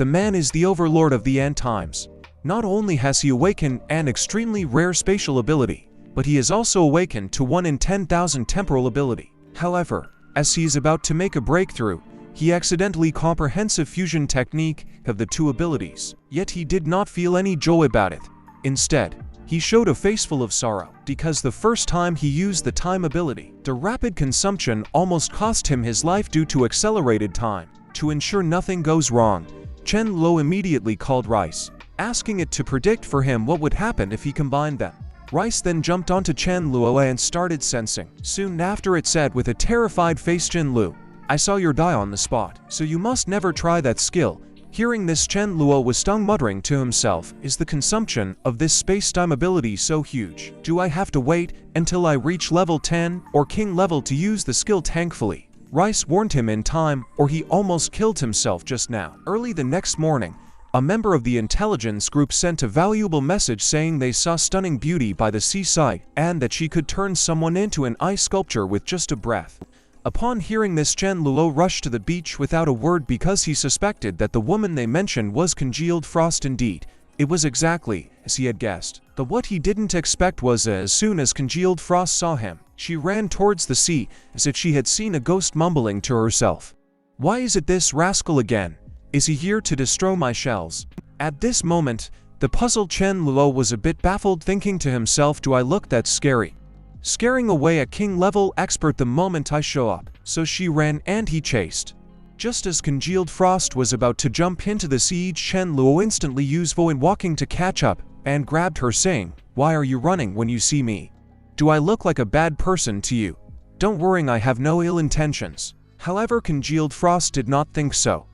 the man is the overlord of the end times. Not only has he awakened an extremely rare spatial ability, but he has also awakened to 1 in 10,000 temporal ability. However, as he is about to make a breakthrough, he accidentally comprehensive fusion technique of the two abilities. Yet he did not feel any joy about it. Instead, he showed a face full of sorrow, because the first time he used the time ability, the rapid consumption almost cost him his life due to accelerated time. To ensure nothing goes wrong, Chen Luo immediately called Rice, asking it to predict for him what would happen if he combined them. Rice then jumped onto Chen Luo and started sensing. Soon after it said with a terrified face, "Chen Luo, I saw your die on the spot, so you must never try that skill." Hearing this, Chen Luo was stung, muttering to himself, "Is the consumption of this space-time ability so huge? Do I have to wait until I reach level 10 or king level to use the skill?" Thankfully, Rice warned him in time, or he almost killed himself just now. Early the next morning, a member of the intelligence group sent a valuable message saying they saw stunning beauty by the seaside and that she could turn someone into an ice sculpture with just a breath. Upon hearing this, Chen Luo rushed to the beach without a word because he suspected that the woman they mentioned was Congealed Frost. Indeed, it was exactly as he had guessed. But what he didn't expect was as soon as Congealed Frost saw him, she ran towards the sea as if she had seen a ghost, mumbling to herself, "Why is it this rascal again? Is he here to destroy my shells?" At this moment, the puzzled Chen Luo was a bit baffled, thinking to himself, "Do I look that scary? Scaring away a king-level expert the moment I show up." So she ran and he chased. Just as Congealed Frost was about to jump into the sea, Chen Luo instantly used Vo in walking to catch up and grabbed her, saying, "Why are you running when you see me? Do I look like a bad person to you? Don't worry, I have no ill intentions." However, Congealed Frost did not think so.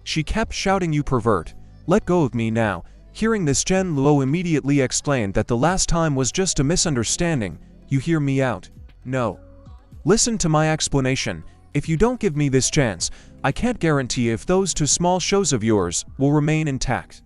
She kept shouting, "You pervert! Let go of me now." Hearing this, Chen Luo immediately explained that the last time was just a misunderstanding. "You hear me out? No. Listen to my explanation. If you don't give me this chance, I can't guarantee if those two small shows of yours will remain intact."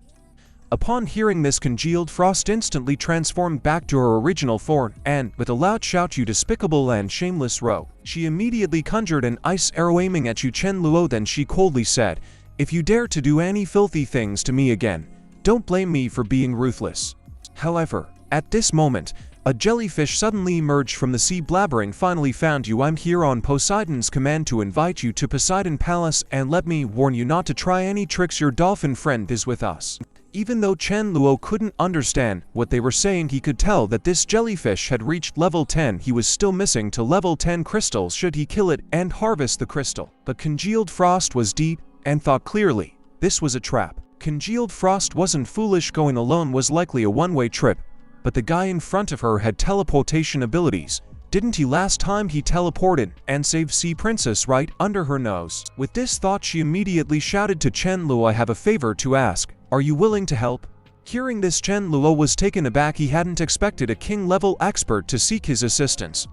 Upon hearing this, Congealed Frost instantly transformed back to her original form and, with a loud shout, "You despicable and shameless rogue," she immediately conjured an ice arrow aiming at you, Chen Luo. Then she coldly said, "If you dare to do any filthy things to me again, don't blame me for being ruthless." However, at this moment, a jellyfish suddenly emerged from the sea, blabbering, "Finally found you. I'm here on Poseidon's command to invite you to Poseidon Palace, and let me warn you not to try any tricks. Your dolphin friend is with us." Even though Chen Luo couldn't understand what they were saying, he could tell that this jellyfish had reached level 10. He was still missing to level 10 crystals should he kill it and harvest the crystal. But Congealed Frost was deep and thought clearly. This was a trap. Congealed Frost wasn't foolish. Going alone was likely a one-way trip. But the guy in front of her had teleportation abilities. Didn't he last time he teleported and saved Sea Princess right under her nose? With this thought, she immediately shouted to Chen Luo, "I have a favor to ask. Are you willing to help?" Hearing this, Chen Luo was taken aback. He hadn't expected a king-level expert to seek his assistance.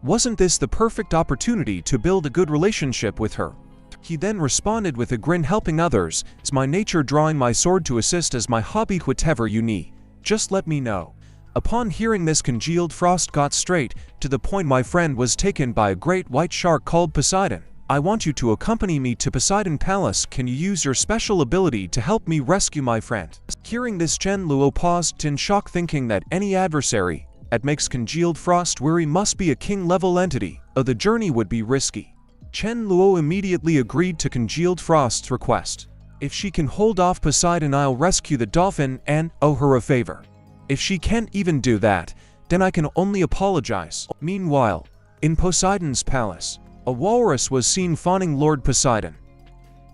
Wasn't this the perfect opportunity to build a good relationship with her? He then responded with a grin, "Helping others is my nature. Drawing my sword to assist as my hobby. Whatever you need, just let me know." Upon hearing this, Congealed Frost got straight to the point. "My friend was taken by a great white shark called Poseidon. I want you to accompany me to Poseidon Palace. Can you use your special ability to help me rescue my friend?" Hearing this, Chen Luo paused in shock, thinking that any adversary that makes Congealed Frost weary must be a king-level entity, or the journey would be risky. Chen Luo immediately agreed to Congealed Frost's request. "If she can hold off Poseidon, I'll rescue the dolphin and owe her a favor. If she can't even do that, then I can only apologize." Meanwhile, in Poseidon's palace, a walrus was seen fawning Lord Poseidon.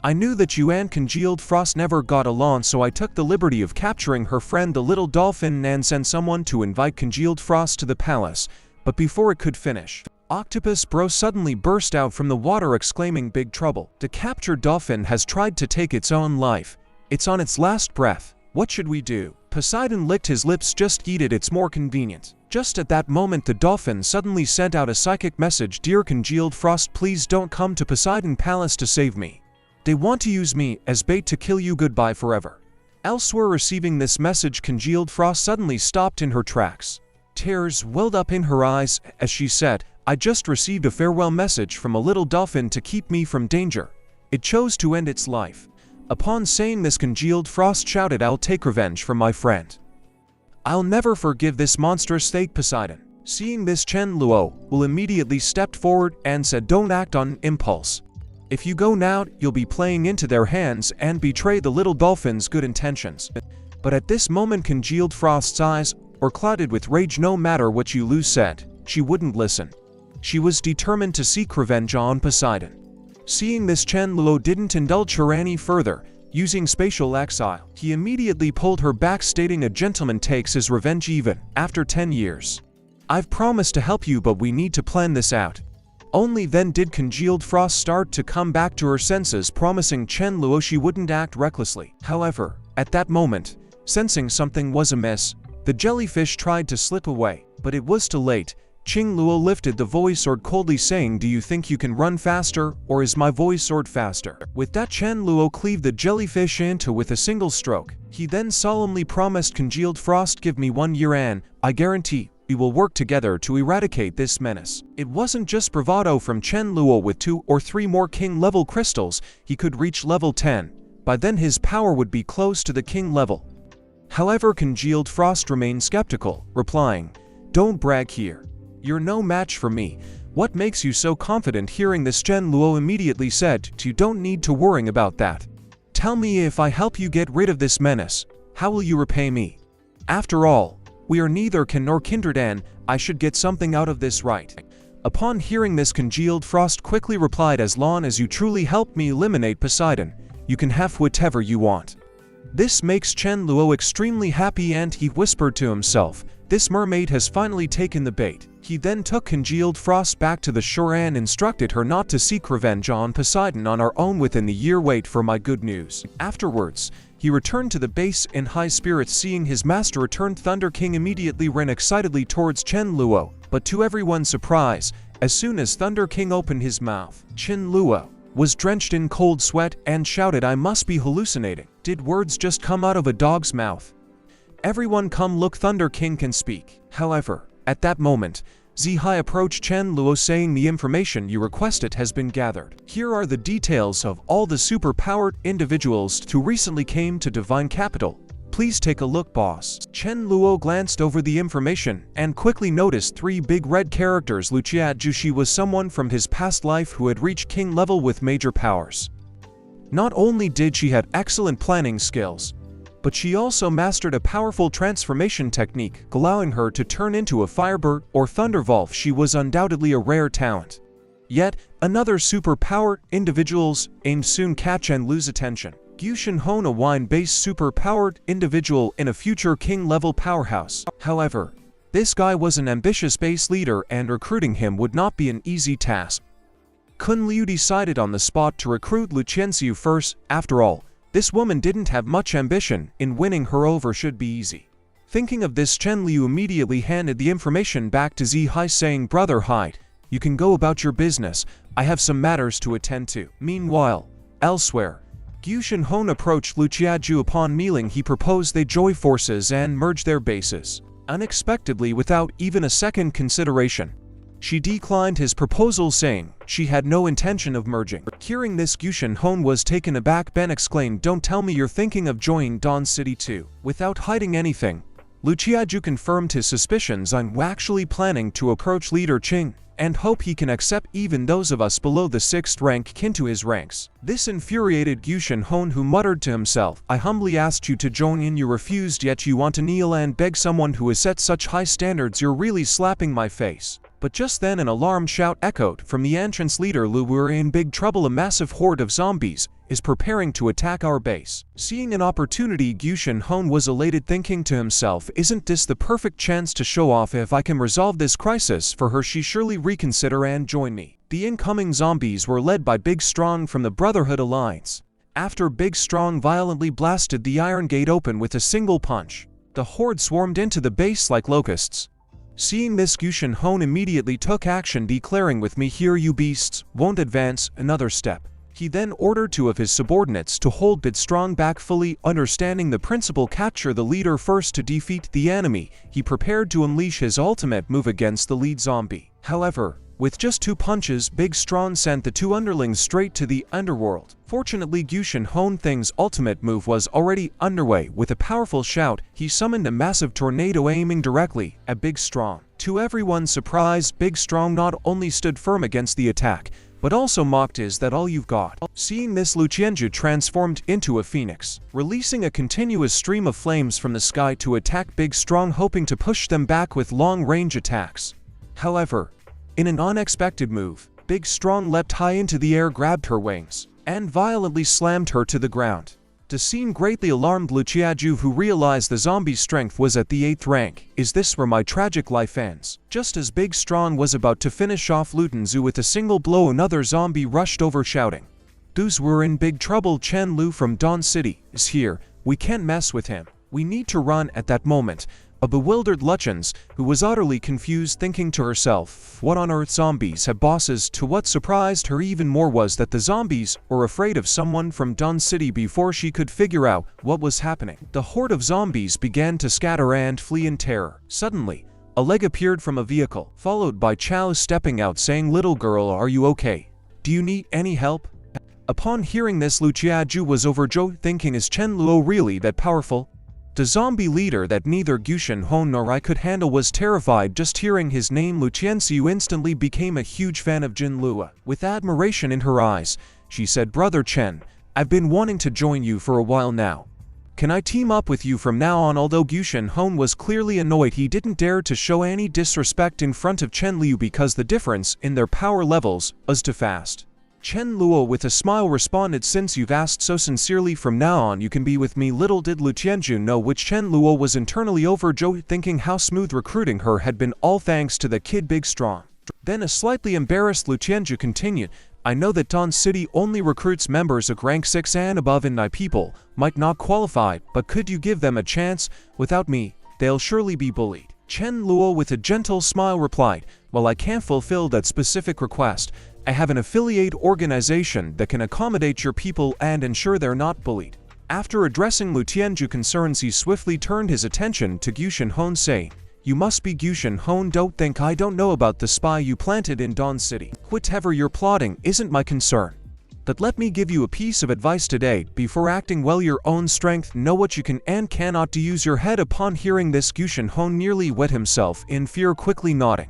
"I knew that you and Congealed Frost never got along, so I took the liberty of capturing her friend the little dolphin and sent someone to invite Congealed Frost to the palace." But before it could finish, Octopus Bro suddenly burst out from the water, exclaiming, "Big trouble. The captured dolphin has tried to take its own life. It's on its last breath. What should we do?" Poseidon licked his lips. "Just eat it, it's more convenient." Just at that moment, the dolphin suddenly sent out a psychic message, "Dear Congealed Frost, please don't come to Poseidon Palace to save me. They want to use me as bait to kill you. Goodbye forever." Elsewhere, receiving this message, Congealed Frost suddenly stopped in her tracks. Tears welled up in her eyes as she said, "I just received a farewell message from a little dolphin to keep me from danger. It chose to end its life." Upon saying this, congealed frost shouted, "I'll take revenge from my friend. I'll never forgive this monstrous fake Poseidon." Seeing this, Chen Luo will immediately stepped forward and said, "Don't act on impulse. If you go now, you'll be playing into their hands and betray the little dolphin's good intentions." But at this moment, congealed frost's eyes were clouded with rage. "No matter what you Lu said," she wouldn't listen. She was determined to seek revenge on Poseidon. Seeing this, Chen Luo didn't indulge her any further. Using spatial exile, he immediately pulled her back, stating, "A gentleman takes his revenge even after 10 years. I've promised to help you, but we need to plan this out." Only then did congealed frost start to come back to her senses, promising Chen Luo she wouldn't act recklessly. However, at that moment, sensing something was amiss, the jellyfish tried to slip away, but it was too late. Chen Luo lifted the voice sword coldly, saying, "Do you think you can run faster, or is my voice sword faster?" With that, Chen Luo cleaved the jellyfish into with a single stroke. He then solemnly promised congealed frost, "Give me 1 year and I guarantee we will work together to eradicate this menace." It wasn't just bravado from Chen Luo. With 2 or 3 more king-level crystals, he could reach level 10. By then his power would be close to the king level. However, congealed frost remained skeptical, replying, "Don't brag here. You're no match for me. What makes you so confident?" Hearing this, Chen Luo immediately said, "You don't need to worry about that. Tell me, if I help you get rid of this menace, how will you repay me? After all, we are neither kin nor kindred, and I should get something out of this, right?" Upon hearing this, congealed frost quickly replied, "As long as you truly help me eliminate Poseidon, you can have whatever you want." This makes Chen Luo extremely happy, and he whispered to himself, "This mermaid has finally taken the bait." He then took congealed frost back to the shore and instructed her not to seek revenge on Poseidon on her own within the year. "Wait for my good news." Afterwards, he returned to the base in high spirits. Seeing his master return, Thunder King immediately ran excitedly towards Chen Luo, but to everyone's surprise, as soon as Thunder King opened his mouth, Chen Luo was drenched in cold sweat and shouted, "I must be hallucinating. Did words just come out of a dog's mouth? Everyone come look, Thunder King can speak." However, at that moment, Zihai approached Chen Luo, saying, "The information you requested has been gathered. Here are the details of all the super-powered individuals who recently came to Divine Capital. Please take a look, boss." Chen Luo glanced over the information and quickly noticed 3 big red characters. Luqiaju, she was someone from his past life who had reached king level with major powers. Not only did she have excellent planning skills, but she also mastered a powerful transformation technique, allowing her to turn into a firebird or thunderwolf. She was undoubtedly a rare talent. Yet, another super-powered individuals aimed soon catch and lose attention. Gyushin Hon, a wine-based super-powered individual in a future king-level powerhouse. However, this guy was an ambitious base leader, and recruiting him would not be an easy task. Kun Liu decided on the spot to recruit Lu Qianxiu first. After all, this woman didn't have much ambition, in winning her over should be easy. Thinking of this, Chen Liu immediately handed the information back to Zihai, saying, "Brother Hyde, you can go about your business. I have some matters to attend to." Meanwhile, elsewhere, Gyushin Hon approached Luqiaju. Upon meeting, he proposed they join forces and merge their bases. Unexpectedly, without even a second consideration, she declined his proposal, saying she had no intention of merging. Hearing this, Gyushin Hon was taken aback. Ben exclaimed, "Don't tell me you're thinking of joining Dawn City too." Without hiding anything, Luqiaju confirmed his suspicions. "I'm actually planning to approach Leader Qing and hope he can accept even those of us below the 6th rank into his ranks." This infuriated Gyushin Hon, who muttered to himself, "I humbly asked you to join in, you refused, yet you want to kneel and beg someone who has set such high standards. You're really slapping my face." But just then an alarmed shout echoed from the entrance. "Leader Lu, we're in big trouble. A massive horde of zombies is preparing to attack our base." Seeing an opportunity, Gyushin Hon was elated, thinking to himself, "Isn't this the perfect chance to show off? If I can resolve this crisis for her, she surely reconsider and join me." The incoming zombies were led by Big Strong from the Brotherhood Alliance. After Big Strong violently blasted the iron gate open with a single punch, the horde swarmed into the base like locusts. Seeing this, Gyushin Hon immediately took action, declaring, "With me here, you beasts won't advance another step." He then ordered 2 of his subordinates to hold Big Strong back. Fully understanding the principle, capture the leader first to defeat the enemy, he prepared to unleash his ultimate move against the lead zombie. However, With just 2 punches, Big Strong sent the 2 underlings straight to the underworld. Fortunately, Gyushin Thing's ultimate move was already underway. With a powerful shout, he summoned a massive tornado aiming directly at Big Strong. To everyone's surprise, Big Strong not only stood firm against the attack, but also mocked, "Is that all you've got?" Seeing this, Lu Qianju transformed into a phoenix, releasing a continuous stream of flames from the sky to attack Big Strong, hoping to push them back with long-range attacks. However, in an unexpected move, Big Strong leapt high into the air, grabbed her wings, and violently slammed her to the ground. The scene greatly alarmed Lu Qianju, who realized the zombie's strength was at the 8th rank. "Is this where my tragic life ends?" Just as Big Strong was about to finish off Lu Tenzu with a single blow, another zombie rushed over shouting, "Those we're in big trouble. Chen Lu from Dawn City is here. We can't mess with him. We need to run." At that moment, a bewildered Luchens, who was utterly confused, thinking to herself, "What on earth? Zombies have bosses?" To what surprised her even more was that the zombies were afraid of someone from Dawn City. Before she could figure out what was happening, the horde of zombies began to scatter and flee in terror. Suddenly, a leg appeared from a vehicle, followed by Chao stepping out saying, "Little girl, are you okay? Do you need any help?" Upon hearing this, Lu Qianju was overjoyed, thinking, "Is Chen Luo really that powerful?" The zombie leader that neither Gyushin Hon nor I could handle was terrified. Just hearing his name, Lu Qianxiu instantly became a huge fan of Jin Lua. With admiration in her eyes, she said, "Brother Chen, I've been wanting to join you for a while now. Can I team up with you from now on?" Although Gyushin Hon was clearly annoyed, he didn't dare to show any disrespect in front of Chen Liu because the difference in their power levels was too fast. Chen Luo with a smile responded, "Since you've asked so sincerely, from now on you can be with me." Little did Lu Qianju know which Chen Luo was internally overjoyed, thinking how smooth recruiting her had been, all thanks to the kid Big Strong. Then a slightly embarrassed Lu Qianju continued, "I know that Dawn City only recruits members of rank 6 and above, and my people might not qualify, but could you give them a chance? Without me, they'll surely be bullied." Chen Luo with a gentle smile replied, "While I can't fulfill that specific request, I have an affiliate organization that can accommodate your people and ensure they're not bullied." After addressing Lu Qianju's concerns, he swiftly turned his attention to Gyushin Hon, saying, "You must be Gyushin Hon. Don't think I don't know about the spy you planted in Dawn City. Whatever you're plotting isn't my concern. But let me give you a piece of advice today. Before acting well your own strength, know what you can and cannot do. Use your head." Upon hearing this, Gyushin Hon nearly wet himself in fear, quickly nodding.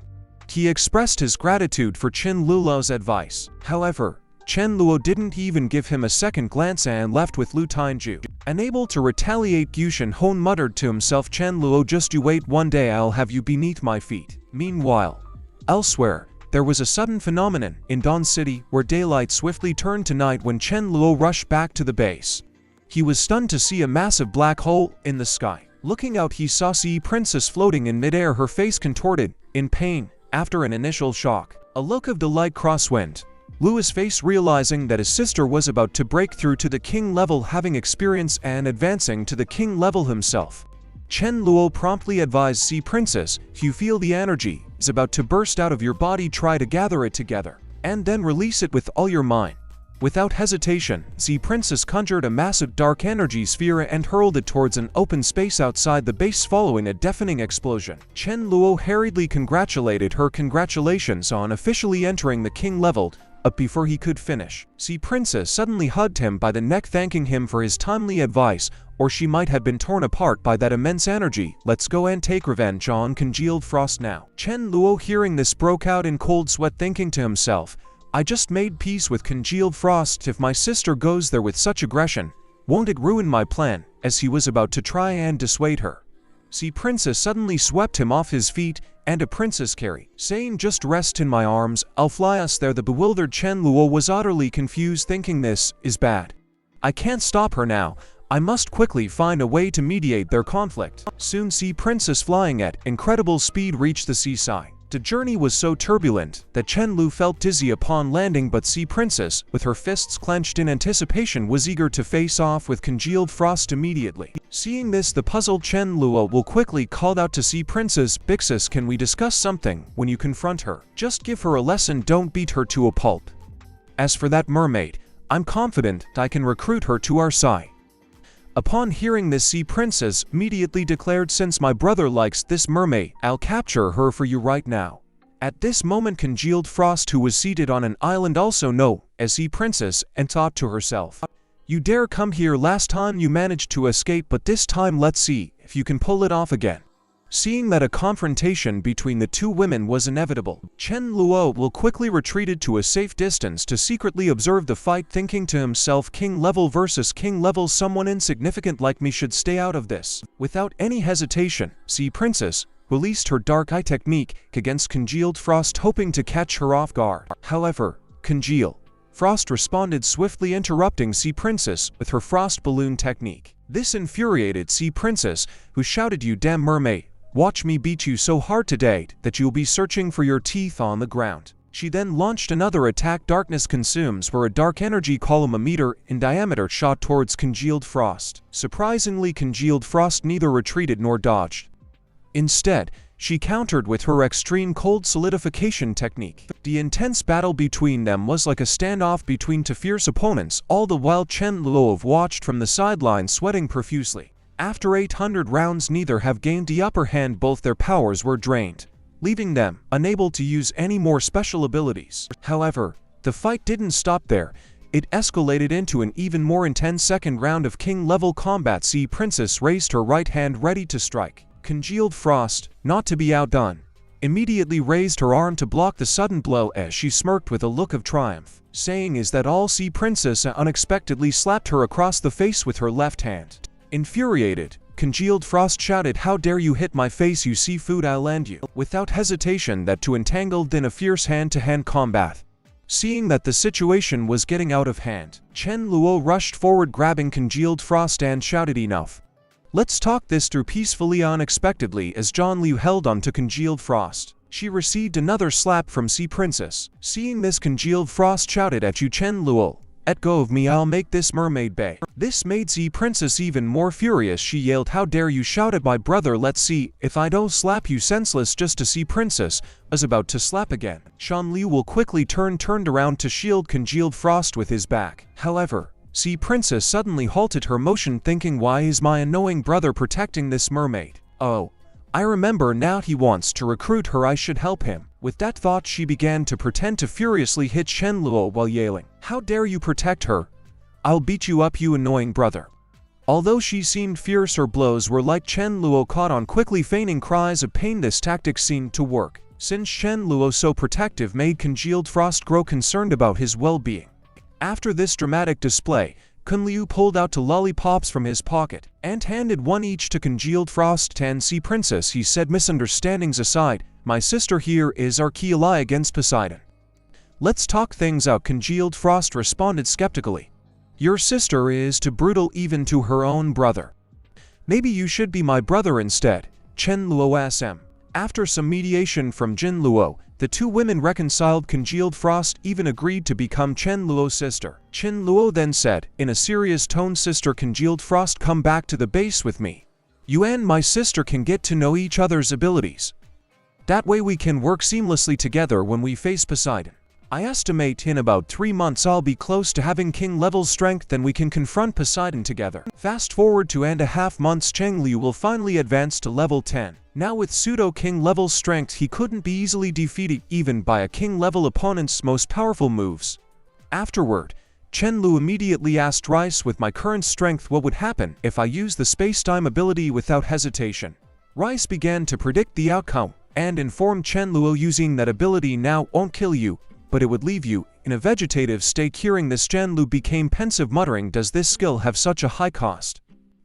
He expressed his gratitude for Chen Luo's advice. However, Chen Luo didn't even give him a second glance and left with Lu Tianju. Unable to retaliate, Gyushin Hon muttered to himself, "Chen Luo, just you wait, one day I'll have you beneath my feet." Meanwhile, elsewhere, there was a sudden phenomenon in Dawn City where daylight swiftly turned to night when Chen Luo rushed back to the base. He was stunned to see a massive black hole in the sky. Looking out, he saw Sea Princess floating in midair, her face contorted in pain. After an initial shock, a look of delight crosswent Luo's face, realizing that his sister was about to break through to the king level, having experience and advancing to the king level himself. Chen Luo promptly advised Sea Princess, "If you feel the energy is about to burst out of your body, try to gather it together, and then release it with all your might." Without hesitation, Sea Princess conjured a massive dark energy sphere and hurled it towards an open space outside the base, following a deafening explosion. Chen Luo hurriedly congratulated her. "Congratulations on officially entering the king level." But before he could finish, Sea Princess suddenly hugged him by the neck, thanking him for his timely advice, or she might have been torn apart by that immense energy. "Let's go and take revenge on congealed frost now." Chen Luo hearing this broke out in cold sweat, thinking to himself, "I just made peace with congealed frost. If my sister goes there with such aggression, won't it ruin my plan?" As he was about to try and dissuade her, Sea Princess suddenly swept him off his feet and a princess carry, saying, "Just rest in my arms, I'll fly us there." The bewildered Chen Luo was utterly confused, thinking, "This is bad. I can't stop her now. I must quickly find a way to mediate their conflict." Soon Sea Princess, flying at incredible speed, reached the seaside. The journey was so turbulent that Chen Lu felt dizzy upon landing, but Sea Princess, with her fists clenched in anticipation, was eager to face off with congealed frost immediately. Seeing this, the puzzled Chen Luo will quickly called out to Sea Princess, "Bixus, can we discuss something when you confront her? Just give her a lesson, don't beat her to a pulp. As for that mermaid, I'm confident I can recruit her to our side." Upon hearing this, Sea Princess immediately declared, "Since my brother likes this mermaid, I'll capture her for you right now." At this moment Congealed Frost, who was seated on an island also known as Sea Princess, and thought to herself, "You dare come here, last time you managed to escape, but this time let's see if you can pull it off again." Seeing that a confrontation between the two women was inevitable, Chen Luo will quickly retreated to a safe distance to secretly observe the fight, thinking to himself, king level versus king level, someone insignificant like me should stay out of this. Without any hesitation, Sea Princess released her dark eye technique against Congealed Frost, hoping to catch her off guard. However, Congealed Frost responded swiftly, interrupting Sea Princess with her frost balloon technique. This infuriated Sea Princess, who shouted, "You damn mermaid! Watch me beat you so hard today that you'll be searching for your teeth on the ground." She then launched another attack. Darkness consumes, where a dark energy column a meter in diameter shot towards Congealed Frost. Surprisingly, Congealed Frost neither retreated nor dodged. Instead, she countered with her extreme cold solidification technique. The intense battle between them was like a standoff between two fierce opponents, all the while Chen Luo watched from the sidelines, sweating profusely. After 800 rounds, neither have gained the upper hand. Both their powers were drained, leaving them unable to use any more special abilities. However, the fight didn't stop there. It escalated into an even more intense second round of king-level combat. Sea Princess raised her right hand ready to strike. Congealed Frost, not to be outdone, immediately raised her arm to block the sudden blow as she smirked with a look of triumph. Saying is that all, Sea Princess unexpectedly slapped her across the face with her left hand. Infuriated, Congealed Frost shouted, "How dare you hit my face, you seafood, I'll land you." Without hesitation, that two entangled in a fierce hand-to-hand combat. Seeing that the situation was getting out of hand, Chen Luo rushed forward, grabbing Congealed Frost and shouted, "Enough. Let's talk this through peacefully." Unexpectedly, as John Liu held on to Congealed Frost, she received another slap from Sea Princess. Seeing this, Congealed Frost shouted, "At you, Chen Luo. Let go of me, I'll make this mermaid bay." This made Sea Princess even more furious. She yelled, "How dare you!" shouted, "My brother, let's see if I don't slap you senseless." Just as Sea Princess was about to slap again, Shan Liu will quickly turned around to shield Congealed Frost with his back. However, Sea Princess suddenly halted her motion, thinking, "Why is my annoying brother protecting this mermaid? Oh, I remember now, he wants to recruit her, I should help him." With that thought, she began to pretend to furiously hit Chen Luo while yelling, "How dare you protect her? I'll beat you up, you annoying brother." Although she seemed fierce, her blows were like Chen Luo caught on, quickly feigning cries of pain. This tactic seemed to work, since Chen Luo, so protective, made Congealed Frost grow concerned about his well-being. After this dramatic display, Kun Liu pulled out two lollipops from his pocket and handed one each to Congealed Frost and Sea Princess. He said, "Misunderstandings aside, my sister here is our key ally against Poseidon. Let's talk things out." Congealed Frost responded skeptically, "Your sister is too brutal even to her own brother. Maybe you should be my brother instead." Chen Luo sm. After some mediation from Jin Luo, the two women reconciled. Congealed Frost even agreed to become Chen Luo's sister. Chen Luo then said, in a serious tone, "Sister Congealed Frost, come back to the base with me. You and my sister can get to know each other's abilities. That way we can work seamlessly together when we face Poseidon. I estimate in about 3 months I'll be close to having king-level strength, then we can confront Poseidon together." Fast forward to 2.5 months, Cheng Liu will finally advance to level 10. Now with pseudo-king level strength, he couldn't be easily defeated even by a king-level opponent's most powerful moves. Afterward, Chen Liu immediately asked Rice, "With my current strength, what would happen if I use the space-time ability?" Without hesitation, Rice began to predict the outcome and informed Chen Liu, "Using that ability now won't kill you, but it would leave you in a vegetative state." Hearing this, Chen Liu became pensive, muttering, "Does this skill have such a high cost?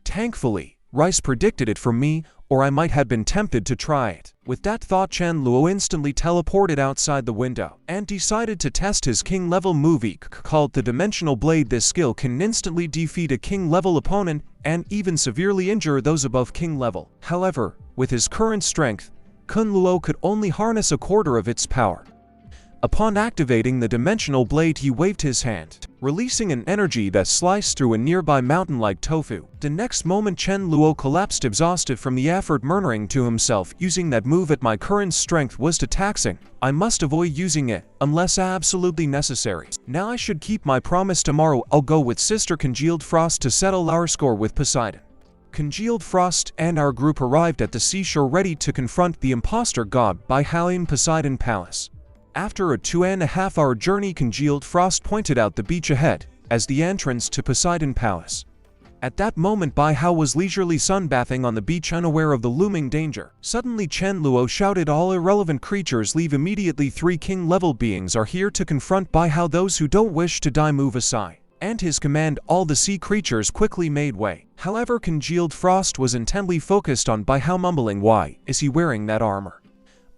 Thankfully, Rice predicted it for me, or I might have been tempted to try it." With that thought, Chen Luo instantly teleported outside the window and decided to test his king-level move called the Dimensional Blade. This skill can instantly defeat a king-level opponent and even severely injure those above king level. However, with his current strength, Kun Luo could only harness a quarter of its power. Upon activating the Dimensional Blade, he waved his hand, releasing an energy that sliced through a nearby mountain like tofu. The next moment, Chen Luo collapsed, exhausted from the effort, murmuring to himself, "Using that move at my current strength was too taxing. I must avoid using it unless absolutely necessary. Now I should keep my promise. Tomorrow I'll go with Sister Congealed Frost to settle our score with Poseidon." Congealed Frost and our group arrived at the seashore ready to confront the imposter god by Halion Poseidon Palace. After a 2.5-hour journey, Congealed Frost pointed out the beach ahead as the entrance to Poseidon Palace. At that moment, Bai Hao was leisurely sunbathing on the beach, unaware of the looming danger. Suddenly Chen Luo shouted, "All irrelevant creatures leave immediately. 3 king-level beings are here to confront Bai Hao. Those who don't wish to die move aside." And his command, all the sea creatures quickly made way. However, Congealed Frost was intently focused on Bai Hao, mumbling, "Why is he wearing that armor?"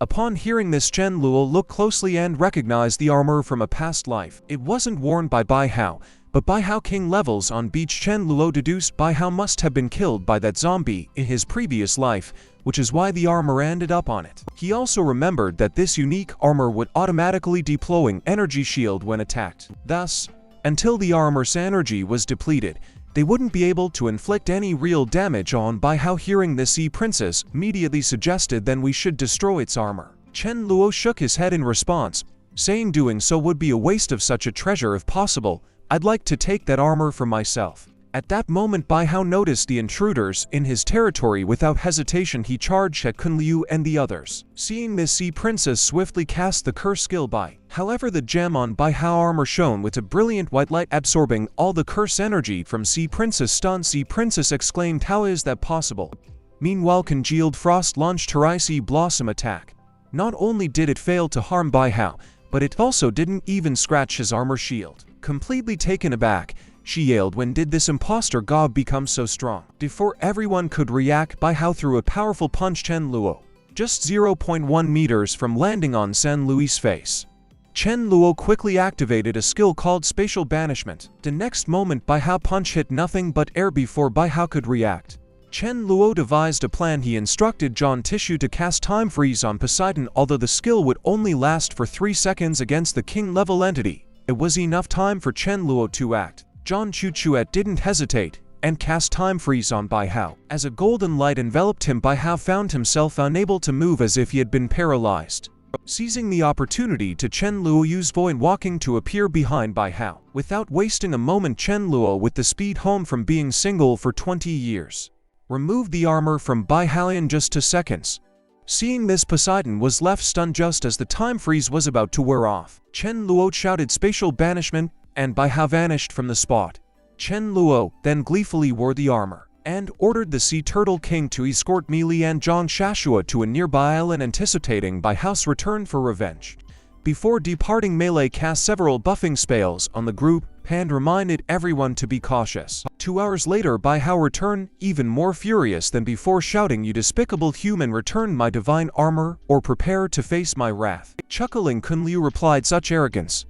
Upon hearing this, Chen Luo looked closely and recognized the armor from a past life. It wasn't worn by Bai Hao, but Bai Hao king levels on beach. Chen Luo deduced Bai Hao must have been killed by that zombie in his previous life, which is why the armor ended up on it. He also remembered that this unique armor would automatically deploy energy shield when attacked. Thus, until the armor's energy was depleted, they wouldn't be able to inflict any real damage on Bai Hao. Hearing this, Sea Princess immediately suggested, "Then we should destroy its armor." Chen Luo shook his head in response, saying doing so would be a waste of such a treasure. "If possible, I'd like to take that armor for myself." At that moment, Bai Hao noticed the intruders in his territory. Without hesitation, he charged at Kun Liu and the others. Seeing this, Sea Princess swiftly cast the curse skill Bai. However, the gem on Bai Hao armor shone with a brilliant white light, absorbing all the curse energy from Sea Princess. Stunned, Sea Princess exclaimed, "How is that possible?" Meanwhile, Congealed Frost launched her icy blossom attack. Not only did it fail to harm Bai Hao, but it also didn't even scratch his armor shield. Completely taken aback, she yelled, "When did this imposter god become so strong?" Before everyone could react, Bai Hao threw a powerful punch Chen Luo, just 0.1 meters from landing on San Luis's face. Chen Luo quickly activated a skill called Spatial Banishment. The next moment, Bai Hao punch hit nothing but air before Bai Hao could react. Chen Luo devised a plan. He instructed John Tissue to cast Time Freeze on Poseidon. Although the skill would only last for 3 seconds against the king-level entity, it was enough time for Chen Luo to act. John Chuchuet didn't hesitate and cast Time Freeze on Bai Hao. As a golden light enveloped him, Bai Hao found himself unable to move, as if he had been paralyzed. Seizing the opportunity, Chen Luo used Void Walking to appear behind Bai Hao. Without wasting a moment, Chen Luo, with the speed home from being single for 20 years, removed the armor from Bai Hao in just 2 seconds. Seeing this, Poseidon was left stunned just as the time freeze was about to wear off. Chen Luo shouted Spatial Banishment, and Bai Hao vanished from the spot. Chen Luo then gleefully wore the armor and ordered the Sea Turtle King to escort Meili and Zhang Shashua to a nearby island, anticipating Bai Hao's return for revenge. Before departing, Meili cast several buffing spells on the group and reminded everyone to be cautious. 2 hours later, Bai Hao returned, even more furious than before, shouting, "You despicable human, return my divine armor or prepare to face my wrath." Chuckling, Kun Liu replied, "Such arrogance.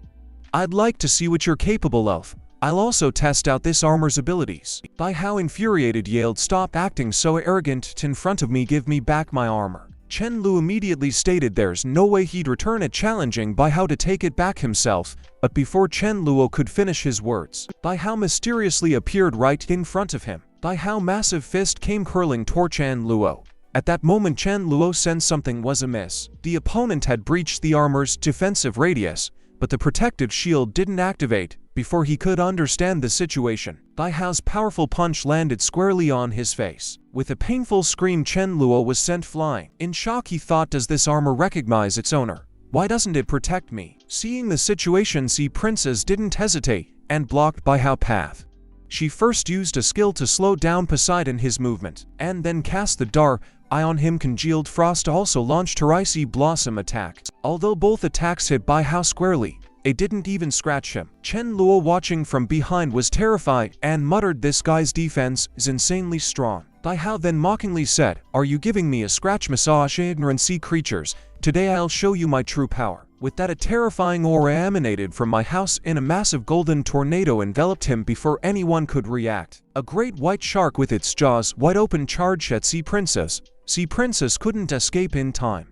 I'd like to see what you're capable of. I'll also test out this armor's abilities." Bai Hao, infuriated, yelled, "Stop acting so arrogant in front of me. Give me back my armor." Chen Lu immediately stated there's no way he'd return it, challenging Bai Hao to take it back himself. But before Chen Luo could finish his words, Bai Hao mysteriously appeared right in front of him. Bai Hao's massive fist came curling toward Chen Luo. At that moment, Chen Luo sensed something was amiss. The opponent had breached the armor's defensive radius, but the protective shield didn't activate. Before he could understand the situation, Bai Hao's powerful punch landed squarely on his face. With a painful scream, Chen Luo was sent flying. In shock, he thought, does this armor recognize its owner? Why doesn't it protect me? Seeing the situation, Sea Princess didn't hesitate and blocked Bai Hao's path. She first used a skill to slow down Poseidon his movement, and then cast the dark eye on him. Congealed Frost also launched her icy blossom attack. Although both attacks hit Bai Hao squarely, it didn't even scratch him. Chen Luo, watching from behind, was terrified and muttered, "This guy's defense is insanely strong." Bai Hao then mockingly said, "Are you giving me a scratch massage, ignorant sea creatures? Today I'll show you my true power." With that, a terrifying aura emanated from my house, and a massive golden tornado enveloped him before anyone could react. A great white shark with its jaws wide open charged at Sea Princess. Sea Princess couldn't escape in time,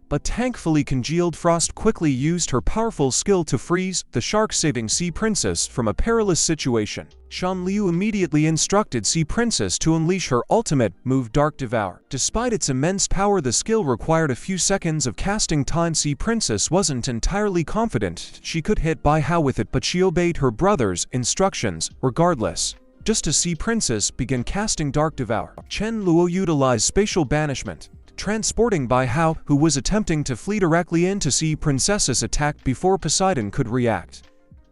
but thankfully Congealed Frost quickly used her powerful skill to freeze the shark, saving Sea Princess from a perilous situation. Shan Liu immediately instructed Sea Princess to unleash her ultimate move, Dark Devour. Despite its immense power, the skill required a few seconds of casting time. Sea Princess wasn't entirely confident she could hit Bai Hao with it, but she obeyed her brother's instructions regardless. just as Sea Princess began casting Dark Devour. Chen Luo utilized spatial banishment, transporting Bai Hao, who was attempting to flee directly into Sea Princess's attack before Poseidon could react.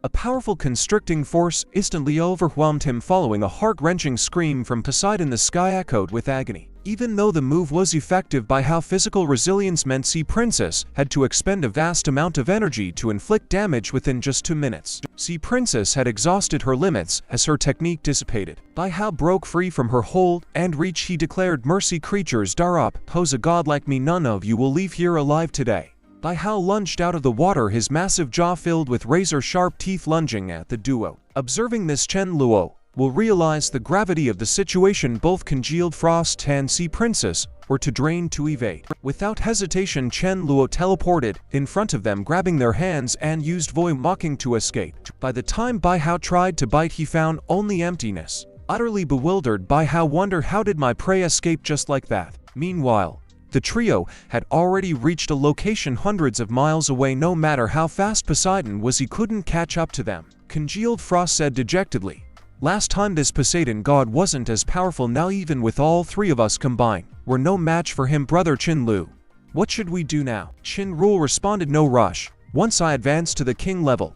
A powerful constricting force instantly overwhelmed him, following a heart-wrenching scream from Poseidon. The sky echoed with agony. Even though the move was effective, Bai Hao's physical resilience meant Sea Princess had to expend a vast amount of energy to inflict damage within just 2 minutes. Sea Princess had exhausted her limits as her technique dissipated. Bai Hao broke free from her hold and reach. He declared, "Mercy creatures, Darop, pose a god like me, none of you will leave here alive today." Bai Hao lunged out of the water, his massive jaw filled with razor-sharp teeth, lunging at the duo. Observing this, Chen Luo will realize the gravity of the situation. Both congealed frost and Sea Princess were to drain to evade. Without hesitation, Chen Luo teleported in front of them, grabbing their hands and used voice mocking to escape. By the time Bai Hao tried to bite, he found only emptiness. Utterly bewildered, Bai Hao wondered, how did my prey escape just like that? Meanwhile, the trio had already reached a location hundreds of miles away. No matter how fast Poseidon was, he couldn't catch up to them. Congealed Frost said dejectedly, "Last time this Poseidon god wasn't as powerful. Now even with all three of us combined, we're no match for him, brother Chin Lu. What should we do now?" Chin Rule responded, "No rush. Once I advance to the king level,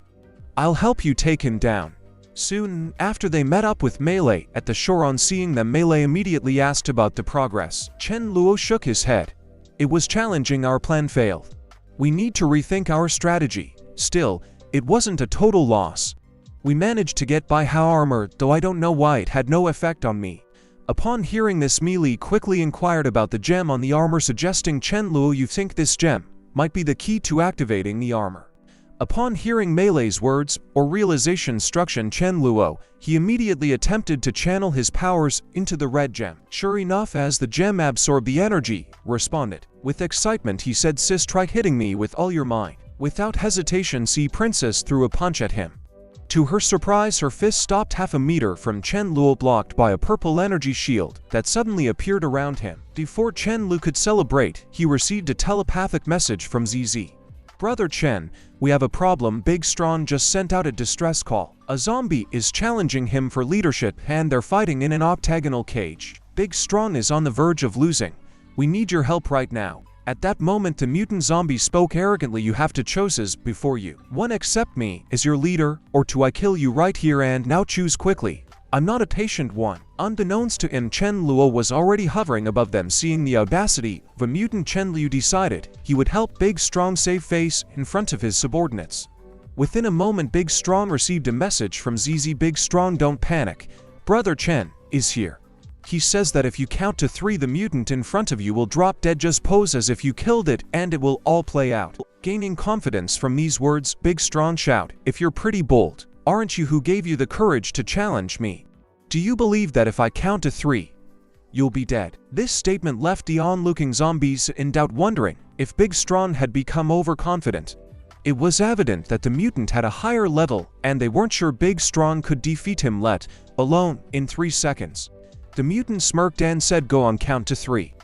I'll help you take him down." Soon after, they met up with Melee at the shore. On seeing them, Melee immediately asked about the progress. Chen Luo shook his head. "It was challenging. Our plan failed. We need to rethink our strategy." Still, it wasn't a total loss. "We managed to get Bai Hao armor, though I don't know why it had no effect on me." Upon hearing this, Melee quickly inquired about the gem on the armor, suggesting, "Chen Luo, you think this gem might be the key to activating the armor?" Upon hearing Melee's words, or realization struck Chen Luo, he immediately attempted to channel his powers into the red gem. Sure enough, as the gem absorbed the energy, responded. With excitement, he said, "Sis, try hitting me with all your might." Without hesitation, Sea Princess threw a punch at him. To her surprise, her fist stopped half a meter from Chen Luo, blocked by a purple energy shield that suddenly appeared around him. Before Chen Lu could celebrate, he received a telepathic message from ZZ. "Brother Chen, we have a problem. Big Strong just sent out a distress call. A zombie is challenging him for leadership and they're fighting in an octagonal cage. Big Strong is on the verge of losing. We need your help right now." At that moment, the mutant zombie spoke arrogantly, "You have to choose before you. One, accept me as your leader, or two, I kill you right here and now. Choose quickly. I'm not a patient one." Unbeknownst to him, Chen Luo was already hovering above them. Seeing the audacity of a mutant, Chen Liu decided he would help Big Strong save face in front of his subordinates. Within a moment, Big Strong received a message from ZZ. "Big Strong, don't panic. Brother Chen is here. He says that if you count to 3, the mutant in front of you will drop dead. Just pose as if you killed it and it will all play out." Gaining confidence from these words, Big Strong shout, "If you're pretty bold, aren't you? Who gave you the courage to challenge me? Do you believe that if I count to 3, you'll be dead?" This statement left the onlooking zombies in doubt, wondering if Big Strong had become overconfident. It was evident that the mutant had a higher level, and they weren't sure Big Strong could defeat him, let alone in 3 seconds. The mutant smirked and said, "Go on, count to 3.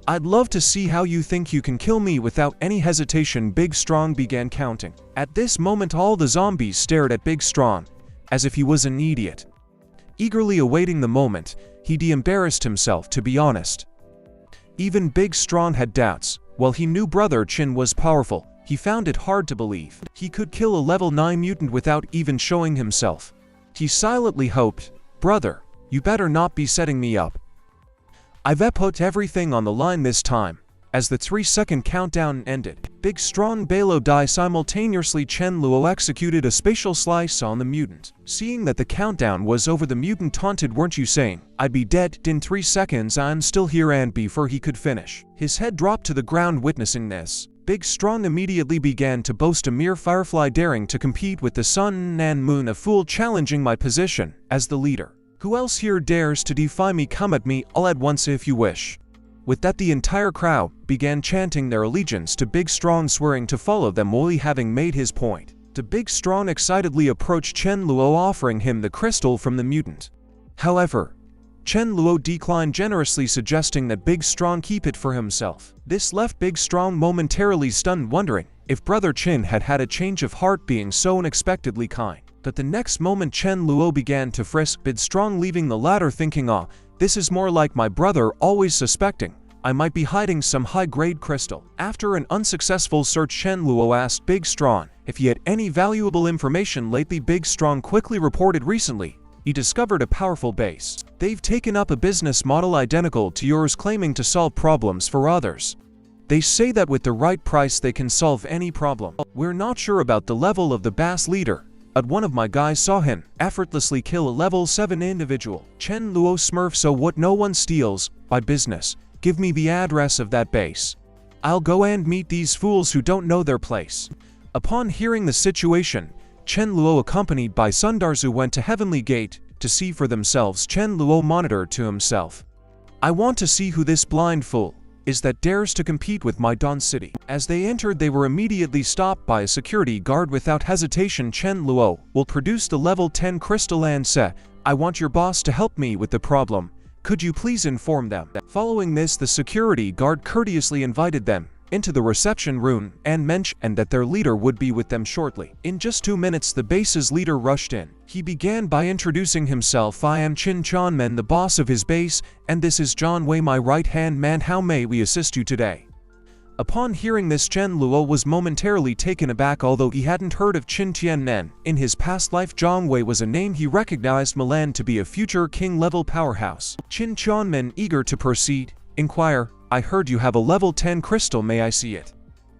I'd love to see how you think you can kill me." Without any hesitation, Big Strong began counting. At this moment, all the zombies stared at Big Strong as if he was an idiot. Eagerly awaiting the moment, he de-embarrassed himself, to be honest. Even Big Strong had doubts. While he knew Brother Chin was powerful, he found it hard to believe he could kill a level 9 mutant without even showing himself. He silently hoped, "Brother, you better not be setting me up. I've put everything on the line this time." As the 3-second countdown ended, Big Strong Balo died simultaneously. Chen Luo executed a spatial slice on the mutant. Seeing that the countdown was over, the mutant taunted, "Weren't you saying I'd be dead in 3 seconds? I'm still here." And before he could finish, his head dropped to the ground. Witnessing this, Big Strong immediately began to boast, "A mere firefly daring to compete with the sun and moon, a fool challenging my position as the leader. Who else here dares to defy me? Come at me all at once if you wish." With that, the entire crowd began chanting their allegiance to Big Strong, swearing to follow them. Only having made his point, the Big Strong excitedly approached Chen Luo, offering him the crystal from the mutant. However, Chen Luo declined generously, suggesting that Big Strong keep it for himself. This left Big Strong momentarily stunned, wondering if Brother Chin had had a change of heart, being so unexpectedly kind. But the next moment Chen Luo began to frisk Bidstrong, leaving the latter thinking, "Ah, this is more like my brother, always suspecting I might be hiding some high-grade crystal." After an unsuccessful search, Chen Luo asked Big Strong if he had any valuable information lately. Big Strong quickly reported recently he discovered a powerful base. They've taken up a business model identical to yours, claiming to solve problems for others. They say that with the right price they can solve any problem. We're not sure about the level of the BAS leader, but one of my guys saw him effortlessly kill a level 7 individual. Chen Luo smurf, "So what, no one steals by business? Give me the address of that base. I'll go and meet these fools who don't know their place." Upon hearing the situation, Chen Luo accompanied by Sundarzu went to Heavenly Gate to see for themselves. Chen Luo monitored to himself, "I want to see who this blind fool is that dares to compete with my Don City." As they entered, they were immediately stopped by a security guard. Without hesitation, Chen Luo will produce the level 10 crystal and said, "I want your boss to help me with the problem. Could you please inform them?" Following this, the security guard courteously invited them into the reception room and mentioned that their leader would be with them shortly. In just 2 minutes, the base's leader rushed in. He began by introducing himself. "I am Chin Chanmen, the boss of his base, and this is John Wei, my right-hand man. How may we assist you today?" Upon hearing this, Chen Luo was momentarily taken aback. Although he hadn't heard of Qin Tianmen in his past life, Zhang Wei was a name he recognized. Milan to be a future king-level powerhouse. Qin Tianmen, eager to proceed, inquire, "I heard you have a level 10 crystal, may I see it?"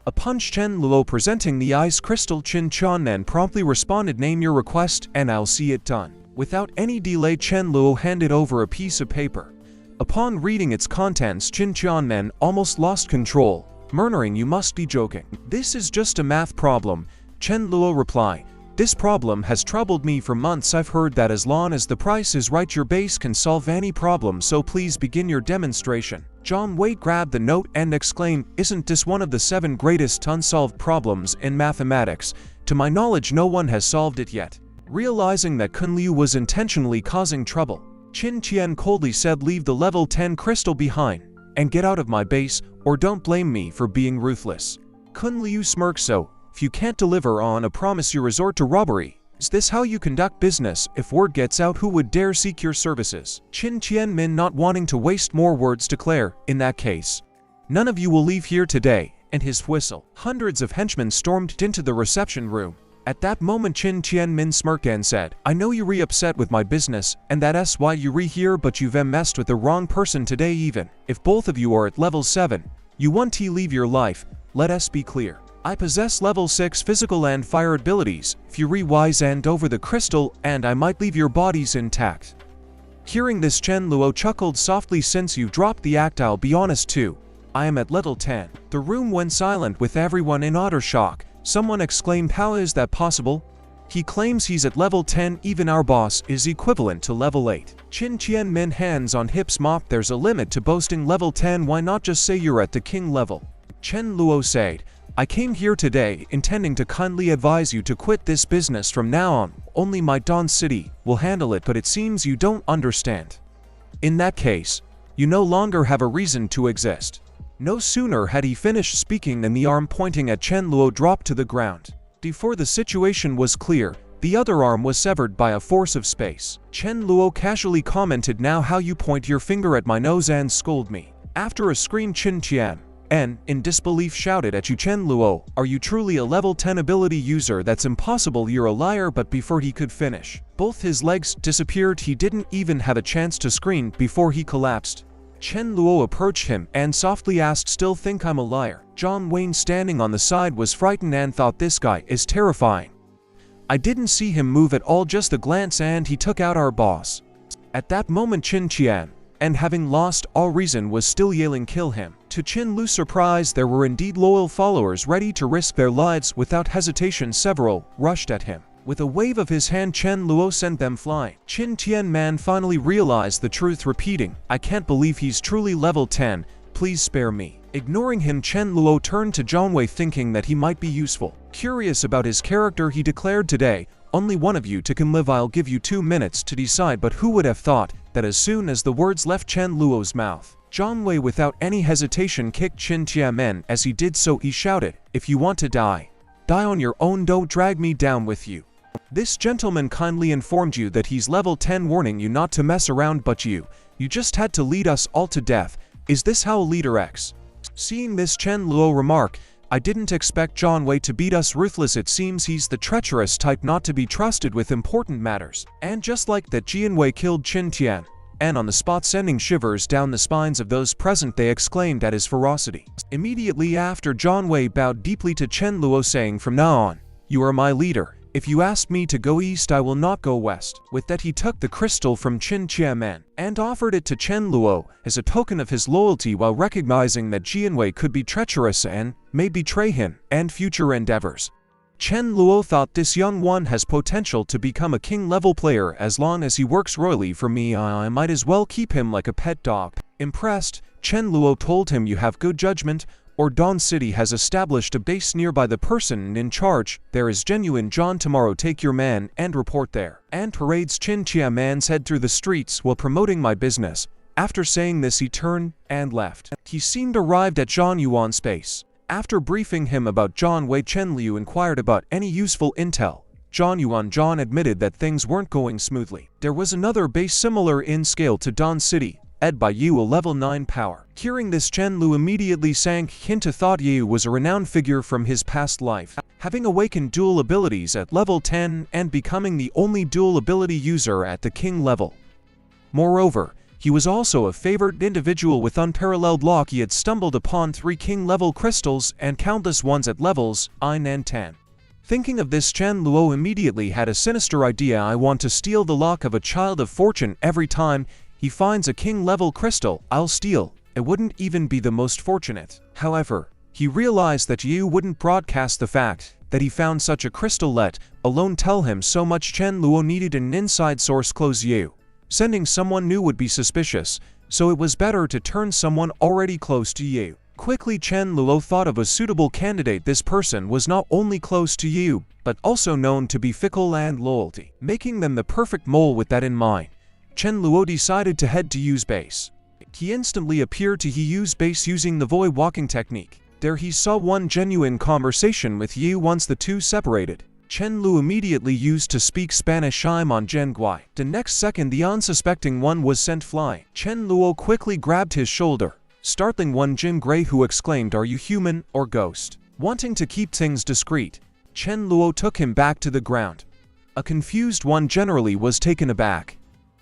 Upon Chen Luo presenting the ice crystal, Qin Tianmen promptly responded, "Name your request and I'll see it done." Without any delay, Chen Luo handed over a piece of paper. Upon reading its contents, Qin Tianmen almost lost control, murmuring, "You must be joking. This is just a math problem." Chen Luo replied, "This problem has troubled me for months. I've heard that as long as the price is right, your base can solve any problem, so please begin your demonstration." John Wei grabbed the note and exclaimed, "Isn't this one of the 7 greatest unsolved problems in mathematics? To my knowledge, no one has solved it yet." Realizing that Kun Liu was intentionally causing trouble, Qin Tian coldly said, "Leave the level 10 crystal behind and get out of my base, or don't blame me for being ruthless." Kun Liu smirked, "So, if you can't deliver on a promise, you resort to robbery? Is this how you conduct business? If word gets out, who would dare seek your services?" Qin Tianmin, not wanting to waste more words, declared, "In that case, none of you will leave here today," and his whistle. Hundreds of henchmen stormed into the reception room. At that moment, Qin Tianmin smirked and said, "I know you upset with my business, and that's why you here, but you've messed with the wrong person today. Even if both of you are at level 7, you want to leave your life. Let us be clear. I possess level 6 physical and fire abilities, Fury Wise and over the crystal, and I might leave your bodies intact." Hearing this, Chen Luo chuckled softly, "Since you've dropped the act, I'll be honest too. I am at level 10. The room went silent with everyone in utter shock. Someone exclaimed, "How is that possible? He claims he's at level 10, even our boss is equivalent to level 8. Qin Tianmin, hands on hips, mopped, "There's a limit to boasting level 10, why not just say you're at the king level?" Chen Luo said, "I came here today intending to kindly advise you to quit this business from now on. Only my Don City will handle it, but it seems you don't understand. In that case, you no longer have a reason to exist." No sooner had he finished speaking than the arm pointing at Chen Luo dropped to the ground. Before the situation was clear, the other arm was severed by a force of space. Chen Luo casually commented, "Now how you point your finger at my nose and scold me?" After a scream, Qin Tian, in disbelief, shouted at you, "Chen Luo, are you truly a level 10 ability user? That's impossible, you're a liar." But before he could finish, both his legs disappeared. He didn't even have a chance to scream before he collapsed. Chen Luo approached him and softly asked, "Still think I'm a liar?" John Wayne, standing on the side, was frightened and thought, "This guy is terrifying. I didn't see him move at all, just a glance, and he took out our boss." At that moment, Qin Tian, having lost all reason, was still yelling, "Kill him." To Qin Lu's surprise, there were indeed loyal followers ready to risk their lives. Without hesitation, several rushed at him. With a wave of his hand, Chen Luo sent them flying. Qin Tianman finally realized the truth, repeating, "I can't believe he's truly level 10, please spare me." Ignoring him, Chen Luo turned to Zhang Wei, thinking that he might be useful. Curious about his character, he declared, "Today, only one of you can live. I'll give you 2 minutes to decide." But who would have thought that as soon as the words left Chen Luo's mouth, Zhang Wei without any hesitation kicked Qin Tianmen. As he did so, he shouted, "If you want to die, die on your own, don't drag me down with you." This gentleman kindly informed you that he's level 10, warning you not to mess around, but you just had to lead us all to death. Is this how a leader acts? Seeing this, Chen Luo remark, I didn't expect John Wei to beat us ruthless. It seems he's the treacherous type, not to be trusted with important matters. And just like that, Jian Wei killed Qin Tian, and on the spot, sending shivers down the spines of those present. They exclaimed at his ferocity. Immediately after, John Wei bowed deeply to Chen Luo, saying, from now on, you are my leader. If you ask me to go east, I will not go west. With that, he took the crystal from Qin Tianman and offered it to Chen Luo as a token of his loyalty, while recognizing that Jian Wei could be treacherous and may betray him and future endeavors. Chen Luo thought this young one has potential to become a king-level player. As long as he works royally for me, I might as well keep him like a pet dog. Impressed, Chen Luo told him, you have good judgment, or Dawn City has established a base nearby. The person in charge there is genuine John. Tomorrow take your man and report there. And parades Qin Tianman's head through the streets while promoting my business. After saying this, he turned and left. He seemed arrived at Zhang Yuan's base. After briefing him about John Wei, Chen Liu inquired about any useful intel. John admitted that things weren't going smoothly. There was another base similar in scale to Dawn City, led by Yu, a level 9 power. Hearing this, Chen Lu immediately sank into thought. Yu was a renowned figure from his past life, having awakened dual abilities at level 10 and becoming the only dual ability user at the king level. Moreover, he was also a favored individual with unparalleled luck. He had stumbled upon 3 king-level crystals and countless ones at levels 9 and 10. Thinking of this, Chen Luo immediately had a sinister idea. I want to steal the luck of a child of fortune. Every time he finds a king-level crystal, I'll steal. It wouldn't even be the most fortunate. However, he realized that Yu wouldn't broadcast the fact that he found such a crystal, let alone tell him so much. Chen Luo needed an inside source. Close Yu. Sending someone new would be suspicious, so it was better to turn someone already close to Yu. Quickly, Chen Luo thought of a suitable candidate. This person was not only close to Yu, but also known to be fickle and loyalty, making them the perfect mole. With that in mind, Chen Luo decided to head to Yu's base. He instantly appeared to Yu's base using the void walking technique. There he saw one genuine conversation with Yu. Once the two separated, Chen Lu immediately used to speak Spanish. I'm on Zhen Guai. The next second, the unsuspecting one was sent flying. Chen Luo quickly grabbed his shoulder, startling one Jin Gray, who exclaimed, are you human or ghost? Wanting to keep things discreet, Chen Luo took him back to the ground. A confused one generally was taken aback.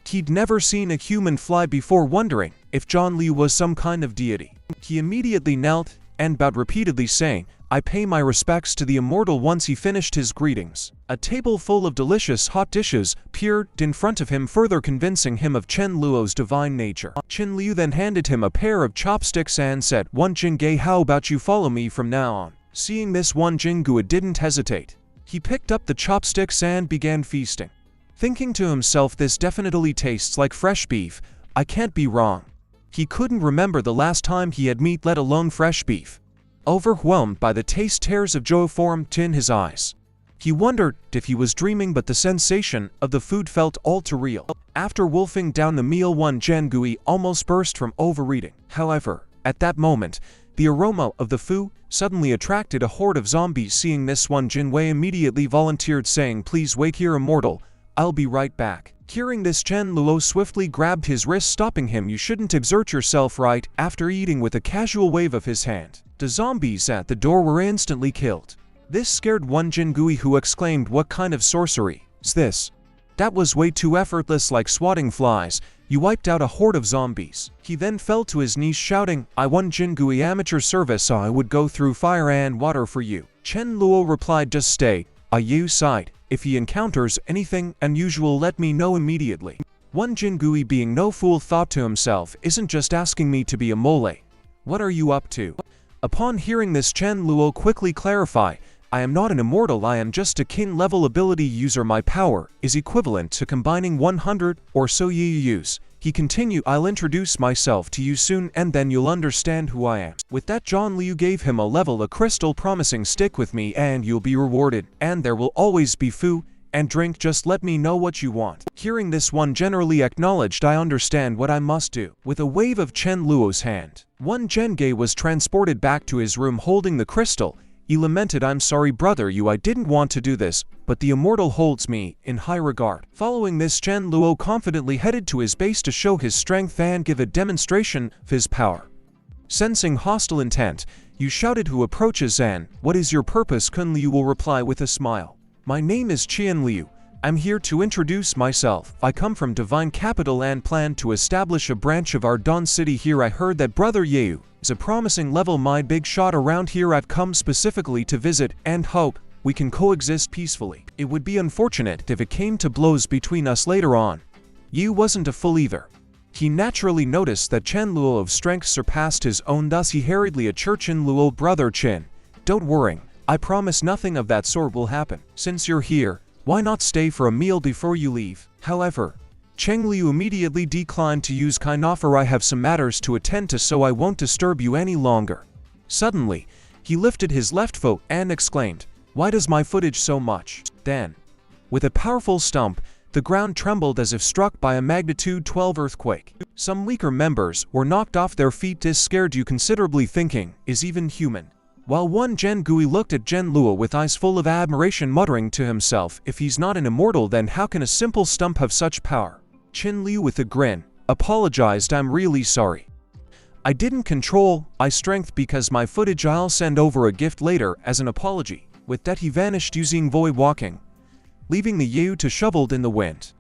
He'd never seen a human fly before, wondering if Zhang Liu was some kind of deity. He immediately knelt and bowed repeatedly, saying, I pay my respects to the immortal. Once he finished his greetings, a table full of delicious hot dishes appeared in front of him, further convincing him of Chen Luo's divine nature. Chen Liu then handed him a pair of chopsticks and said, one Jingui, how about you follow me from now on? Seeing this, one Jingui didn't hesitate. He picked up the chopsticks and began feasting, thinking to himself, this definitely tastes like fresh beef. I can't be wrong. He couldn't remember the last time he had meat, let alone fresh beef. Overwhelmed by the taste, tears of joy formed in his eyes. He wondered if he was dreaming, but the sensation of the food felt all too real. After wolfing down the meal, one Jingui almost burst from overeating. However, at that moment, the aroma of the food suddenly attracted a horde of zombies. Seeing this, one Jinwei immediately volunteered, saying, please wait here, immortal. I'll be right back. Hearing this, Chen Luo swiftly grabbed his wrist, stopping him. You shouldn't exert yourself right after eating. With a casual wave of his hand, the zombies at the door were instantly killed. This scared one Jingui, who exclaimed, what kind of sorcery is this? That was way too effortless, like swatting flies. You wiped out a horde of zombies. He then fell to his knees, shouting, I won Jingui amateur service. I would go through fire and water for you. Chen Luo replied, just stay. Yu sighed. If he encounters anything unusual, let me know immediately. One Jingui, being no fool, thought to himself, isn't just asking me to be a mole. What are you up to? Upon hearing this, Chen Luo quickly clarified, I am not an immortal, I am just a king-level ability user. My power is equivalent to combining 100 or so Yuyus. He continued, I'll introduce myself to you soon and then you'll understand who I am. With that, Zhang Liu gave him a crystal, promising, stick with me and you'll be rewarded, and there will always be food and drink, just let me know what you want. Hearing this, one generally acknowledged, I understand what I must do. With a wave of Chen Luo's hand, one Jengay was transported back to his room holding the crystal. He lamented, "I'm sorry brother you, I didn't want to do this, but the immortal holds me in high regard." Following this, Chen Luo confidently headed to his base to show his strength and give a demonstration of his power. Sensing hostile intent, Yu shouted, "Who approaches Zan? What is your purpose?" Kun Liu will reply with a smile. "My name is Qian Liu. I'm here to introduce myself. I come from Divine Capital and plan to establish a branch of our Dawn City here. I heard that Brother Yeu is a promising level. My big shot around here. I've come specifically to visit and hope we can coexist peacefully. It would be unfortunate if it came to blows between us later on." Yu wasn't a fool either. He naturally noticed that Chen Luo of strength surpassed his own, thus he hurriedly assured Chen Luo, "Brother Chen, don't worry, I promise nothing of that sort will happen. Since you're here, why not stay for a meal before you leave?" However, Chen Liu immediately declined to use kind offer. "I have some matters to attend to, so I won't disturb you any longer." Suddenly, he lifted his left foot and exclaimed, "Why does my foot itch so much?" Then, with a powerful stomp, the ground trembled as if struck by a magnitude 12 earthquake. Some weaker members were knocked off their feet. This scared you considerably, thinking, "Is even human?" While one Zhen Gui looked at Zhen Luo with eyes full of admiration, muttering to himself, "If he's not an immortal, then how can a simple stump have such power?" Chen Liu, with a grin, apologized, "I'm really sorry. I didn't control my strength because my footage. I'll send over a gift later as an apology." With that, he vanished using void walking, leaving the Yeu to shoveled in the wind.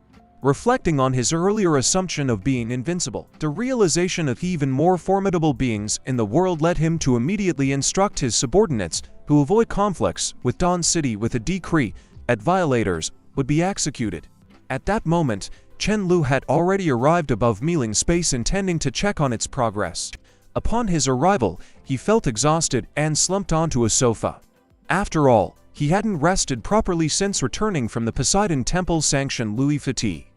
Reflecting on his earlier assumption of being invincible, the realization of even more formidable beings in the world led him to immediately instruct his subordinates to avoid conflicts with Dawn City with a decree that violators would be executed. At that moment, Chen Lu had already arrived above Mealing space, intending to check on its progress. Upon his arrival, he felt exhausted and slumped onto a sofa. After all, he hadn't rested properly since returning from the Poseidon Temple-sanctioned Louis Fati.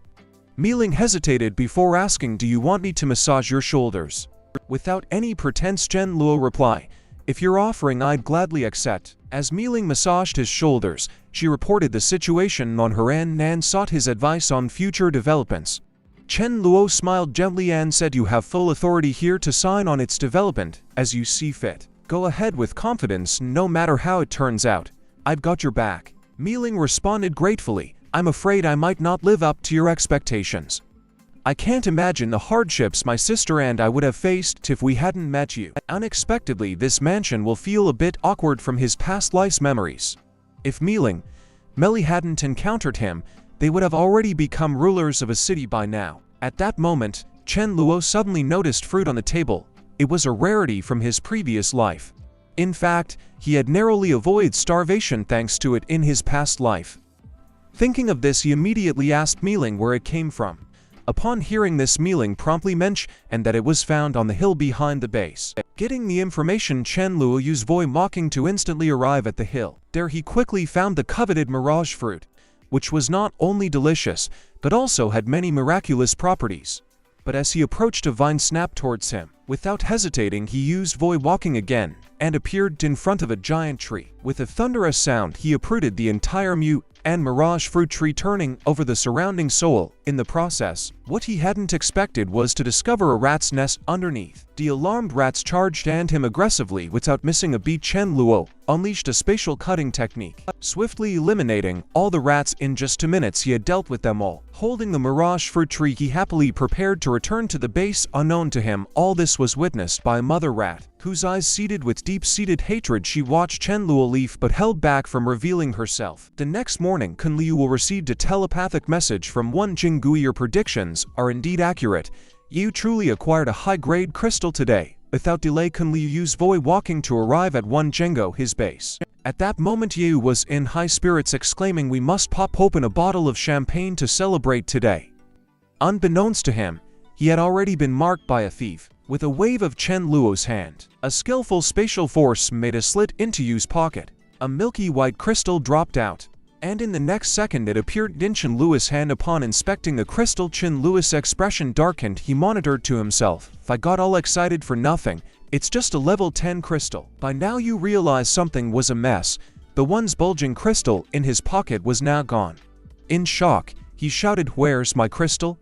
Mealing hesitated before asking, "Do you want me to massage your shoulders?" Without any pretense, Chen Luo replied, "If you're offering, I'd gladly accept." As Mealing massaged his shoulders, she reported the situation on her end and sought his advice on future developments. Chen Luo smiled gently and said, "You have full authority here to sign on its development as you see fit. Go ahead with confidence, no matter how it turns out. I've got your back." Mealing responded gratefully, "I'm afraid I might not live up to your expectations. I can't imagine the hardships my sister and I would have faced if we hadn't met you." Unexpectedly, this mansion will feel a bit awkward from his past life's memories. If Mealing hadn't encountered him, they would have already become rulers of a city by now. At that moment, Chen Luo suddenly noticed fruit on the table. It was a rarity from his previous life. In fact, he had narrowly avoided starvation thanks to it in his past life. Thinking of this, he immediately asked Mealing where it came from. Upon hearing this, Mealing promptly mentioned that it was found on the hill behind the base. Getting the information, Chen Luo used void walking to instantly arrive at the hill. There he quickly found the coveted mirage fruit, which was not only delicious, but also had many miraculous properties. But as he approached, a vine snapped towards him. Without hesitating, he used void walking again, and appeared in front of a giant tree. With a thunderous sound, he uprooted the entire mute and mirage fruit tree, turning over the surrounding soil. In the process, what he hadn't expected was to discover a rat's nest underneath. The alarmed rats charged at him aggressively. Without missing a beat, Chen Luo unleashed a spatial cutting technique, swiftly eliminating all the rats. In just 2 minutes, he had dealt with them all. Holding the mirage fruit tree, he happily prepared to return to the base. Unknown to him, all this was witnessed by a mother rat, whose eyes seated with deep-seated hatred. She watched Chen Luo leave but held back from revealing herself. The next morning, Kun Liu received a telepathic message from one Jing Gui. Your predictions are indeed accurate. You truly acquired a high-grade crystal today. Without delay, Kun Liu used void walking to arrive at one Jengo, his base. At that moment, Yu was in high spirits, exclaiming, "We must pop open a bottle of champagne to celebrate today." Unbeknownst to him, he had already been marked by a thief. With a wave of Chen Luo's hand, a skillful spatial force made a slit into Yu's pocket. A milky white crystal dropped out, and in the next second it appeared in Chen Luo's hand. Upon inspecting the crystal, Chen Luo's expression darkened. He monitored to himself, "If I got all excited for nothing, it's just a level 10 crystal." By now you realize something was amiss. The once bulging crystal in his pocket was now gone. In shock, he shouted, "Where's my crystal?"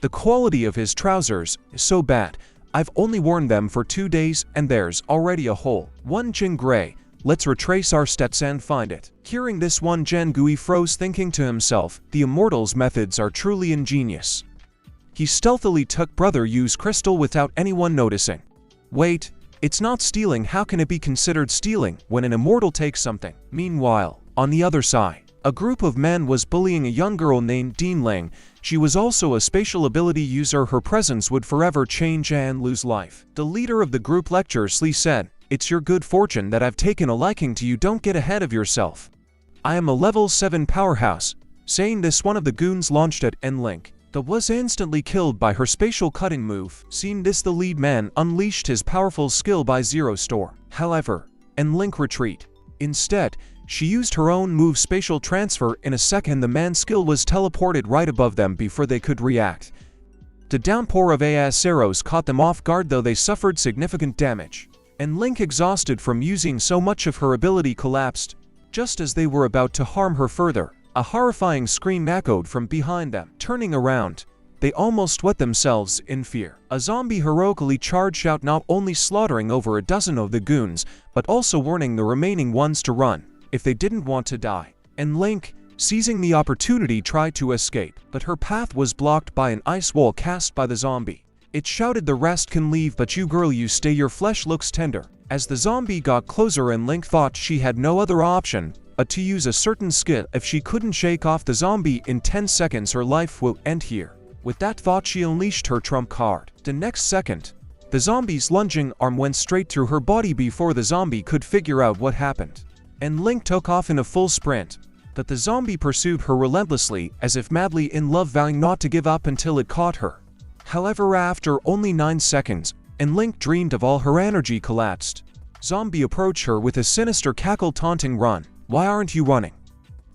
The quality of his trousers is so bad. I've only worn them for 2 days and there's already a hole. One Jing Gray let's retrace our steps and find it. Hearing this, one Jen Gui froze, thinking to himself, the immortal's methods are truly ingenious. He stealthily took Brother Yu's crystal without anyone noticing. Wait, it's not stealing. How can it be considered stealing when an immortal takes something? Meanwhile, on the other side, a group of men was bullying a young girl named Dean Ling. She was also a spatial ability user. Her presence would forever change and lose life. The leader of the group lecturiously said, "It's your good fortune that I've taken a liking to you. Don't get ahead of yourself. I am a level 7 powerhouse." Saying this, one of the goons launched at Link, but was instantly killed by her spatial cutting move. Seeing this, the lead man unleashed his powerful skill by Zero Store. However, Link retreat. Instead, she used her own move, spatial transfer. In a second, the man's skill was teleported right above them before they could react. The downpour of AS arrows caught them off guard, though they suffered significant damage. Link, exhausted from using so much of her ability, collapsed. Just as they were about to harm her further, a horrifying scream echoed from behind them. Turning around, they almost wet themselves in fear. A zombie heroically charged out, not only slaughtering over a dozen of the goons, but also warning the remaining ones to run if they didn't want to die. Link, seizing the opportunity, tried to escape, but her path was blocked by an ice wall cast by the zombie. It shouted, "The rest can leave, but you girl, you stay. Your flesh looks tender." As the zombie got closer, Link thought she had no other option but to use a certain skill. If she couldn't shake off the zombie in 10 seconds, her life will end here. With that thought, she unleashed her trump card. The next second, the zombie's lunging arm went straight through her body before the zombie could figure out what happened. Link took off in a full sprint, but the zombie pursued her relentlessly, as if madly in love, vowing not to give up until it caught her. However, after only 9 seconds, Link dreamed of all her energy collapsed. Zombie approached her with a sinister cackle, taunting, "Run. Why aren't you running?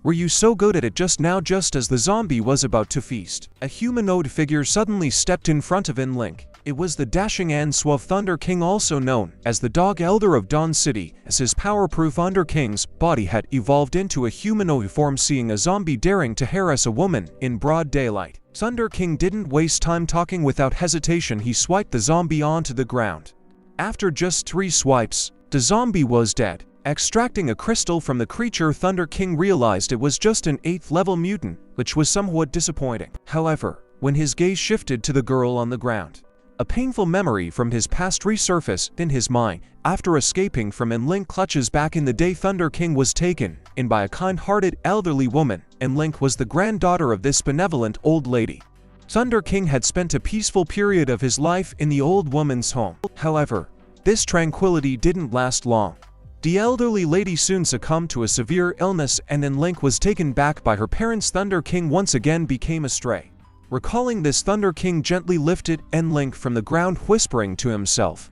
Were you so good at it just now?" Just as the zombie was about to feast, a humanoid figure suddenly stepped in front of Link. It was the dashing and suave Thunder King, also known as the Dog Elder of Dawn City, as his power-proof Thunder King's body had evolved into a humanoid form. Seeing a zombie daring to harass a woman in broad daylight, Thunder King didn't waste time talking. Without hesitation, he swiped the zombie onto the ground. After just 3 swipes, the zombie was dead. Extracting a crystal from the creature, Thunder King realized it was just an 8th level mutant, which was somewhat disappointing. However, when his gaze shifted to the girl on the ground, a painful memory from his past resurfaced in his mind. After escaping from Link clutches back in the day, Thunder King was taken in by a kind-hearted elderly woman, and Link was the granddaughter of this benevolent old lady. Thunder King had spent a peaceful period of his life in the old woman's home. However, this tranquility didn't last long. The elderly lady soon succumbed to a severe illness, and Link was taken back by her parents. Thunder King once again became a stray. Recalling this, Thunder King gently lifted Link from the ground, whispering to himself,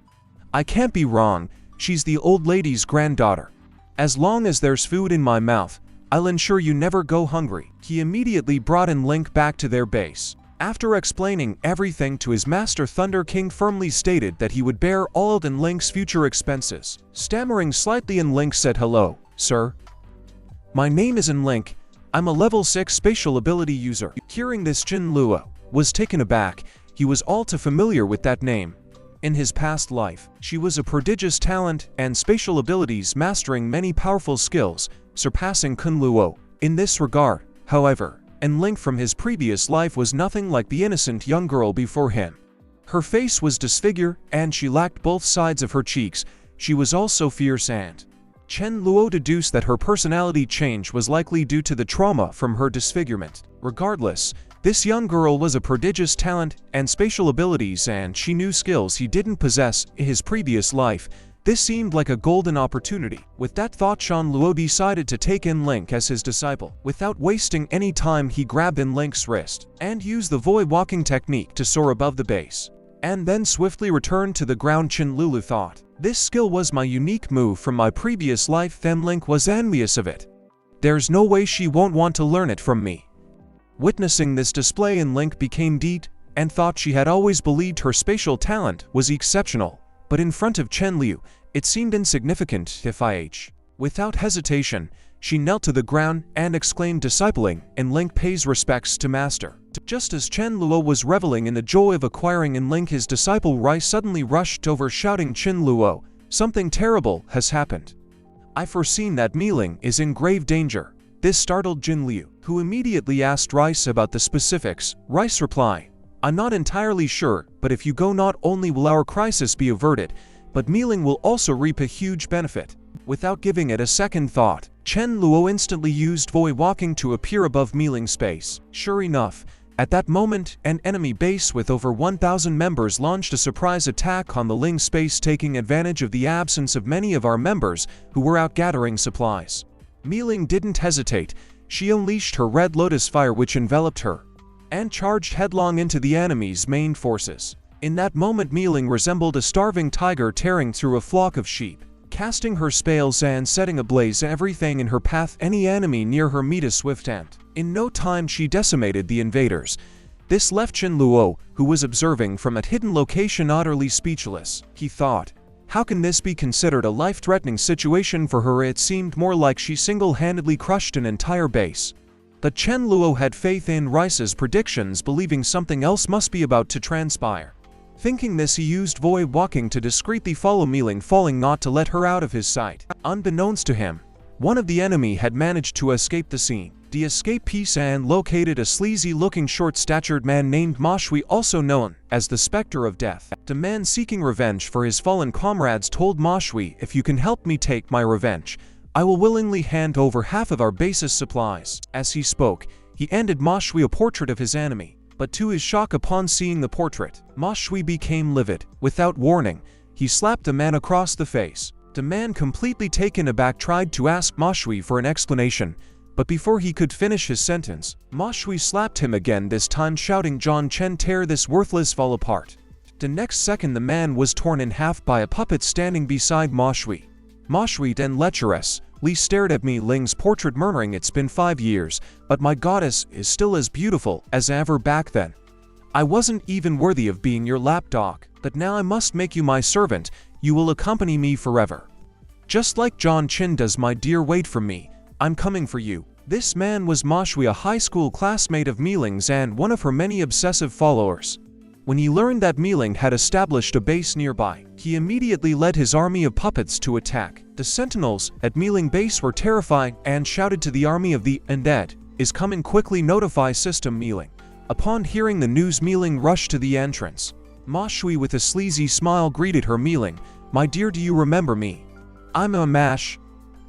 "I can't be wrong. She's the old lady's granddaughter. As long as there's food in my mouth, I'll ensure you never go hungry." He immediately brought Link back to their base. After explaining everything to his master, Thunder King firmly stated that he would bear all of Link's future expenses. Stammering slightly, Link said, "Hello, sir. My name is Link. I'm a level 6 spatial ability user." Hearing this, Chin Luo was taken aback. He was all too familiar with that name. In his past life, she was a prodigious talent and spatial abilities, mastering many powerful skills, surpassing Kun Luo. In this regard, however, Link from his previous life was nothing like the innocent young girl before him. Her face was disfigured, and she lacked both sides of her cheeks. She was also fierce, and Chen Luo deduced that her personality change was likely due to the trauma from her disfigurement. Regardless, this young girl was a prodigious talent and spatial abilities, and she knew skills he didn't possess in his previous life. This seemed like a golden opportunity. With that thought, Chen Luo decided to take Link as his disciple. Without wasting any time, he grabbed Link's wrist and used the void walking technique to soar above the base, and then swiftly returned to the ground. Chin Lulu thought, "This skill was my unique move from my previous life." Then Link was envious of it. "There's no way she won't want to learn it from me." Witnessing this display, Link became deed and thought she had always believed her spatial talent was exceptional, but in front of Chen Liu, it seemed insignificant. Without hesitation, she knelt to the ground and exclaimed, "Discipling," and Link pays respects to master. Just as Chen Luo was reveling in the joy of acquiring Link, his disciple Rai suddenly rushed over, shouting, "Chen Luo, something terrible has happened." I foreseen that Mi-ling is in grave danger. This startled Jin Liu, who immediately asked Rice about the specifics. Rice replied, I'm not entirely sure, but if you go not only will our crisis be averted, but Mi-ling will also reap a huge benefit. Without giving it a second thought, Chen Luo instantly used void walking to appear above Mi-ling's space. Sure enough, at that moment, an enemy base with over 1,000 members launched a surprise attack on the Ling space, taking advantage of the absence of many of our members who were out gathering supplies. Mi-ling didn't hesitate. She unleashed her red lotus fire, which enveloped her, and charged headlong into the enemy's main forces. In that moment, Mi-ling resembled a starving tiger tearing through a flock of sheep, casting her spells and setting ablaze everything in her path. Any enemy near her met a swift end. In no time she decimated the invaders. This left Chen Luo, who was observing from a hidden location, utterly speechless. He thought, how can this be considered a life-threatening situation for her? It seemed more like she single-handedly crushed an entire base. But Chen Luo had faith in Rice's predictions, believing something else must be about to transpire. Thinking this, he used void walking to discreetly follow Mi-ling, falling not to let her out of his sight. Unbeknownst to him, one of the enemy had managed to escape the scene. The escape piece and located a sleazy-looking short-statured man named Ma Shui, also known as the Spectre of Death. The man seeking revenge for his fallen comrades told Ma Shui, if you can help me take my revenge, I will willingly hand over half of our base's supplies. As he spoke, he handed Ma Shui a portrait of his enemy. But to his shock, upon seeing the portrait, Ma Shui became livid. Without warning, he slapped the man across the face. The man, completely taken aback, tried to ask Ma Shui for an explanation, but before he could finish his sentence, Ma Shui slapped him again, this time shouting, John Chen, tear this worthless fall apart. The next second, the man was torn in half by a puppet standing beside Ma Shui. Ma Shui then lecherously stared at Mi-ling's portrait, murmuring, it's been 5 years, but my goddess is still as beautiful as ever back then. I wasn't even worthy of being your lapdog, but now I must make you my servant. You will accompany me forever. Just like John Chen does, my dear, wait for me. I'm coming for you. This man was Ma Shui, a high school classmate of Mi-ling's and one of her many obsessive followers. When he learned that Mi-ling had established a base nearby, he immediately led his army of puppets to attack. The sentinels at Mi-ling base were terrified and shouted to the army of the undead, is coming, quickly notify system Mi-ling. Upon hearing the news, Mi-ling rushed to the entrance. Ma Shui, with a sleazy smile, greeted her. Mi-ling, my dear, do you remember me? I'm a Mash.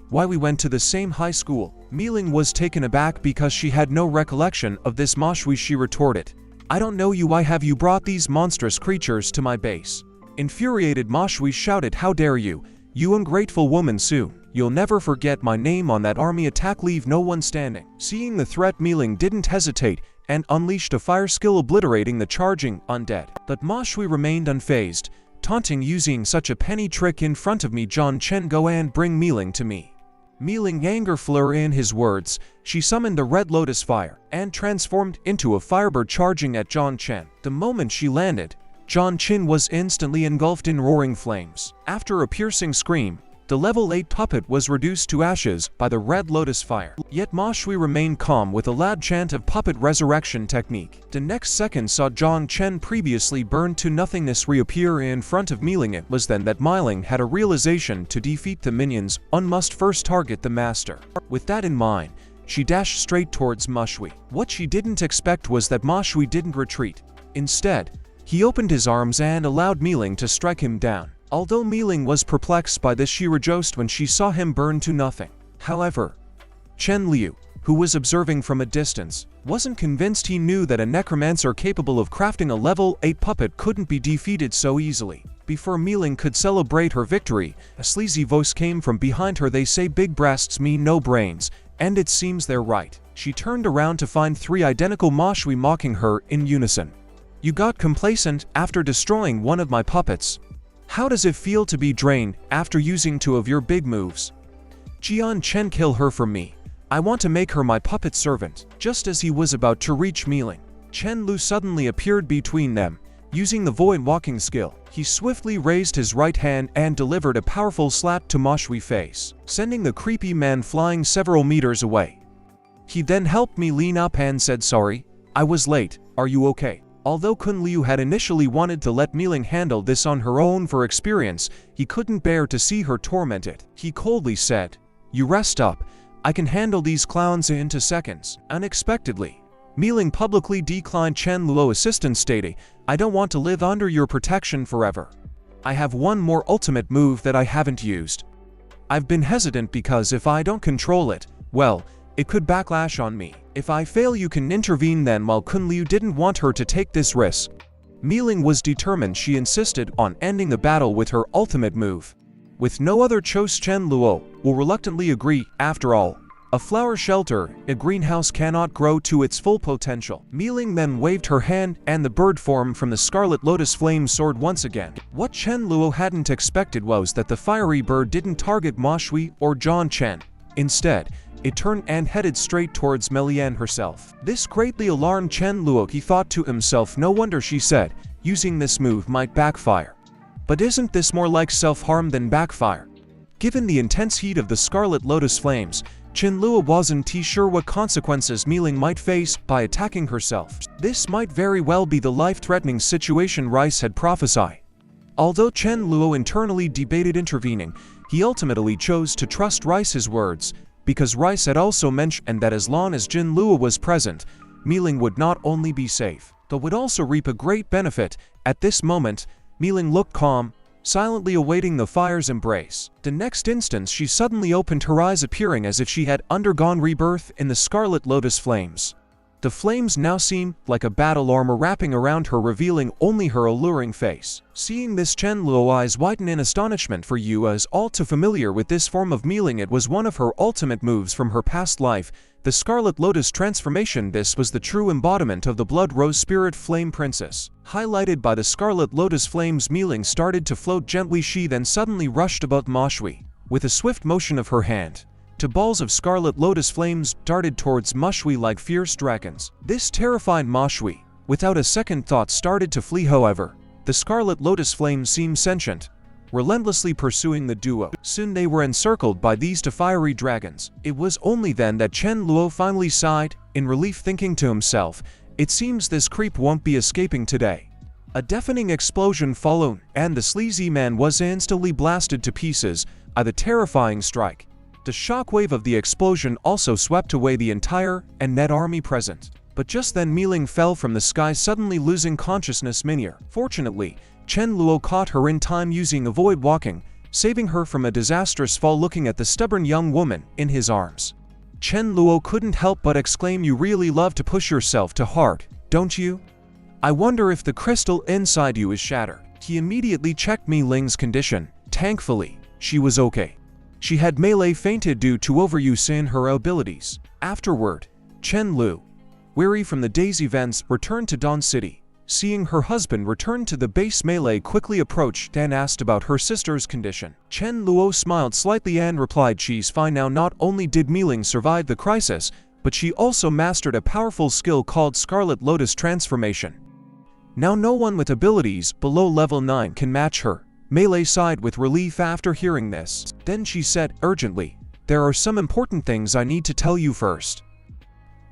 Why, we went to the same high school. Mi-ling was taken aback because she had no recollection of this Ma Shui. She retorted, I don't know you. Why have you brought these monstrous creatures to my base? Infuriated, Ma Shui shouted, how dare you, you ungrateful woman, soon you'll never forget my name on that army attack, leave no one standing. Seeing the threat, Mi-ling didn't hesitate and unleashed a fire skill, obliterating the charging undead. But Ma Shui remained unfazed, taunting, using such a penny trick in front of me, John Chen, go and bring Mi-ling to me. Mi-ling, anger flared in his words. She summoned the red lotus fire and transformed into a firebird, charging at John Chen. The moment she landed, John Chen was instantly engulfed in roaring flames. After a piercing scream, the level 8 puppet was reduced to ashes by the red lotus fire. Yet Ma Shui remained calm with a loud chant of puppet resurrection technique. The next second saw John Chen, previously burned to nothingness, reappear in front of Mi-ling. It was then that Mi-ling had a realization: to defeat the minions, one must first target the master. With that in mind, she dashed straight towards Ma Shui. What she didn't expect was that Ma Shui didn't retreat. Instead, he opened his arms and allowed Mi-ling to strike him down. Although Mi-ling was perplexed by this, she rejoiced when she saw him burn to nothing. However, Chen Liu, who was observing from a distance, wasn't convinced. He knew that a necromancer capable of crafting a level 8 puppet couldn't be defeated so easily. Before Mi-ling could celebrate her victory, a sleazy voice came from behind her. They say big breasts mean no brains, and it seems they're right. She turned around to find 3 identical Ma Shui mocking her in unison. You got complacent after destroying one of my puppets. How does it feel to be drained after using 2 of your big moves? Jian Chen, kill her for me. I want to make her my puppet servant. Just as he was about to reach Mi-ling, Chen Lu suddenly appeared between them. Using the void walking skill, he swiftly raised his right hand and delivered a powerful slap to Ma Shui's face, sending the creepy man flying several meters away. He then helped me lean up and said, sorry, I was late, are you okay? Although Kun Liu had initially wanted to let Mi Ling handle this on her own for experience, he couldn't bear to see her tormented. He coldly said, "You rest up. I can handle these clowns into seconds." Unexpectedly, Mi Ling publicly declined Chen Luo's assistance, stating, "I don't want to live under your protection forever. I have one more ultimate move that I haven't used. I've been hesitant because if I don't control it, well, it could backlash on me. If I fail, you can intervene then." While Kun Liu didn't want her to take this risk, Mi Ling was determined. She insisted on ending the battle with her ultimate move. With no other choice, Chen Luo will reluctantly agree. After all, a flower shelter, a greenhouse, cannot grow to its full potential. Mi Ling then waved her hand and the bird form from the Scarlet Lotus flame soared once again. What Chen Luo hadn't expected was that the fiery bird didn't target Ma Shui or Zhang Chen. Instead, it turned and headed straight towards Melian herself. This greatly alarmed Chen Luo. He thought to himself, no wonder she said, using this move might backfire. But isn't this more like self-harm than backfire? Given the intense heat of the Scarlet Lotus flames, Chen Luo wasn't sure what consequences Mi Ling might face by attacking herself. This might very well be the life-threatening situation Rice had prophesied. Although Chen Luo internally debated intervening, he ultimately chose to trust Rice's words, because Rice had also mentioned that as long as Chen Luo was present, Mi Ling would not only be safe, but would also reap a great benefit. At this moment, Mi Ling looked calm, silently awaiting the fire's embrace. The next instant, she suddenly opened her eyes, appearing as if she had undergone rebirth in the Scarlet Lotus flames. The flames now seemed like a battle armor wrapping around her, revealing only her alluring face. Seeing this, Chen Luo's eyes widened in astonishment, for Yu is all too familiar with this form of Mi Ling. It was one of her ultimate moves from her past life, the Scarlet Lotus transformation. This was the true embodiment of the Blood Rose Spirit Flame Princess. Highlighted by the Scarlet Lotus flames, Mi Ling started to float gently. She then suddenly rushed about Ma Shui. With a swift motion of her hand, two balls of Scarlet Lotus flames darted towards Ma Shui like fierce dragons. This terrified Ma Shui. Without a second thought, started to flee. However, the Scarlet Lotus flames seemed sentient, relentlessly pursuing the duo. Soon they were encircled by these two fiery dragons. It was only then that Chen Luo finally sighed in relief, thinking to himself, "It seems this creep won't be escaping today." A deafening explosion followed, and the sleazy man was instantly blasted to pieces by the terrifying strike. The shockwave of the explosion also swept away the entire net army present. But just then Mi Ling fell from the sky, suddenly losing consciousness mid-air. Fortunately, Chen Luo caught her in time, using avoid walking, saving her from a disastrous fall. Looking at the stubborn young woman in his arms, Chen Luo couldn't help but exclaim, "You really love to push yourself too hard, don't you? I wonder if the crystal inside you is shattered." He immediately checked Mi Ling's condition. Thankfully, she was okay. She had melee fainted due to overuse in her abilities. Afterward, Chen Lu, weary from the day's events, returned to Dawn City. Seeing her husband return to the base, Melee quickly approached and asked about her sister's condition. Chen Luo smiled slightly and replied, "She's fine now." Not only did Mi Ling survive the crisis, but she also mastered a powerful skill called Scarlet Lotus Transformation. Now no one with abilities below level 9 can match her. Melee sighed with relief after hearing this. Then she said urgently, "There are some important things I need to tell you first."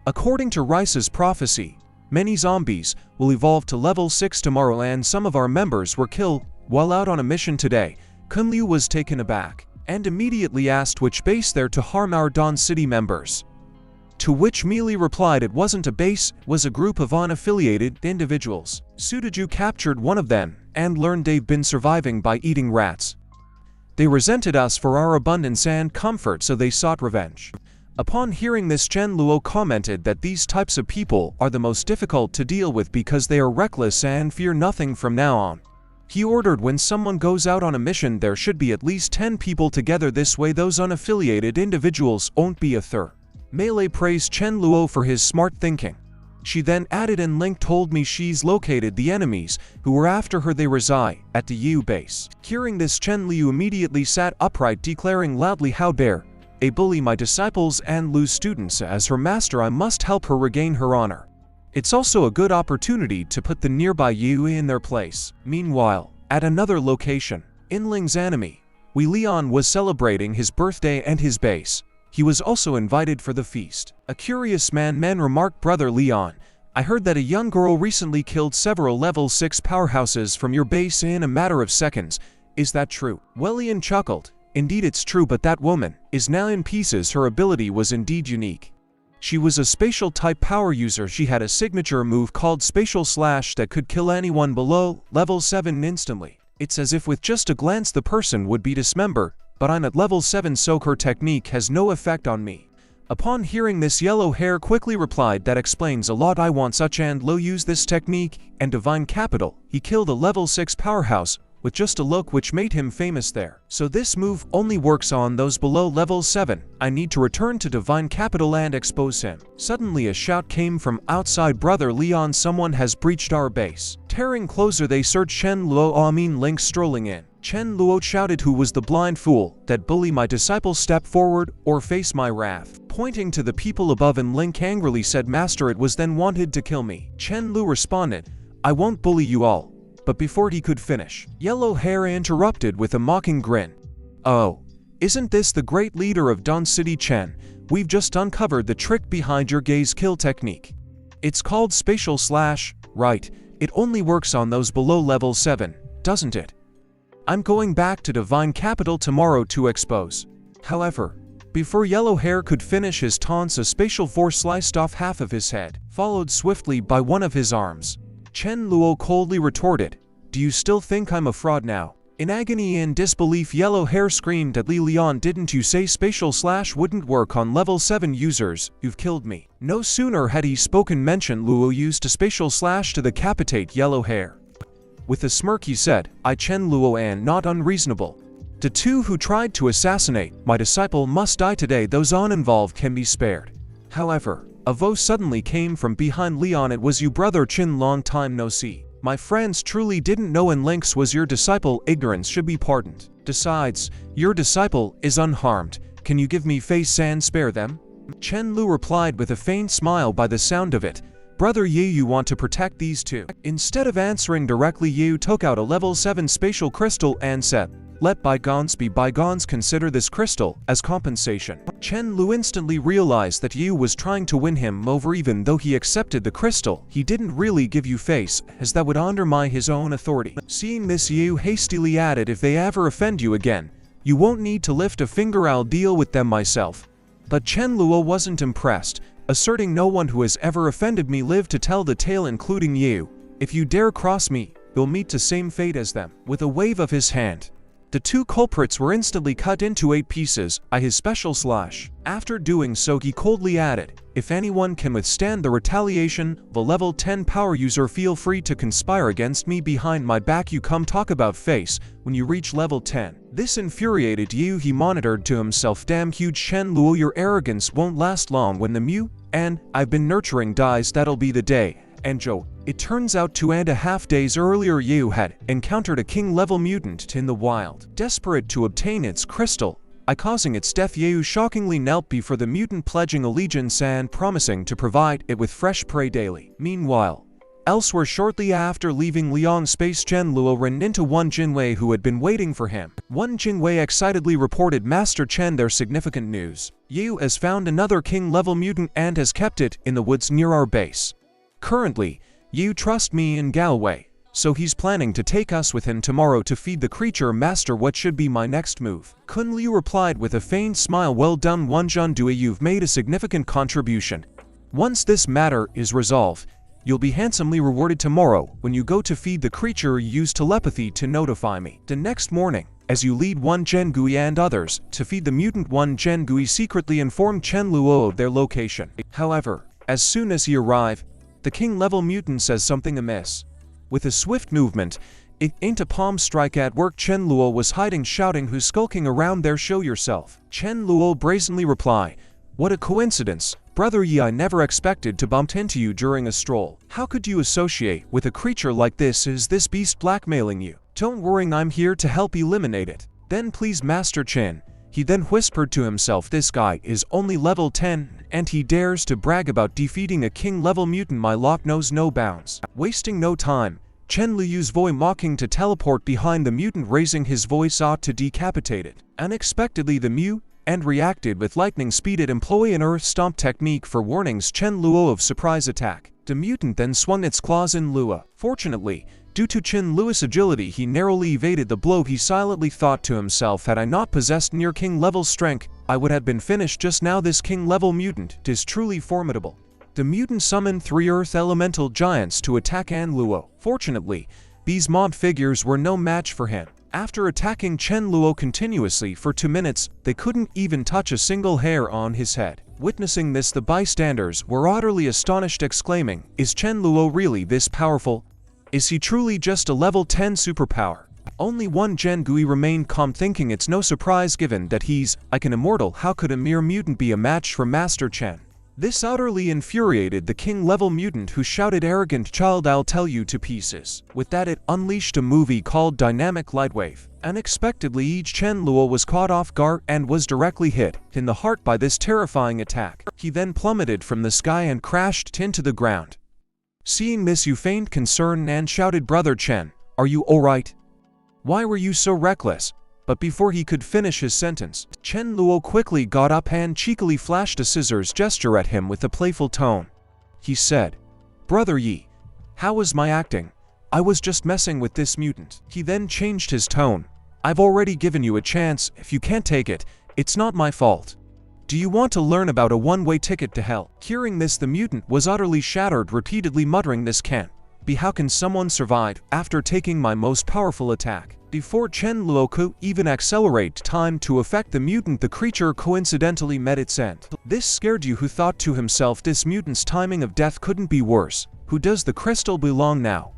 According to Rice's prophecy, many zombies will evolve to level 6 tomorrow, and some of our members were killed while out on a mission today. Kun Liu was taken aback and immediately asked which base they're to harm our Dawn City members. To which Mealy replied it wasn't a base, it was a group of unaffiliated individuals. Sudoju captured one of them and learned they've been surviving by eating rats. They resented us for our abundance and comfort, so they sought revenge. Upon hearing this, Chen Luo commented that these types of people are the most difficult to deal with because they are reckless and fear nothing from now on. He ordered when someone goes out on a mission there should be at least 10 people together, this way those unaffiliated individuals won't be a third. Melee praised Chen Luo for his smart thinking. She then added, and Link told me she's located the enemies who were after her. They reside at the Yu base. Hearing this, Chen Liu immediately sat upright, declaring loudly, "How dare a bully my disciples and lose students? As her master, I must help her regain her honor. It's also a good opportunity to put the nearby Yu in their place." Meanwhile, at another location, in Ling's enemy, Wei Leon was celebrating his birthday and his base. He was also invited for the feast. A curious man remarked, "Brother Leon, I heard that a young girl recently killed several level 6 powerhouses from your base in a matter of seconds. Is that true? Wellian chuckled. Indeed it's true, but that woman is now in pieces. Her ability was indeed unique. She was a spatial type power user. She had a signature move called Spatial Slash that could kill anyone below level 7 instantly. It's as if with just a glance the person would be dismembered, but I'm at level 7 so her technique has no effect on me. Upon hearing this, Yellow Hair quickly replied, that explains a lot. I want such and low use this technique and divine capital. He killed a level 6 powerhouse with just a look which made him famous there. So this move only works on those below level 7. I need to return to divine capital and expose him. Suddenly a shout came from outside. Brother Leon, someone has breached our base. Tearing closer they searched Chen Luo, Link strolling in. Chen Luo shouted, who was the blind fool that bully my disciple? Step forward or face my wrath. Pointing to the people above, and Link angrily said, Master, it was then wanted to kill me. Chen Lu responded, I won't bully you all. But before he could finish, Yellow Hair interrupted with a mocking grin. Oh, isn't this the great leader of Dawn City, Chen? We've just uncovered the trick behind your gaze kill technique. It's called Spatial Slash, right? It only works on those below level 7, doesn't it? I'm going back to Divine Capital tomorrow to expose. However, before Yellow Hair could finish his taunts, a spatial force sliced off half of his head, followed swiftly by one of his arms. Chen Luo coldly retorted, Do you still think I'm a fraud now? In agony and disbelief, Yellow Hair screamed at Li Leon, didn't you say Spatial Slash wouldn't work on level 7 users? You've killed me. No sooner had he spoken, mentioned Luo used a Spatial Slash to decapitate Yellow Hair. With a smirk he said, I Chen Luo am not unreasonable. The two who tried to assassinate my disciple must die today. Those uninvolved can be spared. However, a voice suddenly came from behind Leon. It was you, brother Chin, long time no see. My friends truly didn't know, and Lynx was your disciple. Ignorance should be pardoned. Besides, your disciple is unharmed. Can you give me face and spare them? Chen Lu replied with a faint smile. By the sound of it, Brother Yu, you want to protect these two. Instead of answering directly, Yu took out a level 7 spatial crystal and said, Let bygones be bygones. Consider this crystal as compensation. Chen Lu instantly realized that Yu was trying to win him over. Even though he accepted the crystal, he didn't really give Yu face, as that would undermine his own authority. Seeing this, Yu hastily added, If they ever offend you again, you won't need to lift a finger. I'll deal with them myself. But Chen Luo wasn't impressed, asserting, No one who has ever offended me lived to tell the tale, including you. If you dare cross me, you'll meet the same fate as them. With a wave of his hand, the two culprits were instantly cut into 8 pieces by his special slash. After doing so, he coldly added, If anyone can withstand the retaliation of a level 10 power user, feel free to conspire against me behind my back. You come talk about face when you reach level 10. This infuriated Yu. He monitored to himself, Damn huge Chen Luo, your arrogance won't last long. When the Mew and I've been nurturing dies, that'll be the day. And Joe, it turns out 2.5 days earlier Yu had encountered a king-level mutant in the wild. Desperate to obtain its crystal, causing its death, Yu shockingly knelt before the mutant, pledging allegiance and promising to provide it with fresh prey daily. Meanwhile, elsewhere, shortly after leaving Leon's space, Chen Luo ran into one Jinwei who had been waiting for him. One Jinwei excitedly reported, Master Chen, there's significant news. Yu has found another king-level mutant and has kept it in the woods near our base. Currently, Yu trusts me in Galway, so he's planning to take us with him tomorrow to feed the creature. Master, what should be my next move? Kun Liu replied with a faint smile, Well done, Wenjun Dui, you've made a significant contribution. Once this matter is resolved, you'll be handsomely rewarded tomorrow. When you go to feed the creature, use telepathy to notify me. The next morning, as you lead one Gui and others to feed the mutant, one Gui secretly informed Chen Luo of their location. However, as soon as he arrived, the king-level mutant says something amiss. With a swift movement, it ain't a palm strike at work. Chen Luo was hiding, shouting, Who's skulking around there? Show yourself. Chen Luo brazenly replied, What a coincidence. Brother Yi, I never expected to bump into you during a stroll. How could you associate with a creature like this? Is this beast blackmailing you? Don't worry, I'm here to help eliminate it. Then please, Master Chen. He then whispered to himself, This guy is only level 10, and he dares to brag about defeating a king-level mutant. My luck knows no bounds. Wasting no time, Chen Lu used voice mocking to teleport behind the mutant, raising his voice out to decapitate it. Unexpectedly, the Mew and reacted with lightning speed. It employed an earth stomp technique for warnings Chen Luo of surprise attack. The mutant then swung its claws in Lua. Fortunately, due to Chen Luo's agility, he narrowly evaded the blow. He silently thought to himself, had I not possessed near king level strength, I would have been finished just now. This king level mutant is truly formidable. The mutant summoned 3 earth elemental giants to attack An Luo. Fortunately, these mob figures were no match for him. After attacking Chen Luo continuously for 2 minutes, they couldn't even touch a single hair on his head. Witnessing this, the bystanders were utterly astonished, exclaiming, "Is Chen Luo really this powerful? Is he truly just a level 10 superpower?" Only one Gen Gui remained calm, thinking it's no surprise given that he's an immortal. How could a mere mutant be a match for Master Chen? This utterly infuriated the king-level mutant, who shouted, "Arrogant child, I'll tell you to pieces." With that, it unleashed a movie called Dynamic Lightwave. Unexpectedly, Chen Luo was caught off guard and was directly hit in the heart by this terrifying attack. He then plummeted from the sky and crashed into the ground. Seeing this, Yu feigned concern and shouted, "Brother Chen, are you alright? Why were you so reckless?" But before he could finish his sentence, Chen Luo quickly got up and cheekily flashed a scissors gesture at him with a playful tone. He said, "Brother Yi, how was my acting? I was just messing with this mutant." He then changed his tone. "I've already given you a chance. If you can't take it, it's not my fault. Do you want to learn about a one-way ticket to hell?" Hearing this, the mutant was utterly shattered, repeatedly muttering, "This can't be. How can someone survive after taking my most powerful attack?" Before Chen Luo could even accelerate time to affect the mutant, the creature coincidentally met its end. This scared Yu, who thought to himself, this mutant's timing of death couldn't be worse. Who does the crystal belong now?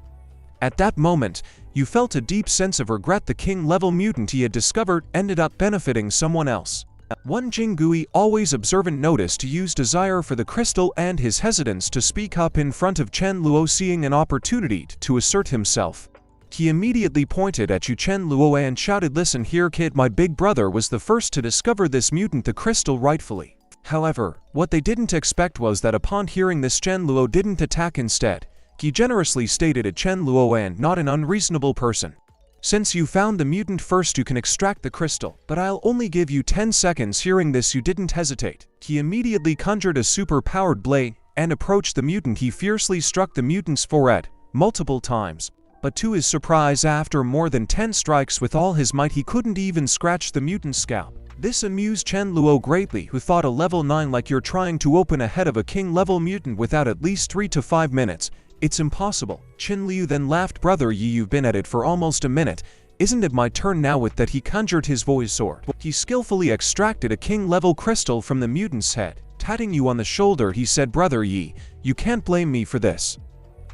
At that moment, Yu felt a deep sense of regret. The king-level mutant he had discovered ended up benefiting someone else. One Jingui, always observant, noticed Yu's desire for the crystal and his hesitance to speak up in front of Chen Luo. Seeing an opportunity to assert himself, he immediately pointed at Chen Luo and shouted, "Listen here, kid, my big brother was the first to discover this mutant, the crystal, rightfully." However, what they didn't expect was that upon hearing this, Chen Luo didn't attack. Instead, he generously stated to Chen Luo, "And not an unreasonable person. Since you found the mutant first, you can extract the crystal, but I'll only give you 10 seconds. Hearing this, Yu didn't hesitate. He immediately conjured a super-powered blade and approached the mutant. He fiercely struck the mutant's forehead multiple times. But to his surprise, after more than 10 strikes with all his might, he couldn't even scratch the mutant's scalp. This amused Chen Luo greatly, who thought, a level 9 like you're trying to open a head of a king-level mutant without at least 3 to 5 minutes. It's impossible. Chen Liu then laughed, "Brother Yi, you've been at it for almost a minute. Isn't it my turn now?" With that, he conjured his voice sword. He skillfully extracted a king-level crystal from the mutant's head. Patting Yu on the shoulder, he said, "Brother Yi, you can't blame me for this.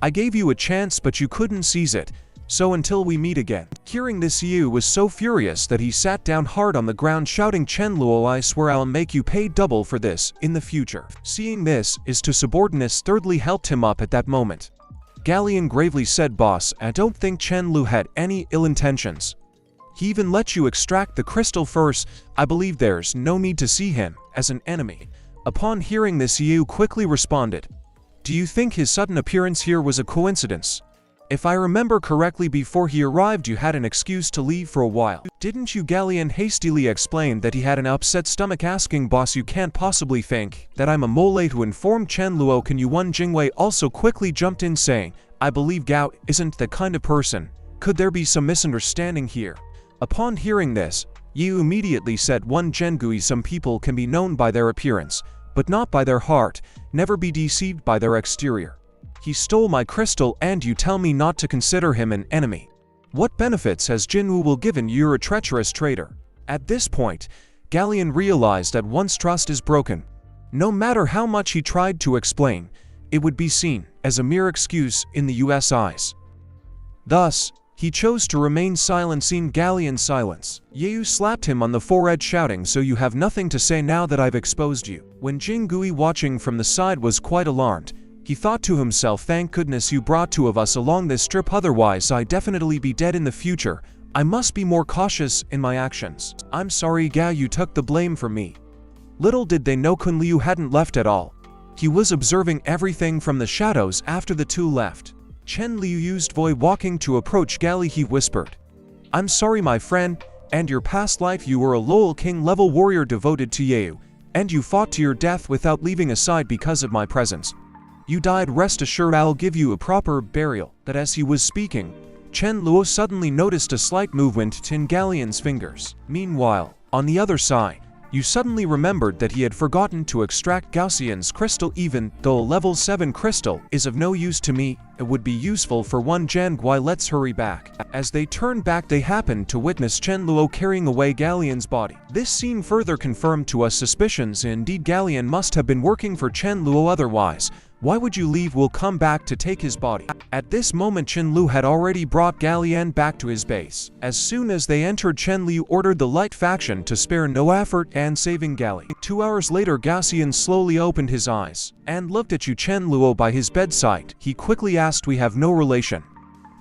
I gave you a chance, but you couldn't seize it. So until we meet again." Hearing this, Yu was so furious that he sat down hard on the ground, shouting, "Chen Luo, I swear I'll make you pay double for this in the future." Seeing this, his two subordinates thirdly helped him up at that moment. Galleon gravely said, "Boss, I don't think Chen Lu had any ill intentions. He even let you extract the crystal first. I believe there's no need to see him as an enemy." Upon hearing this, Yu quickly responded, "Do you think his sudden appearance here was a coincidence? If I remember correctly, before he arrived you had an excuse to leave for a while, didn't you?" Galleon hastily explained that he had an upset stomach, asking, "Boss, you can't possibly think that I'm a mole who informed Chen Luo. Can you?" One Jingwei also quickly jumped in, saying, "I believe Gao isn't the kind of person. Could there be some misunderstanding here?" Upon hearing this, Yu immediately said, "One Jengui, some people can be known by their appearance, but not by their heart. Never be deceived by their exterior. He stole my crystal and you tell me not to consider him an enemy. What benefits has Jinwu will given you? You're a treacherous traitor." At this point, Galleon realized that once trust is broken, no matter how much he tried to explain, it would be seen as a mere excuse in the US eyes. Thus, he chose to remain silent. Seeing Galleon's silence, Yeu slapped him on the forehead, shouting, "So you have nothing to say now that I've exposed you?" When Jingui, watching from the side, was quite alarmed. He thought to himself, "Thank goodness you brought two of us along this trip, otherwise I'd definitely be dead in the future. I must be more cautious in my actions." "I'm sorry, Gao, you took the blame for me." Little did they know Kun Liu hadn't left at all. He was observing everything from the shadows after the two left. Chen Liu used voice walking to approach Gali. He whispered, "I'm sorry, my friend, and your past life you were a loyal king-level warrior devoted to Yeu, and you fought to your death without leaving a side because of my presence. You died, rest assured I'll give you a proper burial. That as he was speaking, Chen Luo suddenly noticed a slight movement in Galleon's fingers. Meanwhile, on the other side, you suddenly remembered that he had forgotten to extract Gaussian's crystal. Even though a level 7 crystal is of no use to me, it would be useful for one Jiangui. Let's hurry back. As they turned back, they happened to witness Chen Luo carrying away Galleon's body. This scene further confirmed to us suspicions. Indeed, Galleon must have been working for Chen Luo, otherwise why would you leave? We'll come back to take his body. At this moment, Chen Lu had already brought Galleon back to his base. As soon as they entered, Chen Lu ordered the light faction to spare no effort and saving Galleon. 2 hours later, Gaussian slowly opened his eyes and looked at Chen Luo by his bedside. He quickly asked, "We have no relation.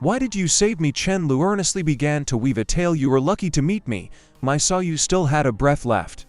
Why did you save me?" Chen Lu earnestly began to weave a tale. "You were lucky to meet me. I saw you still had a breath left.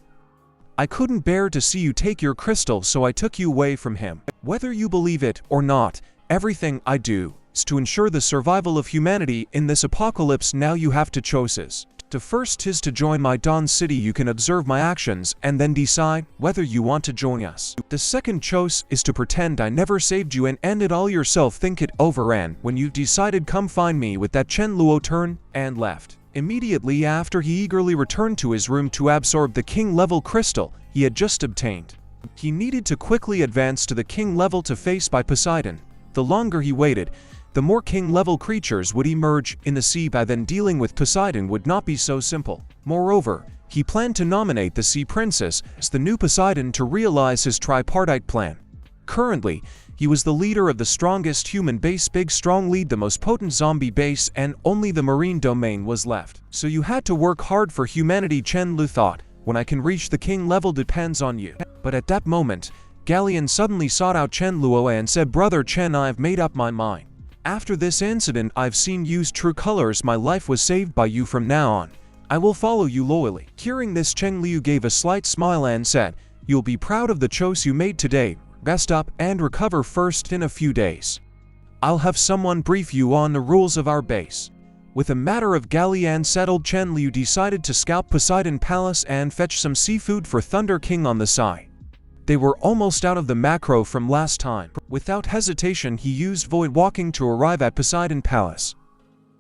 I couldn't bear to see you take your crystal, so I took you away from him. Whether you believe it or not, everything I do is to ensure the survival of humanity in this apocalypse. Now you have two choices. The first is to join my Dawn City. You can observe my actions and then decide whether you want to join us. The second choice is to pretend I never saved you and end it all yourself. Think it over, and when you've decided, come find me." With that, Chen Luo turned and left. Immediately after, he eagerly returned to his room to absorb the king-level crystal he had just obtained. He needed to quickly advance to the king level to face by Poseidon. The longer he waited, the more king-level creatures would emerge in the sea. By then, dealing with Poseidon would not be so simple. Moreover, he planned to nominate the Sea Princess as the new Poseidon to realize his tripartite plan. Currently, he was the leader of the strongest human base. Big Strong lead the most potent zombie base, and only the marine domain was left. So you had to work hard for humanity. Chen Lu thought, when I can reach the king level depends on you. But at that moment, Galleon suddenly sought out Chen Luo and said, "Brother Chen, I've made up my mind. After this incident, I've seen you's true colors. My life was saved by you. From now on, I will follow you loyally." Hearing this, Chen Liu gave a slight smile and said, "You'll be proud of the choice you made today. Rest up and recover first. In a few days, I'll have someone brief you on the rules of our base." With the matter of Galleon settled, Chen Liu decided to scout Poseidon Palace and fetch some seafood for Thunder King on the side. They were almost out of the macro from last time. Without hesitation, he used void walking to arrive at Poseidon Palace.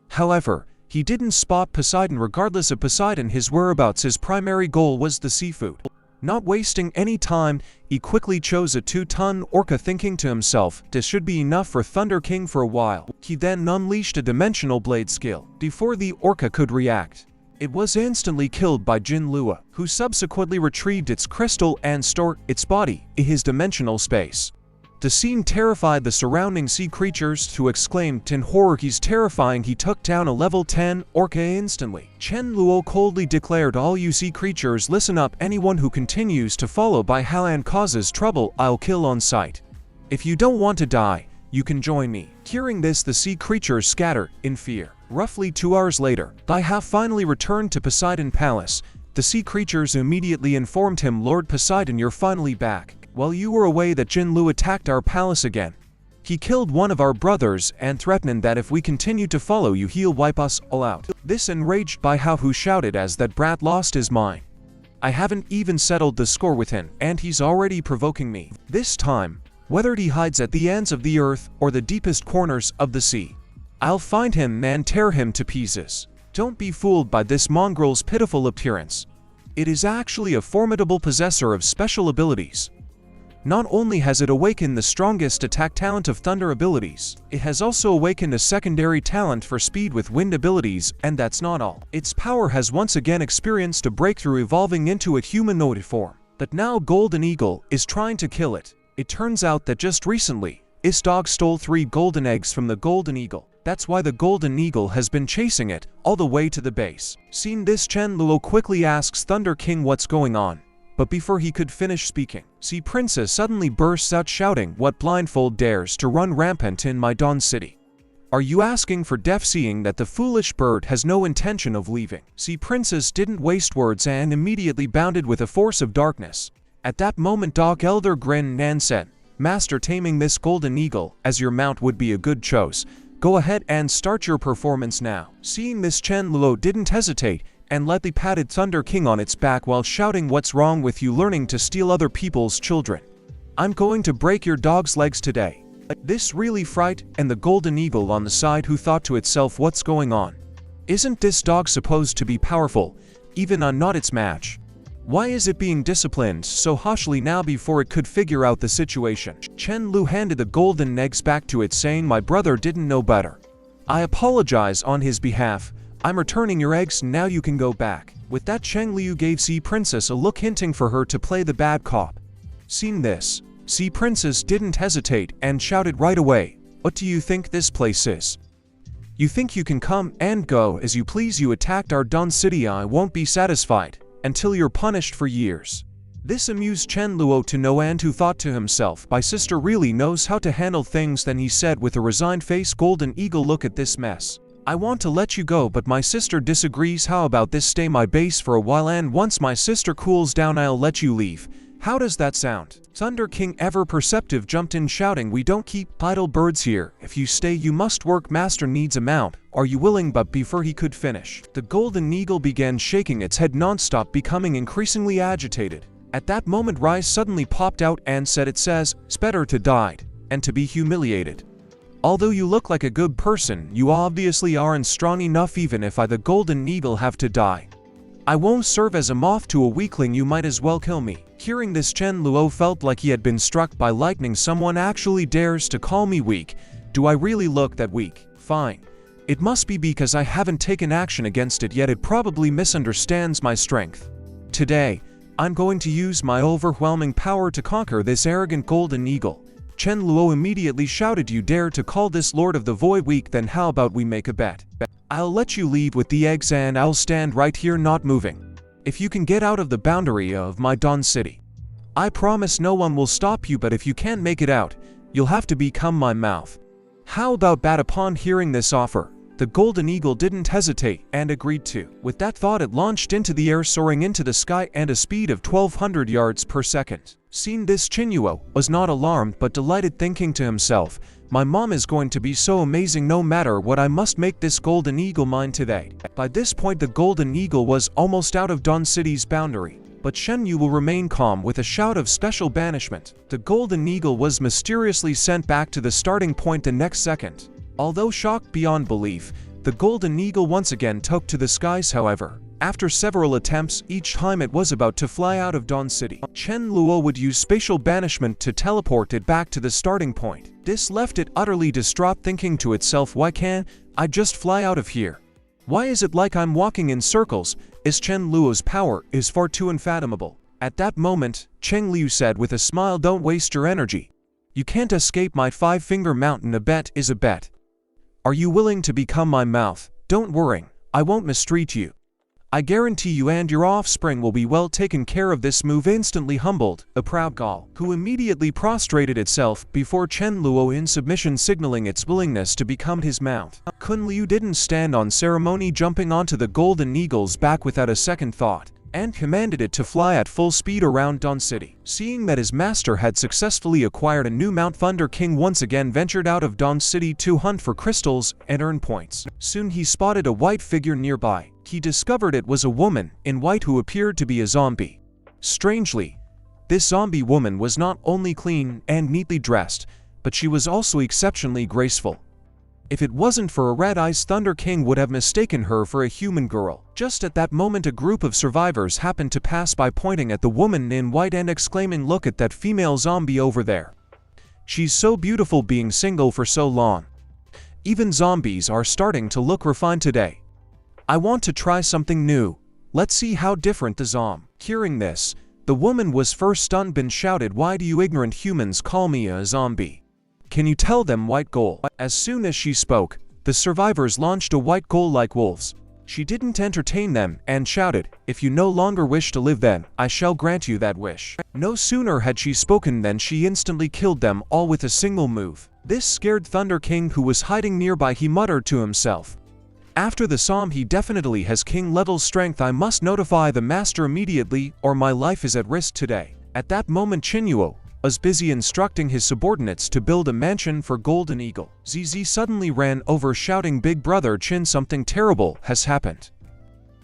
However, he didn't spot Poseidon. Regardless of Poseidon, his whereabouts, his primary goal was the seafood. Not wasting any time, he quickly chose a 2-ton orca, thinking to himself, this should be enough for Thunder King for a while. He then unleashed a dimensional blade skill. Before the orca could react, it was instantly killed by Jin Lua, who subsequently retrieved its crystal and stored its body in his dimensional space. The scene terrified the surrounding sea creatures, who exclaimed in horror, "He's terrifying." He took down a level 10 orca instantly. Chen Luo coldly declared, "All you sea creatures, listen up. Anyone who continues to follow Bai Hao and causes trouble, I'll kill on sight. If you don't want to die, you can join me." Hearing this, the sea creatures scattered in fear. Roughly 2 hours later, Bai Hao finally returned to Poseidon Palace. The sea creatures immediately informed him, "Lord Poseidon, you're finally back. While you were away, that Jin Lu attacked our palace again. He killed one of our brothers and threatened that if we continue to follow you, he'll wipe us all out." This enraged Bai Hao, who shouted as that brat lost his mind. "I haven't even settled the score with him, and he's already provoking me. This time, whether he hides at the ends of the earth or the deepest corners of the sea, I'll find him and tear him to pieces." Don't be fooled by this mongrel's pitiful appearance. It is actually a formidable possessor of special abilities. Not only has it awakened the strongest attack talent of thunder abilities, it has also awakened a secondary talent for speed with wind abilities, and that's not all. Its power has once again experienced a breakthrough, evolving into a humanoid form. But now Golden Eagle is trying to kill it. It turns out that just recently, this dog stole 3 golden eggs from the Golden Eagle. That's why the Golden Eagle has been chasing it all the way to the base. Seeing this, Chen Luo quickly asks Thunder King what's going on. But before he could finish speaking, Sea Princess suddenly bursts out shouting, "What blindfold dares to run rampant in my Dawn City? Are you asking for death?" Seeing that the foolish bird has no intention of leaving, Sea Princess didn't waste words and immediately bounded with a force of darkness. At that moment, Dog Elder grinned and said, "Master, taming this Golden Eagle as your mount would be a good choice. Go ahead and start your performance now." Seeing this, Chen Luo didn't hesitate and lightly patted Thunder King on its back while shouting, "What's wrong with you learning to steal other people's children? I'm going to break your dog's legs today." This really frightened the golden eagle on the side, who thought to itself, what's going on? Isn't this dog supposed to be powerful? Even I'm not its match. Why is it being disciplined so harshly now? Before it could figure out the situation, Chen Lu handed the golden eggs back to it, saying, my brother didn't know better. I apologize on his behalf. I'm returning your eggs, now you can go back. With that, Chen Liu gave Sea Princess a look, hinting for her to play the bad cop. Seeing this, Sea Princess didn't hesitate and shouted right away, what do you think this place is? You think you can come and go as you please? You attacked our Don City. I won't be satisfied until you're punished for years. This amused Chen Luo to no end, who thought to himself, my sister really knows how to handle things. Then he said with a resigned face, Golden Eagle, look at this mess. I want to let you go, but my sister disagrees. How about this? Stay my base for a while, and once my sister cools down I'll let you leave. How does that sound? Thunder King, ever perceptive, jumped in, shouting, we don't keep idle birds here. If you stay you must work. Master needs a mount. Are you willing? But before he could finish, the golden eagle began shaking its head non-stop, becoming increasingly agitated. At that moment, Rise suddenly popped out and said, it says, it's better to die and to be humiliated. Although you look like a good person, you obviously aren't strong enough. Even if I, the golden eagle, have to die, I won't serve as a moth to a weakling. You might as well kill me. Hearing this, Chen Luo felt like he had been struck by lightning. Someone actually dares to call me weak. Do I really look that weak? Fine. It must be because I haven't taken action against it yet. It probably misunderstands my strength. Today, I'm going to use my overwhelming power to conquer this arrogant golden eagle. Chen Luo immediately shouted, you dare to call this Lord of the Void weak? Then how about we make a bet? I'll let you leave with the eggs and I'll stand right here not moving. If you can get out of the boundary of my Dawn City, I promise no one will stop you, but if you can't make it out, you'll have to become my mouth. How about that? Upon hearing this offer, the golden eagle didn't hesitate and agreed to. With that thought, it launched into the air, soaring into the sky at a speed of 1200 yards per second. Seeing this, Chinuo was not alarmed but delighted, thinking to himself, my mom is going to be so amazing. No matter what, I must make this golden eagle mine today. By this point, the golden eagle was almost out of Dawn City's boundary, but Shen Yu will remain calm. With a shout of special banishment, the golden eagle was mysteriously sent back to the starting point the next second. Although shocked beyond belief, the golden eagle once again took to the skies. However, after several attempts, each time it was about to fly out of Dawn City, Chen Luo would use spatial banishment to teleport it back to the starting point. This left it utterly distraught, thinking to itself, why can't I just fly out of here? Why is it like I'm walking in circles? Chen Luo's power is far too unfathomable. At that moment, Cheng Liu said with a smile, don't waste your energy. You can't escape my five-finger mountain. A bet is a bet. Are you willing to become my mouth? Don't worry, I won't mistreat you. I guarantee you and your offspring will be well taken care of. This move instantly humbled a proud Gaul, who immediately prostrated itself before Chen Luo in submission, signaling its willingness to become his mouth. Kun Liu didn't stand on ceremony, jumping onto the golden eagle's back without a second thought, and commanded it to fly at full speed around Dawn City. Seeing that his master had successfully acquired a new mount, Thunder King once again ventured out of Dawn City to hunt for crystals and earn points. Soon he spotted a white figure nearby. He discovered it was a woman in white who appeared to be a zombie. Strangely, this zombie woman was not only clean and neatly dressed, but she was also exceptionally graceful. If it wasn't for her red eyes, Thunder King would have mistaken her for a human girl. Just at that moment, a group of survivors happened to pass by, pointing at the woman in white and exclaiming, look at that female zombie over there. She's so beautiful, being single for so long. Even zombies are starting to look refined today. I want to try something new. Let's see how different the zombie. Hearing this, the woman was first stunned and shouted, why do you ignorant humans call me a zombie? Can you tell them white goal? As soon as she spoke, the survivors launched a white goal like wolves. She didn't entertain them and shouted, if you no longer wish to live, then I shall grant you that wish. No sooner had she spoken than she instantly killed them all with a single move. This scared Thunder King, who was hiding nearby. He muttered to himself, after the zombie, he definitely has king-level strength. I must notify the master immediately or my life is at risk today. At that moment, Chinuo was busy instructing his subordinates to build a mansion for Golden Eagle. ZZ suddenly ran over, shouting, big brother Chin, something terrible has happened.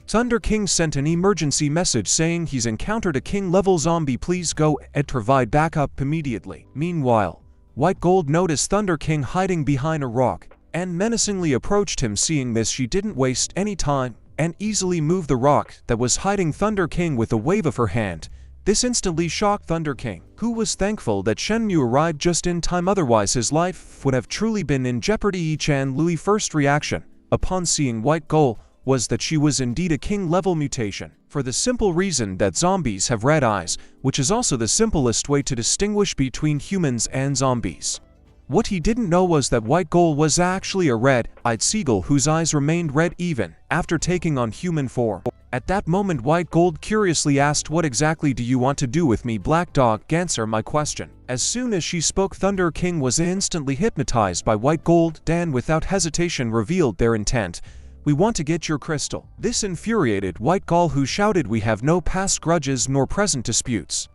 Thunder King sent an emergency message saying he's encountered a king-level zombie. Please go and provide backup immediately. Meanwhile, White Gold noticed Thunder King hiding behind a rock and menacingly approached him. Seeing this, she didn't waste any time and easily moved the rock that was hiding Thunder King with a wave of her hand. This instantly shocked Thunder King, who was thankful that Shenmue arrived just in time, otherwise his life would have truly been in jeopardy. Chan Lui's first reaction upon seeing White Gold was that she was indeed a king-level mutation, for the simple reason that zombies have red eyes, which is also the simplest way to distinguish between humans and zombies. What he didn't know was that White Gold was actually a red-eyed seagull whose eyes remained red even after taking on human form. At that moment, White Gold curiously asked, "What exactly do you want to do with me, Black Dog? Answer my question." As soon as she spoke, Thunder King was instantly hypnotized by White Gold and without hesitation revealed their intent. "We want to get your crystal." This infuriated White Gold, who shouted, "We have no past grudges nor present disputes.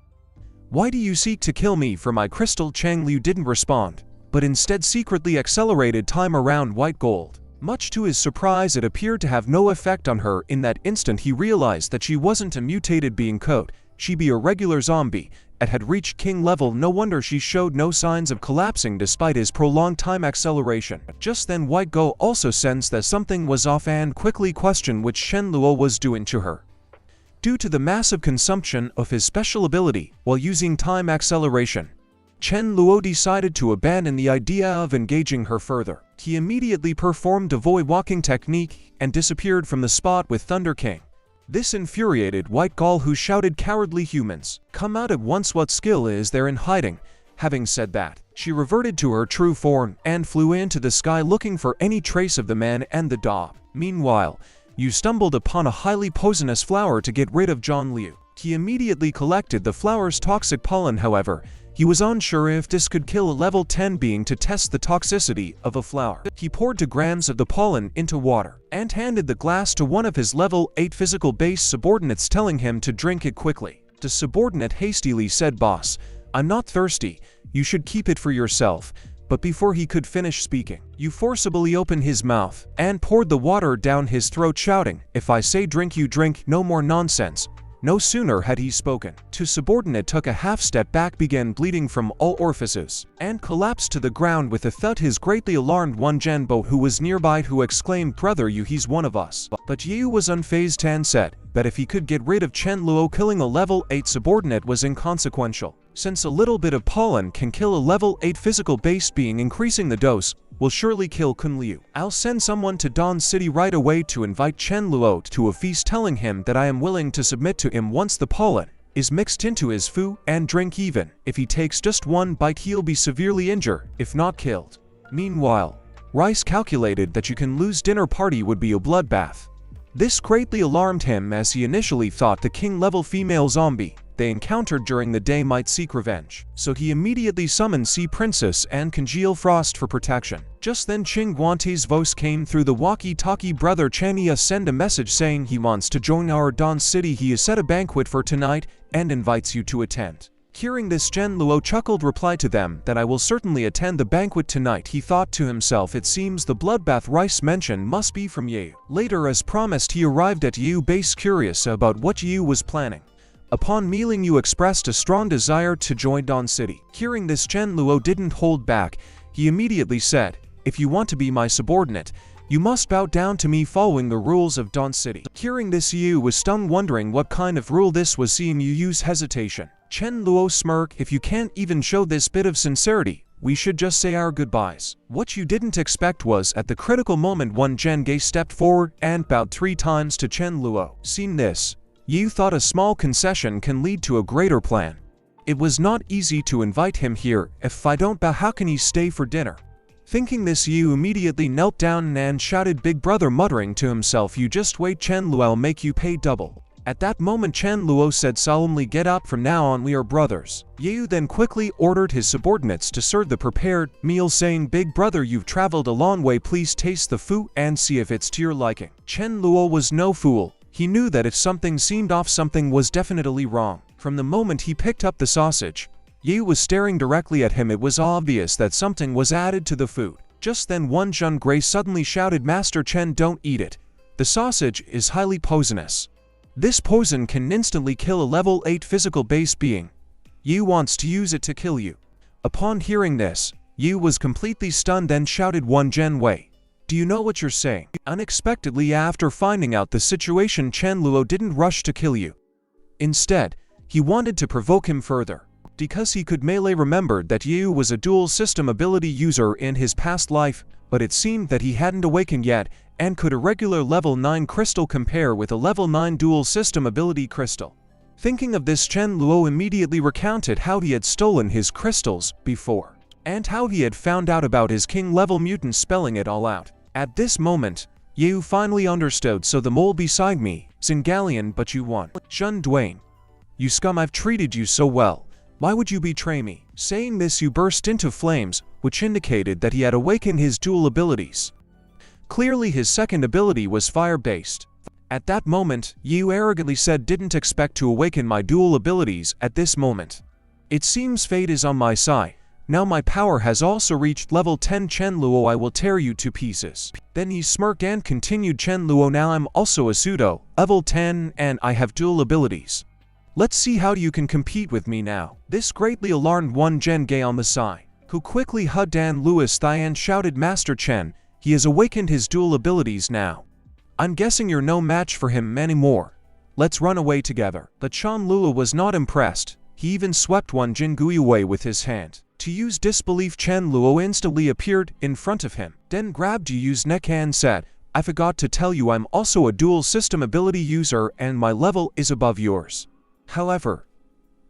Why do you seek to kill me for my crystal?" Chang Liu didn't respond, but instead secretly accelerated time around White Gold. Much to his surprise, it appeared to have no effect on her. In that instant, he realized that she wasn't a mutated being. She be a regular zombie and had reached king level. No wonder she showed no signs of collapsing despite his prolonged time acceleration. Just then, White Gold also sensed that something was off and quickly questioned what Shen Luo was doing to her. Due to the massive consumption of his special ability while using time acceleration, Chen Luo decided to abandon the idea of engaging her further. He immediately performed a void walking technique and disappeared from the spot with Thunder King. This infuriated White Gold, who shouted, "Cowardly humans, come out at once! What skill is there in hiding?" Having said that, she reverted to her true form and flew into the sky looking for any trace of the man and the dog. Meanwhile, you stumbled upon a highly poisonous flower to get rid of John Liu. He immediately collected the flower's toxic pollen. However, he was unsure if this could kill a level 10 being. To test the toxicity of a flower, he poured 2 grams of the pollen into water and handed the glass to one of his level 8 physical base subordinates, telling him to drink it quickly. The subordinate hastily said, "Boss, I'm not thirsty, you should keep it for yourself." But before he could finish speaking, you forcibly opened his mouth and poured the water down his throat, shouting, "If I say drink, you drink, no more nonsense." No sooner had he spoken, the subordinate took a half step back, began bleeding from all orifices, and collapsed to the ground with a thud. His greatly alarmed one Janbo, who was nearby, who exclaimed, "Brother, he's one of us." But Yu was unfazed and said that if he could get rid of Chen Luo, killing a level 8 subordinate was inconsequential, since a little bit of pollen can kill a level 8 physical base being. Increasing the dose will surely kill Kun Liu. I'll send someone to Dawn City right away to invite Chen Luo to a feast, telling him that I am willing to submit to him once the pollen is mixed into his food and drink. Even if he takes just one bite, he'll be severely injured, if not killed. Meanwhile, Rice calculated that you can lose dinner party would be a bloodbath. This greatly alarmed him, as he initially thought the king-level female zombie they encountered during the day might seek revenge. So he immediately summoned Sea Princess and Congeal Frost for protection. Just then, Ching Guante's voice came through the walkie-talkie. "Brother Chania sent a message saying he wants to join our Dawn City. He has set a banquet for tonight and invites you to attend." Hearing this, Chen Luo chuckled, replied to them that I will certainly attend the banquet tonight. He thought to himself, it seems the bloodbath Rice mentioned must be from Yu. Later, as promised, he arrived at Yu base curious about what Yu was planning. Upon meeting Yu, expressed a strong desire to join Dawn City. Hearing this, Chen Luo didn't hold back. He immediately said, "If you want to be my subordinate, you must bow down to me following the rules of Dawn City." Hearing this, Yu was stunned, wondering what kind of rule this was. Seeing Yu's hesitation, Chen Luo smirked, "If you can't even show this bit of sincerity, we should just say our goodbyes." What you didn't expect was, at the critical moment, one Jenge stepped forward and bowed 3 times to Chen Luo. Seeing this, Yu thought a small concession can lead to a greater plan. It was not easy to invite him here. If I don't bow, how can he stay for dinner? Thinking this, Yu immediately knelt down and shouted, "Big brother," muttering to himself, "You just wait, Chen Luo, I'll make you pay double." At that moment, Chen Luo said solemnly, "Get up, from now on we are brothers." Yu then quickly ordered his subordinates to serve the prepared meal, saying, "Big brother, you've traveled a long way, please taste the food and see if it's to your liking." Chen Luo was no fool. He knew that if something seemed off, something was definitely wrong. From the moment he picked up the sausage, Yu was staring directly at him. It was obvious that something was added to the food. Just then, one Jun Gray suddenly shouted, "Master Chen, don't eat it. The sausage is highly poisonous. This poison can instantly kill a level 8 physical base being. Yu wants to use it to kill you." Upon hearing this, Yu was completely stunned and shouted, "One Gen Wei. Do you know what you're saying?" Unexpectedly, after finding out the situation, Chen Luo didn't rush to kill Yu. Instead, he wanted to provoke him further. Because he could melee, remembered that Yu was a dual system ability user in his past life, but it seemed that he hadn't awakened yet, and could a regular level 9 crystal compare with a level 9 dual system ability crystal? Thinking of this, Chen Luo immediately recounted how he had stolen his crystals before, and how he had found out about his king-level mutant, spelling it all out. At this moment, Yu finally understood. "So the mole beside me, Zingalian, but you won. Shun Duane. You scum, I've treated you so well. Why would you betray me?" Saying this, Yu burst into flames, which indicated that he had awakened his dual abilities. Clearly, his second ability was fire-based. At that moment, Yu arrogantly said, "Didn't expect to awaken my dual abilities at this moment. It seems fate is on my side. Now my power has also reached level 10, Chen Luo, I will tear you to pieces." Then he smirked and continued, "Chen Luo, now I'm also a pseudo, level 10, and I have dual abilities. Let's see how you can compete with me now." This greatly alarmed one Gen Gay on the side, who quickly hugged Dan Luo's thigh and shouted, "Master Chen, he has awakened his dual abilities now. I'm guessing you're no match for him anymore. Let's run away together." But Chen Luo was not impressed. He even swept one Jin Gui away with his hand. To Yu's disbelief, Chen Luo instantly appeared in front of him, then grabbed Yu's neck and said, "I forgot to tell you, I'm also a dual system ability user and my level is above yours." However,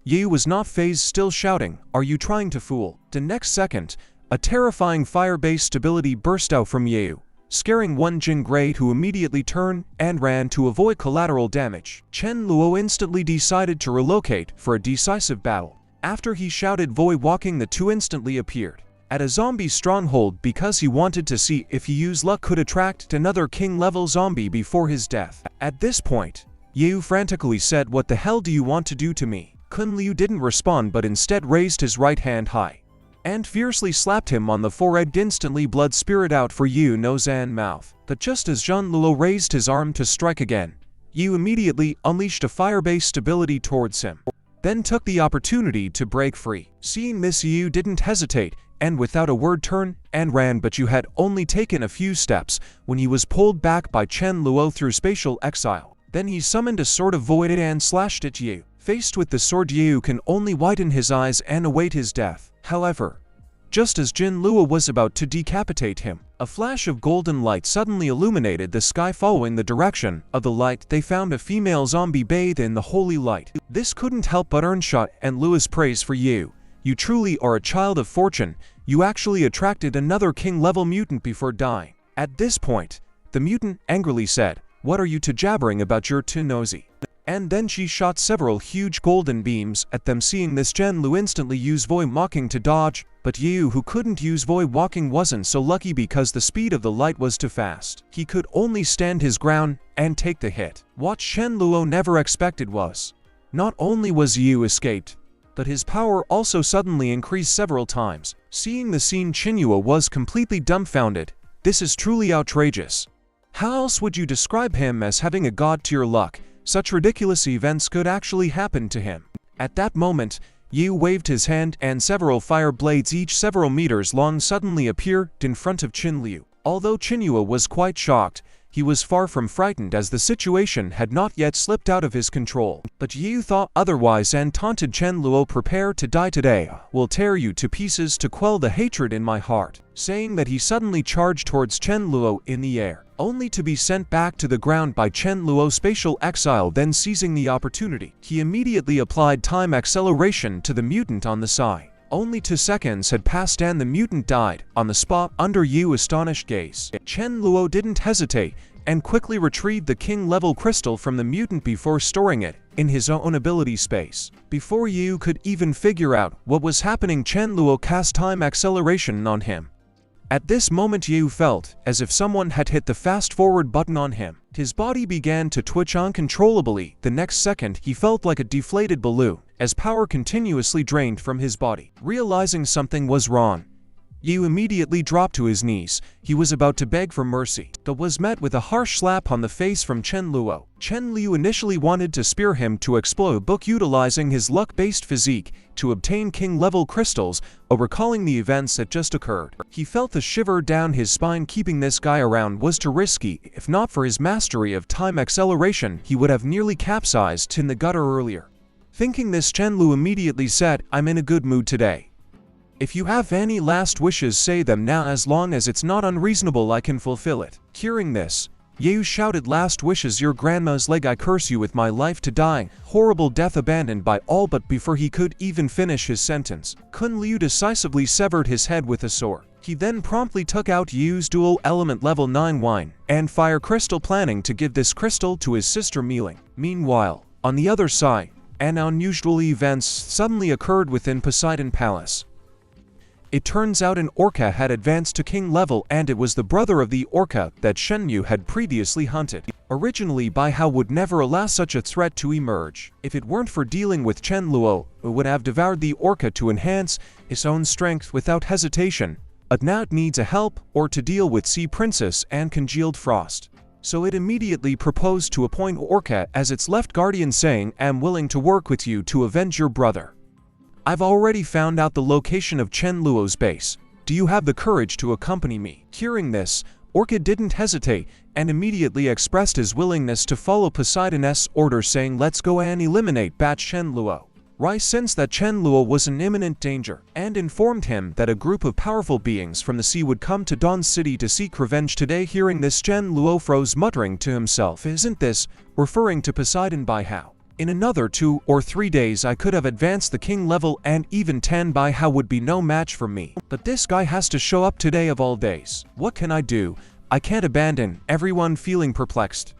Yu was not fazed, still shouting, "Are you trying to fool?" The next second, a terrifying fire-based ability burst out from Yu, scaring one Jin Grade, who immediately turned and ran to avoid collateral damage. Chen Luo instantly decided to relocate for a decisive battle. After he shouted "Void walking," the two instantly appeared at a zombie stronghold because he wanted to see if Yu's luck could attract another king-level zombie before his death. At this point, Yu frantically said, "What the hell do you want to do to me?" Kun Liu didn't respond but instead raised his right hand high and fiercely slapped him on the forehead. Instantly blood spurted out for Yu nose and mouth. But just as Zhang Luo raised his arm to strike again, Yu immediately unleashed a fire-based ability towards him, then took the opportunity to break free. Seeing this, Yu didn't hesitate and without a word turned and ran, but Yu had only taken a few steps when he was pulled back by Chen Luo through spatial exile. Then he summoned a sword of void and slashed at Yu. Faced with the sword, Yu can only widen his eyes and await his death. However, just as Jin Luo was about to decapitate him, a flash of golden light suddenly illuminated the sky. Following the direction of the light, they found a female zombie bathed in the holy light. This couldn't help but earn Shot and Louis praise for Yu. "You truly are a child of fortune. You actually attracted another king-level mutant before dying." At this point, the mutant angrily said, "What are you two jabbering about? You're too nosy." And then she shot several huge golden beams at them. Seeing this, Chen Lu instantly used void walking to dodge, but Yu, who couldn't use void walking, wasn't so lucky because the speed of the light was too fast. He could only stand his ground and take the hit. What Chen Luo never expected was, not only was Yu escaped, but his power also suddenly increased several times. Seeing the scene, Qinyue was completely dumbfounded. This is truly outrageous. How else would you describe him as having a god-tier luck? Such ridiculous events could actually happen to him. At that moment, Yu waved his hand and several fire blades, each several meters long, suddenly appeared in front of Qin Liu. Although Qinyue was quite shocked, he was far from frightened as the situation had not yet slipped out of his control. But Yu thought otherwise and taunted Chen Luo, "Prepare to die today. Will tear you to pieces to quell the hatred in my heart." Saying that, he suddenly charged towards Chen Luo in the air, only to be sent back to the ground by Chen Luo's spatial exile. Then seizing the opportunity, he immediately applied time acceleration to the mutant on the side. Only 2 seconds had passed and the mutant died on the spot under Yu's astonished gaze. Chen Luo didn't hesitate and quickly retrieved the king-level crystal from the mutant before storing it in his own ability space. Before Yu could even figure out what was happening, Chen Luo cast time acceleration on him. At this moment, Yu felt as if someone had hit the fast-forward button on him. His body began to twitch uncontrollably. The next second, he felt like a deflated balloon as power continuously drained from his body. Realizing something was wrong, Yu immediately dropped to his knees. He was about to beg for mercy, but was met with a harsh slap on the face from Chen Luo. Chen Liu initially wanted to spear him to explode a book utilizing his luck-based physique to obtain king-level crystals, but recalling the events that just occurred, he felt the shiver down his spine. Keeping this guy around was too risky. If not for his mastery of time acceleration, he would have nearly capsized in the gutter earlier. Thinking this, Chen Liu immediately said, "I'm in a good mood today. If you have any last wishes, say them now. As long as it's not unreasonable, I can fulfill it." Hearing this, Yu shouted, "Last wishes, your grandma's leg. I curse you with my life to die." Horrible death abandoned by all, but before he could even finish his sentence, Kun Liu decisively severed his head with a sword. He then promptly took out Yu's dual element level 9 wine and fire crystal, planning to give this crystal to his sister Mealing. Meanwhile, on the other side, an unusual events suddenly occurred within Poseidon Palace. It turns out an orca had advanced to king level, and it was the brother of the orca that Shen Yu had previously hunted. Originally, Baihao would never allow such a threat to emerge. If it weren't for dealing with Chen Luo, it would have devoured the orca to enhance his own strength without hesitation. But now it needs a help or to deal with Sea Princess and congealed frost. So it immediately proposed to appoint orca as its left guardian, saying, "I'm willing to work with you to avenge your brother. I've already found out the location of Chen Luo's base. Do you have the courage to accompany me?" Hearing this, Orca didn't hesitate and immediately expressed his willingness to follow Poseidon's order, saying, "Let's go and eliminate Chen Luo." Rai sensed that Chen Luo was in imminent danger and informed him that a group of powerful beings from the sea would come to Dawn City to seek revenge today. Hearing this, Chen Luo froze, muttering to himself, "Isn't this referring to Poseidon Baihao? In another 2 or 3 days I could have advanced the king level, and even 10 Baihao would be no match for me. But this guy has to show up today of all days. What can I do? I can't abandon." Everyone feeling perplexed,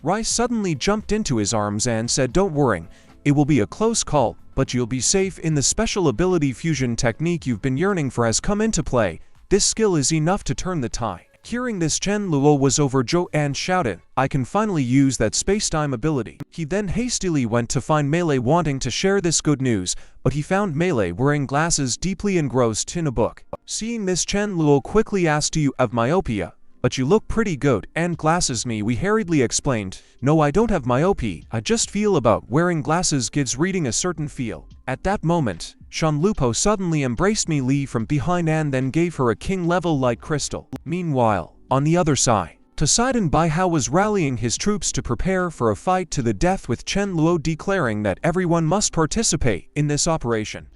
Rai suddenly jumped into his arms and said, "Don't worry, it will be a close call, but you'll be safe. In the special ability fusion technique you've been yearning for has come into play. This skill is enough to turn the tide." Hearing this, Chen Luo was overjoyed and shouted, "I can finally use that space-time ability." He then hastily went to find Melee, wanting to share this good news, but he found Melee wearing glasses, deeply engrossed in a book. Seeing this, Chen Luo quickly asked, "Do you have myopia? But you look pretty good." "And glasses me," we hurriedly explained. "No, I don't have myopia. I just feel about wearing glasses gives reading a certain feel." At that moment, Shan Lupo suddenly embraced Me Li from behind and then gave her a king-level light crystal. Meanwhile, on the other side, Poseidon Baihao was rallying his troops to prepare for a fight to the death, with Chen Luo declaring that everyone must participate in this operation.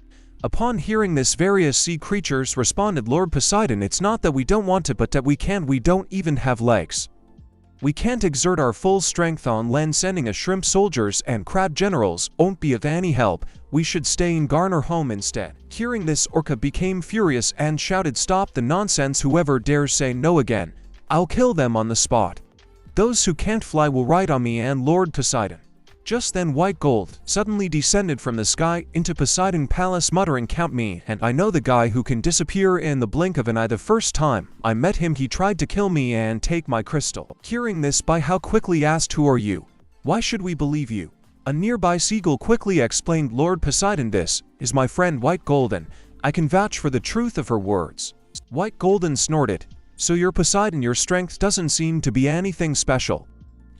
Upon hearing this, various sea creatures responded, "Lord Poseidon, it's not that we don't want to, but that we can't. We don't even have legs. We can't exert our full strength on land. Sending a shrimp soldiers and crab generals won't be of any help. We should stay in Garner home instead." Hearing this, Orca became furious and shouted, "Stop the nonsense. Whoever dares say no again, I'll kill them on the spot. Those who can't fly will ride on me and Lord Poseidon." Just then, White Gold suddenly descended from the sky into Poseidon Palace, muttering, "Count me, and I know the guy who can disappear in the blink of an eye. The first time I met him, he tried to kill me and take my crystal." Hearing this, Baihao quickly asked, "Who are you? Why should we believe you?" A nearby seagull quickly explained, "Lord Poseidon, this is my friend White Golden. I can vouch for the truth of her words." White Golden snorted, "So you're Poseidon. Your strength doesn't seem to be anything special.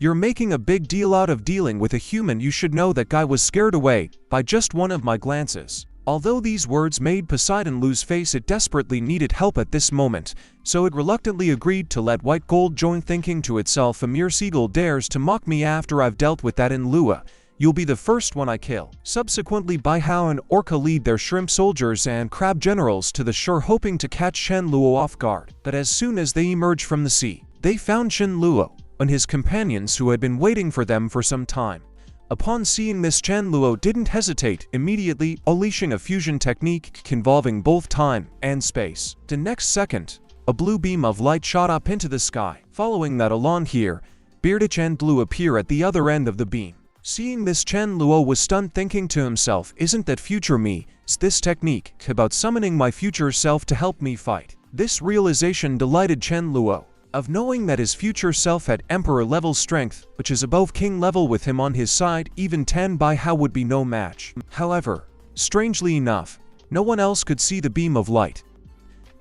You're making a big deal out of dealing with a human. You should know that guy was scared away by just one of my glances." Although these words made Poseidon lose face, it desperately needed help at this moment, so it reluctantly agreed to let White Gold join, thinking to itself, "A mere seagull dares to mock me after I've dealt with that in Lua. You'll be the first one I kill." Subsequently, Baihao and Orca lead their shrimp soldiers and crab generals to the shore, hoping to catch Chen Luo off guard. But as soon as they emerged from the sea, they found Chen Luo and his companions, who had been waiting for them for some time. Upon seeing this, Chen Luo didn't hesitate, immediately unleashing a fusion technique involving both time and space. The next second, a blue beam of light shot up into the sky. Following that, along here, bearded Chen Luo appear at the other end of the beam. Seeing this, Chen Luo was stunned, thinking to himself, "Isn't that future me? Is this technique about summoning my future self to help me fight?" This realization delighted Chen Luo, of knowing that his future self had emperor-level strength, which is above king level. With him on his side, even 10 Baihao would be no match. However, strangely enough, no one else could see the beam of light.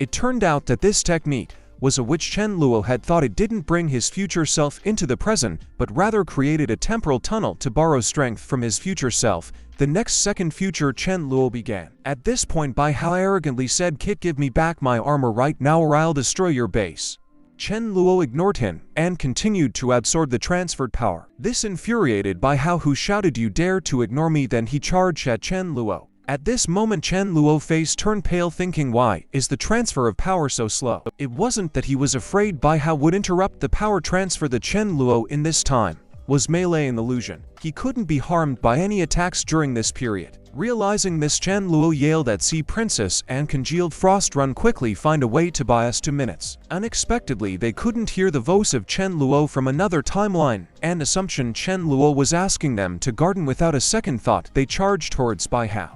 It turned out that this technique was a which Chen Luo had thought it didn't bring his future self into the present, but rather created a temporal tunnel to borrow strength from his future self. The next second future Chen Luo began. At this point Bai Hao arrogantly said, "Kit, give me back my armor right now or I'll destroy your base." Chen Luo ignored him and continued to absorb the transferred power. This infuriated Bai Hao, who shouted, "You dare to ignore me?" Then he charged at Chen Luo. At this moment Chen Luo's face turned pale, thinking, why is the transfer of power so slow? It wasn't that he was afraid Bai Hao would interrupt the power transfer. The Chen Luo in this time was melee an illusion. He couldn't be harmed by any attacks during this period. Realizing this, Chen Luo yelled at Sea Princess and Congealed Frost, "Run quickly, find a way to buy us 2 minutes." Unexpectedly, they couldn't hear the voice of Chen Luo from another timeline, and assumption Chen Luo was asking them to garden. Without a second thought, they charged towards Bai Hao.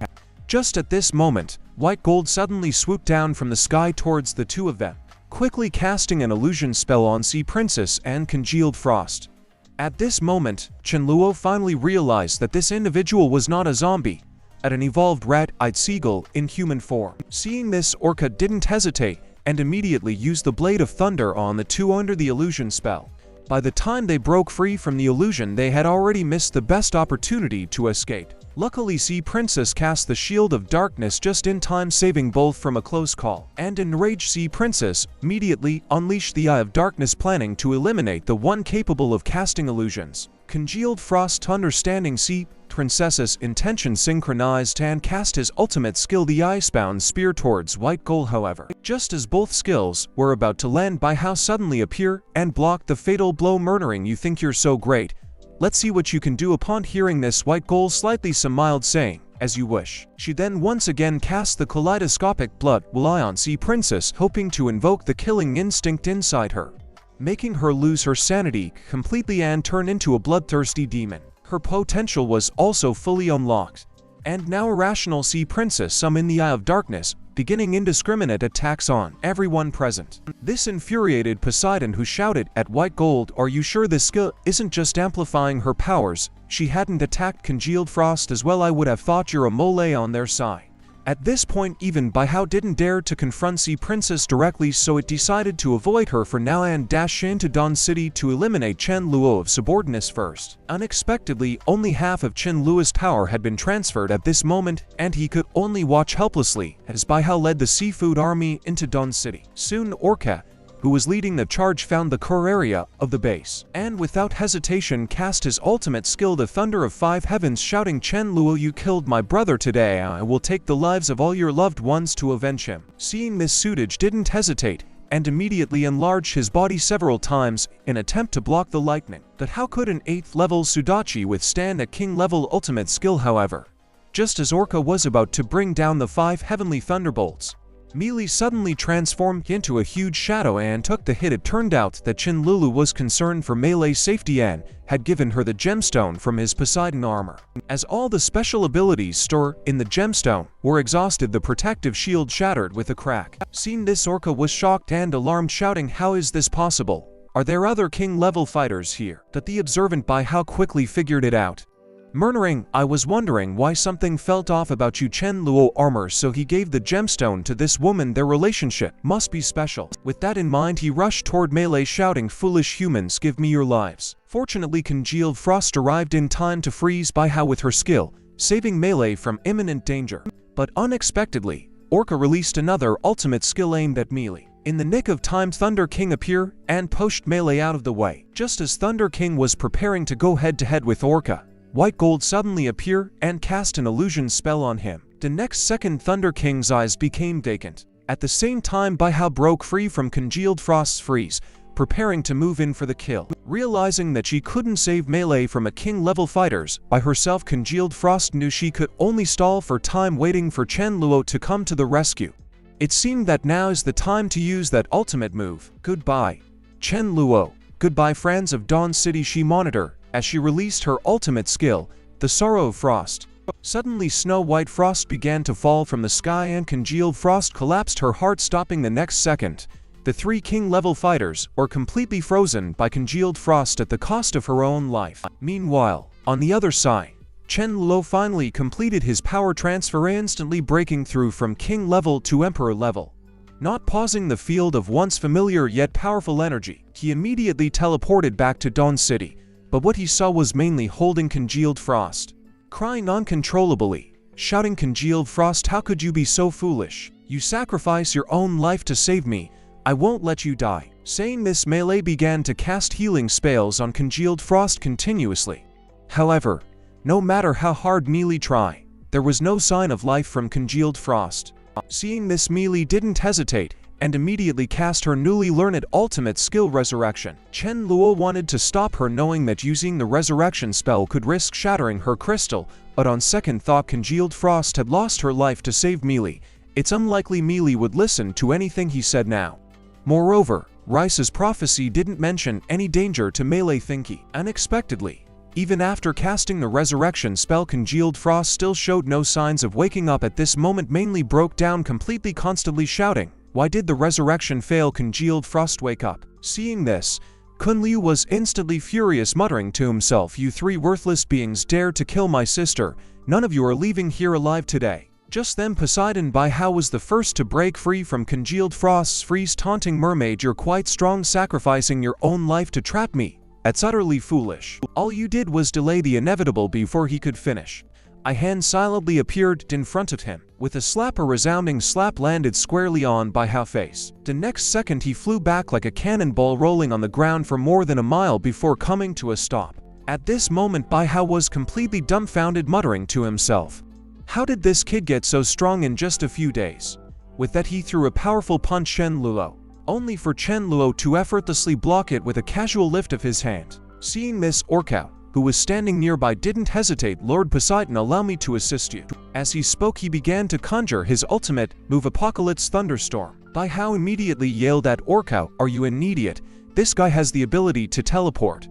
Just at this moment, white gold suddenly swooped down from the sky towards the two of them, quickly casting an illusion spell on Sea Princess and Congealed Frost. At this moment, Chen Luo finally realized that this individual was not a zombie, but an evolved rat-eyed seagull in human form. Seeing this, Orca didn't hesitate and immediately used the Blade of Thunder on the two under the illusion spell. By the time they broke free from the illusion, they had already missed the best opportunity to escape. Luckily, Sea Princess cast the Shield of Darkness just in time, saving both from a close call. And enraged Sea Princess immediately unleashed the Eye of Darkness, planning to eliminate the one capable of casting illusions. Congealed Frost, understanding Sea Princess's intention, synchronized and cast his ultimate skill, the Icebound Spear, towards White Gold. However, just as both skills were about to land, Bai Hao suddenly appear and block the fatal blow, murdering. "You think you're so great? Let's see what you can do." Upon hearing this, White Gold slightly smiled, saying, "As you wish." She then once again cast the kaleidoscopic blood eye on Sea Princess, hoping to invoke the killing instinct inside her, making her lose her sanity completely and turn into a bloodthirsty demon. Her potential was also fully unlocked, and now irrational Sea Princess summoned the Eye of Darkness, beginning indiscriminate attacks on everyone present. This infuriated Poseidon, who shouted at White Gold, "Are you sure this skill isn't just amplifying her powers? She hadn't attacked Congealed Frost as well. I would have thought you're a mole on their side." At this point, even Bai Hao didn't dare to confront Sea Princess directly, so it decided to avoid her for now and dash into Dawn City to eliminate Chen Luo of subordinates first. Unexpectedly, only half of Chen Luo's power had been transferred at this moment, and he could only watch helplessly as Bai Hao led the seafood army into Dawn City. Soon Orca, who was leading the charge, found the core area of the base, and without hesitation cast his ultimate skill, the Thunder of 5 Heavens, shouting, "Chen Luo, you killed my brother today. I will take the lives of all your loved ones to avenge him." Seeing this, Sudage didn't hesitate and immediately enlarged his body several times in attempt to block the lightning. But how could an 8th level Sudachi withstand a king level ultimate skill? However, just as Orca was about to bring down the 5 heavenly thunderbolts, Melee suddenly transformed into a huge shadow and took the hit. It turned out that Chen Lulu was concerned for melee safety and had given her the gemstone from his Poseidon armor. As all the special abilities stored in the gemstone were exhausted, the protective shield shattered with a crack. Seeing this, Orca was shocked and alarmed, shouting, "How is this possible? Are there other king-level fighters here?" But the observant Bai Hao quickly figured it out. Murmuring, "I was wondering why something felt off about you Chen Luo armor, so he gave the gemstone to this woman. Their relationship must be special." With that in mind, he rushed toward Melee, shouting, "Foolish humans, give me your lives." Fortunately, Congealed Frost arrived in time to freeze Bai Hao with her skill, saving Melee from imminent danger. But unexpectedly, Orca released another ultimate skill aimed at Melee. In the nick of time, Thunder King appeared and pushed Melee out of the way. Just as Thunder King was preparing to go head-to-head with Orca, White Gold suddenly appeared and cast an illusion spell on him. The next second, Thunder King's eyes became vacant. At the same time, Bai Hao broke free from Congealed Frost's freeze, preparing to move in for the kill. Realizing that she couldn't save Melee from a king-level fighters by herself, Congealed Frost knew she could only stall for time, waiting for Chen Luo to come to the rescue. It seemed that now is the time to use that ultimate move. "Goodbye, Chen Luo. Goodbye, friends of Dawn City," she monitored as she released her ultimate skill, the Sorrow of Frost. Suddenly, snow-white frost began to fall from the sky and Congealed Frost collapsed, her heart stopping. The next second, the 3 king-level fighters were completely frozen by Congealed Frost at the cost of her own life. Meanwhile, on the other side, Chen Luo finally completed his power transfer, instantly breaking through from king level to emperor level. Not pausing the field of once familiar yet powerful energy, he immediately teleported back to Dawn City, but what he saw was mainly holding congealed frost. Crying uncontrollably, shouting, "Congealed frost, how could you be so foolish? You sacrifice your own life to save me. I won't let you die." Saying this, Melee began to cast healing spells on congealed frost continuously. However, no matter how hard Melee tried, there was no sign of life from congealed frost. Seeing this, Melee didn't hesitate and immediately cast her newly learned ultimate skill, Resurrection. Chen Luo wanted to stop her, knowing that using the resurrection spell could risk shattering her crystal, but on second thought, congealed frost had lost her life to save Melee. It's unlikely Melee would listen to anything he said now. Moreover, Rice's prophecy didn't mention any danger to Melee thinking. Unexpectedly, even after casting the resurrection spell, congealed frost still showed no signs of waking up at this moment. Mainly broke down completely, constantly shouting, "Why did the resurrection fail? Congealed frost, wake up." Seeing this, Kun Liu was instantly furious, muttering to himself, "You three worthless beings dared to kill my sister. None of you are leaving here alive today." Just then, Poseidon Bihao was the first to break free from congealed frost's freeze, taunting, "Mermaid, you're quite strong, sacrificing your own life to trap me. That's utterly foolish. All you did was delay the inevitable." Before he could finish, a hand silently appeared in front of him. With a slap, a resounding slap landed squarely on Bihao's face. The next second, he flew back like a cannonball, rolling on the ground for more than a mile before coming to a stop. At this moment, Bihao was completely dumbfounded, muttering to himself, "How did this kid get so strong in just a few days?" With that, he threw a powerful punch Chen Luo, only for Chen Luo to effortlessly block it with a casual lift of his hand. Seeing this, Orcao, who was standing nearby, didn't hesitate. "Lord Poseidon, allow me to assist you." As he spoke, he began to conjure his ultimate move, Apocalypse Thunderstorm. Bihao immediately yelled at Orcao, "Are you an idiot? This guy has the ability to teleport.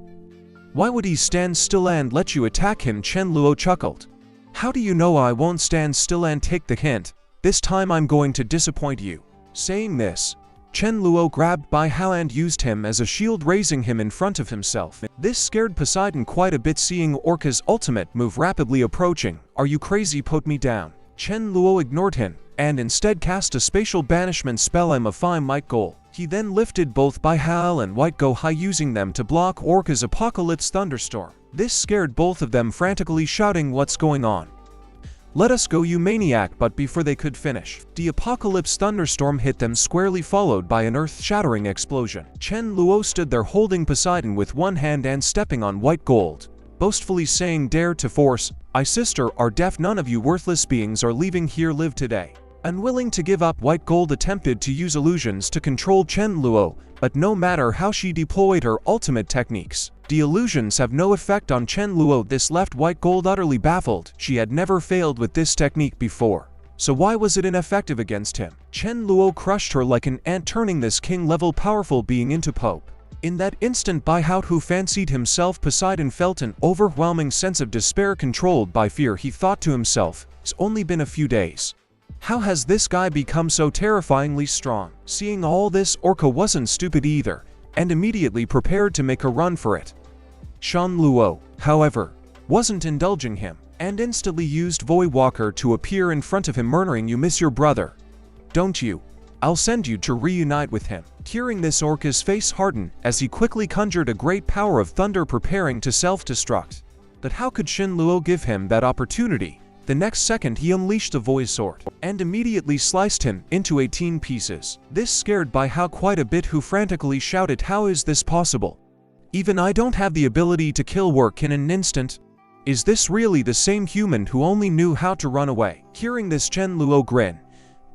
Why would he stand still and let you attack him?" Chen Luo chuckled. "How do you know I won't stand still and take the hint? This time I'm going to disappoint you." Saying this, Chen Luo grabbed Bihao and used him as a shield, raising him in front of himself. This scared Poseidon quite a bit, seeing Orca's ultimate move rapidly approaching. "Are you crazy? Put me down." Chen Luo ignored him and instead cast a spatial banishment spell. "I'm a fine White Goal." He then lifted both Bihao and White Go high, using them to block Orca's Apocalypse Thunderstorm. This scared both of them, frantically shouting, "What's going on? Let us go, you maniac!" But before they could finish, the Apocalypse Thunderstorm hit them squarely, followed by an earth-shattering explosion. Chen Luo stood there holding Poseidon with one hand and stepping on White Gold, boastfully saying, "Dare to force my sister are deaf. None of you worthless beings are leaving here live today." Unwilling to give up, White Gold attempted to use illusions to control Chen Luo, but no matter how she deployed her ultimate techniques, the illusions have no effect on Chen Luo. This left White Gold utterly baffled. She had never failed with this technique before, so why was it ineffective against him? Chen Luo crushed her like an ant, turning this king-level powerful being into Pope. In that instant, Bihao, who fancied himself Poseidon, felt an overwhelming sense of despair. Controlled by fear, he thought to himself, "It's only been a few days. How has this guy become so terrifyingly strong?" Seeing all this, Orca wasn't stupid either, and immediately prepared to make a run for it. Shan Luo, however, wasn't indulging him, and instantly used Voidwalker to appear in front of him, murmuring, "You miss your brother, don't you? I'll send you to reunite with him." Hearing this, Orca's face hardened as he quickly conjured a great power of thunder, preparing to self-destruct. But how could Shan Luo give him that opportunity? The next second, he unleashed the Void Sword and immediately sliced him into 18 pieces. This scared Bihao quite a bit, who frantically shouted, "How is this possible? Even I don't have the ability to kill work in an instant. Is this really the same human who only knew how to run away?" Hearing this, Chen Luo grinned.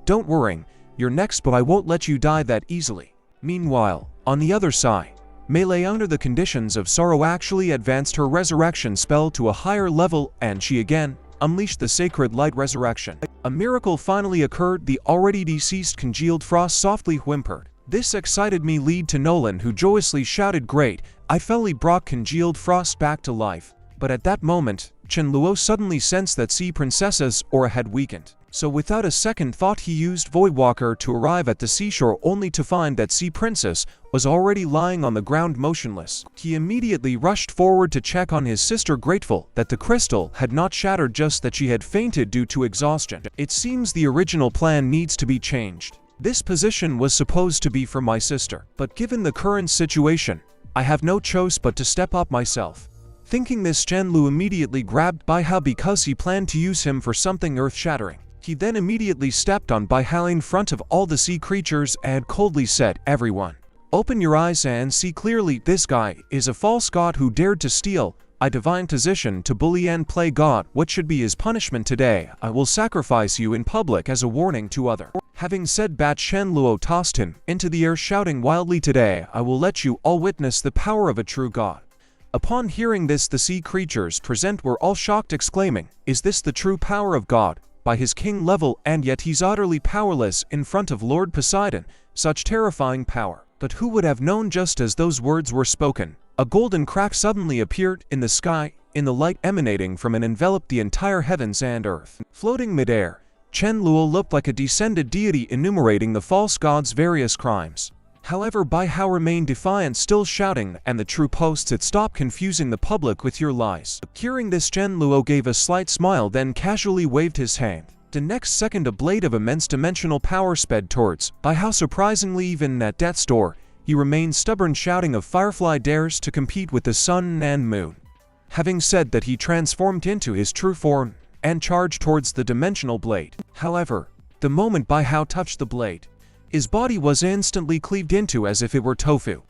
"Don't worry, you're next, but I won't let you die that easily." Meanwhile, on the other side, Melee, under the conditions of sorrow, actually advanced her resurrection spell to a higher level, and she again unleashed the Sacred Light Resurrection. A miracle finally occurred. The already deceased congealed frost softly whimpered. This excited me, lead to Nolan, who joyously shouted, "Great, I finally brought congealed frost back to life." But at that moment, Chen Luo suddenly sensed that Sea Princess's aura had weakened. So without a second thought, he used Voidwalker to arrive at the seashore, only to find that Sea Princess was already lying on the ground motionless. He immediately rushed forward to check on his sister, grateful that the crystal had not shattered, just that she had fainted due to exhaustion. It seems the original plan needs to be changed. This position was supposed to be for my sister, but given the current situation, I have no choice but to step up myself. Thinking this, Chenlu immediately grabbed Baihao because he planned to use him for something earth-shattering. He then immediately stepped on Baihao in front of all the sea creatures and coldly said, "Everyone, open your eyes and see clearly. This guy is a false god who dared to steal a divine position to bully and play God. What should be his punishment today? I will sacrifice you in public as a warning to others." Having said that, Chenluo tossed him into the air, shouting wildly, "Today I will let you all witness the power of a true god." Upon hearing this, the sea creatures present were all shocked, exclaiming, "Is this the true power of God? By his king level, and yet he's utterly powerless in front of Lord Poseidon, such terrifying power." But who would have known, just as those words were spoken, a golden crack suddenly appeared in the sky, in the light emanating from and enveloped the entire heavens and earth. Floating midair, Chenluo looked like a descended deity enumerating the false god's various crimes. However, Baihao remained defiant, still shouting, "And the true posts it, stop confusing the public with your lies." Hearing this, Chenluo gave a slight smile, then casually waved his hand. The next second, a blade of immense dimensional power sped towards Baihao. Surprisingly, even at death's door, he remained stubborn, shouting of Firefly dares to compete with the sun and moon. Having said that, he transformed into his true form and charged towards the dimensional blade. However, the moment Baihao touched the blade, his body was instantly cleaved into as if it were tofu.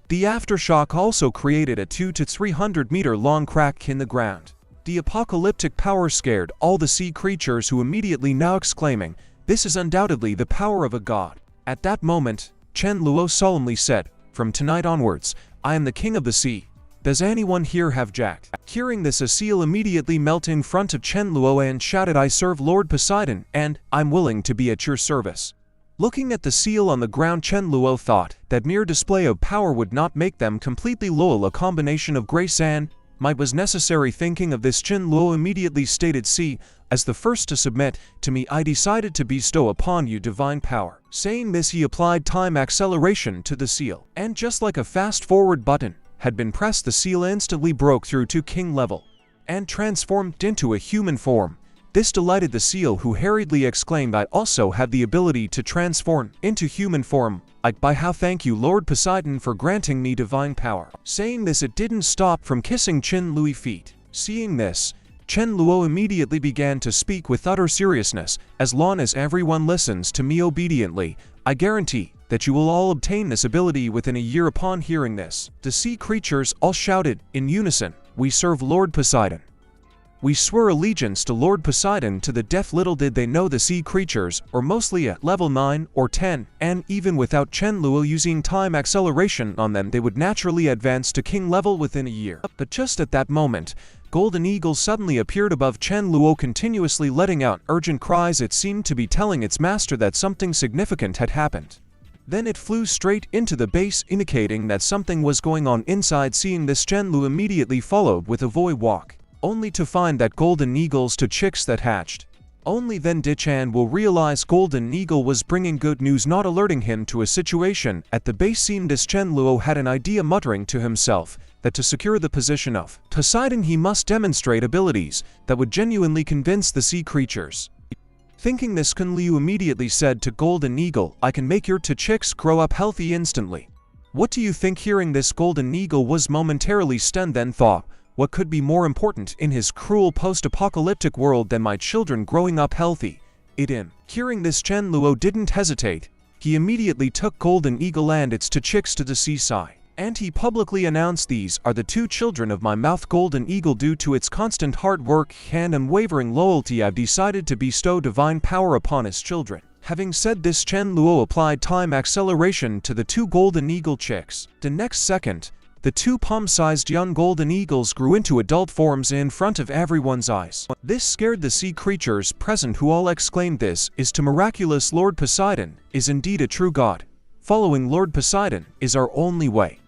The aftershock also created a 200 to 300 meter long crack in the ground. The apocalyptic power scared all the sea creatures, who immediately now exclaiming, "This is undoubtedly the power of a god." At that moment, Chenluo solemnly said, "From tonight onwards, I am the king of the sea. Does anyone here have jack?" Hearing this, a seal immediately melted in front of Chenluo and shouted, "I serve Lord Poseidon, and I'm willing to be at your service." Looking at the seal on the ground, Chenluo thought that mere display of power would not make them completely loyal. A combination of grace and might was necessary. Thinking of this, Chenluo immediately stated, "See, as the first to submit to me, I decided to bestow upon you divine power." Saying this, he applied time acceleration to the seal, and just like a fast-forward button had been pressed, the seal instantly broke through to king level and transformed into a human form. This delighted the seal, who hurriedly exclaimed, "I also have the ability to transform into human form. Baihao, thank you Lord Poseidon for granting me divine power." Saying this, it didn't stop from kissing Chenluo's feet. Seeing this, Chenluo immediately began to speak with utter seriousness, "As long as everyone listens to me obediently, I guarantee that you will all obtain this ability within a year." Upon hearing this, the sea creatures all shouted in unison, "We serve Lord Poseidon. We swear allegiance to Lord Poseidon to the death." Little did they know the sea creatures were mostly at level 9 or 10, and even without Chenluo using time acceleration on them, they would naturally advance to king level within a year. But just at that moment, Golden Eagle suddenly appeared above Chenluo, continuously letting out urgent cries. It seemed to be telling its master that something significant had happened. Then it flew straight into the base, indicating that something was going on inside. Seeing this, Chenlu immediately followed with a void walk, only to find that Golden Eagle's two chicks that hatched. Only then Dichan will realize Golden Eagle was bringing good news, not alerting him to a situation at the base. Seemed as Chenluo had an idea, muttering to himself that to secure the position of Poseidon, he must demonstrate abilities that would genuinely convince the sea creatures. Thinking this, Kunliu immediately said to Golden Eagle, "I can make your two chicks grow up healthy instantly. What do you think?" Hearing this, Golden Eagle was momentarily stunned, then thought, "What could be more important in his cruel post-apocalyptic world than my children growing up healthy?" Hearing this, Chenluo didn't hesitate. He immediately took Golden Eagle and its two chicks to the seaside, and he publicly announced, "These are the two children of my mouth. Golden Eagle, due to its constant hard work and unwavering loyalty, I've decided to bestow divine power upon his children." Having said this, Chenluo applied time acceleration to the two Golden Eagle chicks. The next second, the two palm-sized young Golden Eagles grew into adult forms in front of everyone's eyes. This scared the sea creatures present, who all exclaimed, "This is too miraculous. Lord Poseidon is indeed a true god. Following Lord Poseidon is our only way."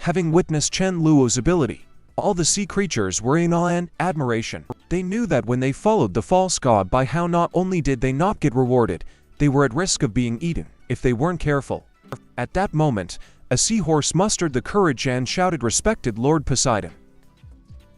Having witnessed Chenluo's ability, all the sea creatures were in awe and admiration. They knew that when they followed the false god Baihao, not only did they not get rewarded, they were at risk of being eaten if they weren't careful. At that moment, a seahorse mustered the courage and shouted, "Respected Lord Poseidon,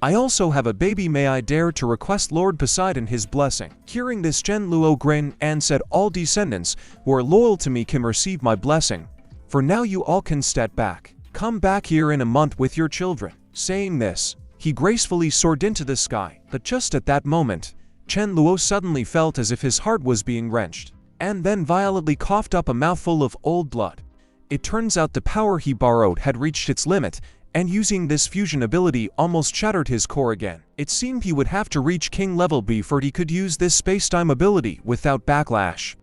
I also have a baby, may I dare to request Lord Poseidon his blessing. Hearing this, Chen Luo grinned and said, all descendants who are loyal to me can receive my blessing. For now you all can step back. Come back here in a month with your children. Saying this, he gracefully soared into the sky. But just at that moment, Chen Luo suddenly felt as if his heart was being wrenched, and then violently coughed up a mouthful of old blood. It turns out the power he borrowed had reached its limit, and using this fusion ability almost shattered his core again. It seemed he would have to reach king level before he could use this space-time ability without backlash.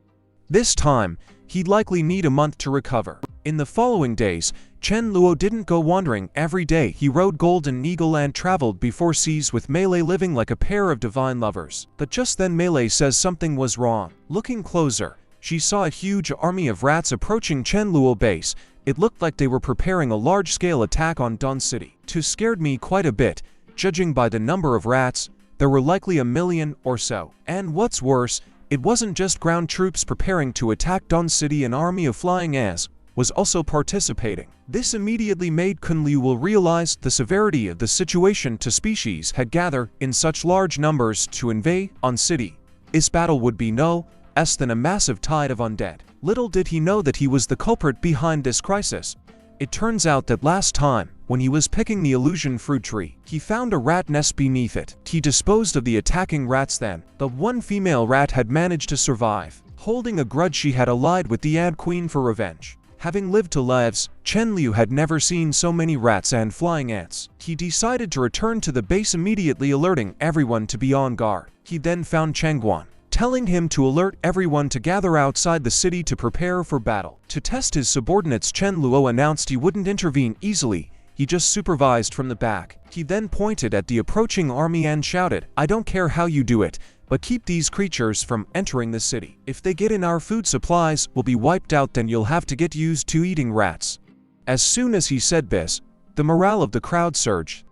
This time, he'd likely need a month to recover. In the following days, Chen Luo didn't go wandering every day. He rode Golden Eagle and traveled before seas with Melee, living like a pair of divine lovers. But just then Melee says something was wrong. Looking closer, she saw a huge army of rats approaching Chen Luo base. It looked like they were preparing a large-scale attack on Dawn City. It scared me quite a bit. Judging by the number of rats, there were likely 1 million or so. And what's worse, it wasn't just ground troops preparing to attack Dawn City, an army of flying ants was also participating. This immediately made Kun Liu realize the severity of the situation. Two species had gathered in such large numbers to invade on city. This battle would be no less than a massive tide of undead. Little did he know that he was the culprit behind this crisis. It turns out that last time, when he was picking the illusion fruit tree, he found a rat nest beneath it. He disposed of the attacking rats then. The one female rat had managed to survive. Holding a grudge, she had allied with the Ant Queen for revenge. Having lived to lives, Chen Liu had never seen so many rats and flying ants. He decided to return to the base immediately, alerting everyone to be on guard. He then found Changguan, telling him to alert everyone to gather outside the city to prepare for battle. To test his subordinates, Chen Luo announced he wouldn't intervene easily. He just supervised from the back. He then pointed at the approaching army and shouted, I don't care how you do it, but keep these creatures from entering the city. If they get in, our food supplies will be wiped out, then you'll have to get used to eating rats. As soon as he said this, the morale of the crowd surged.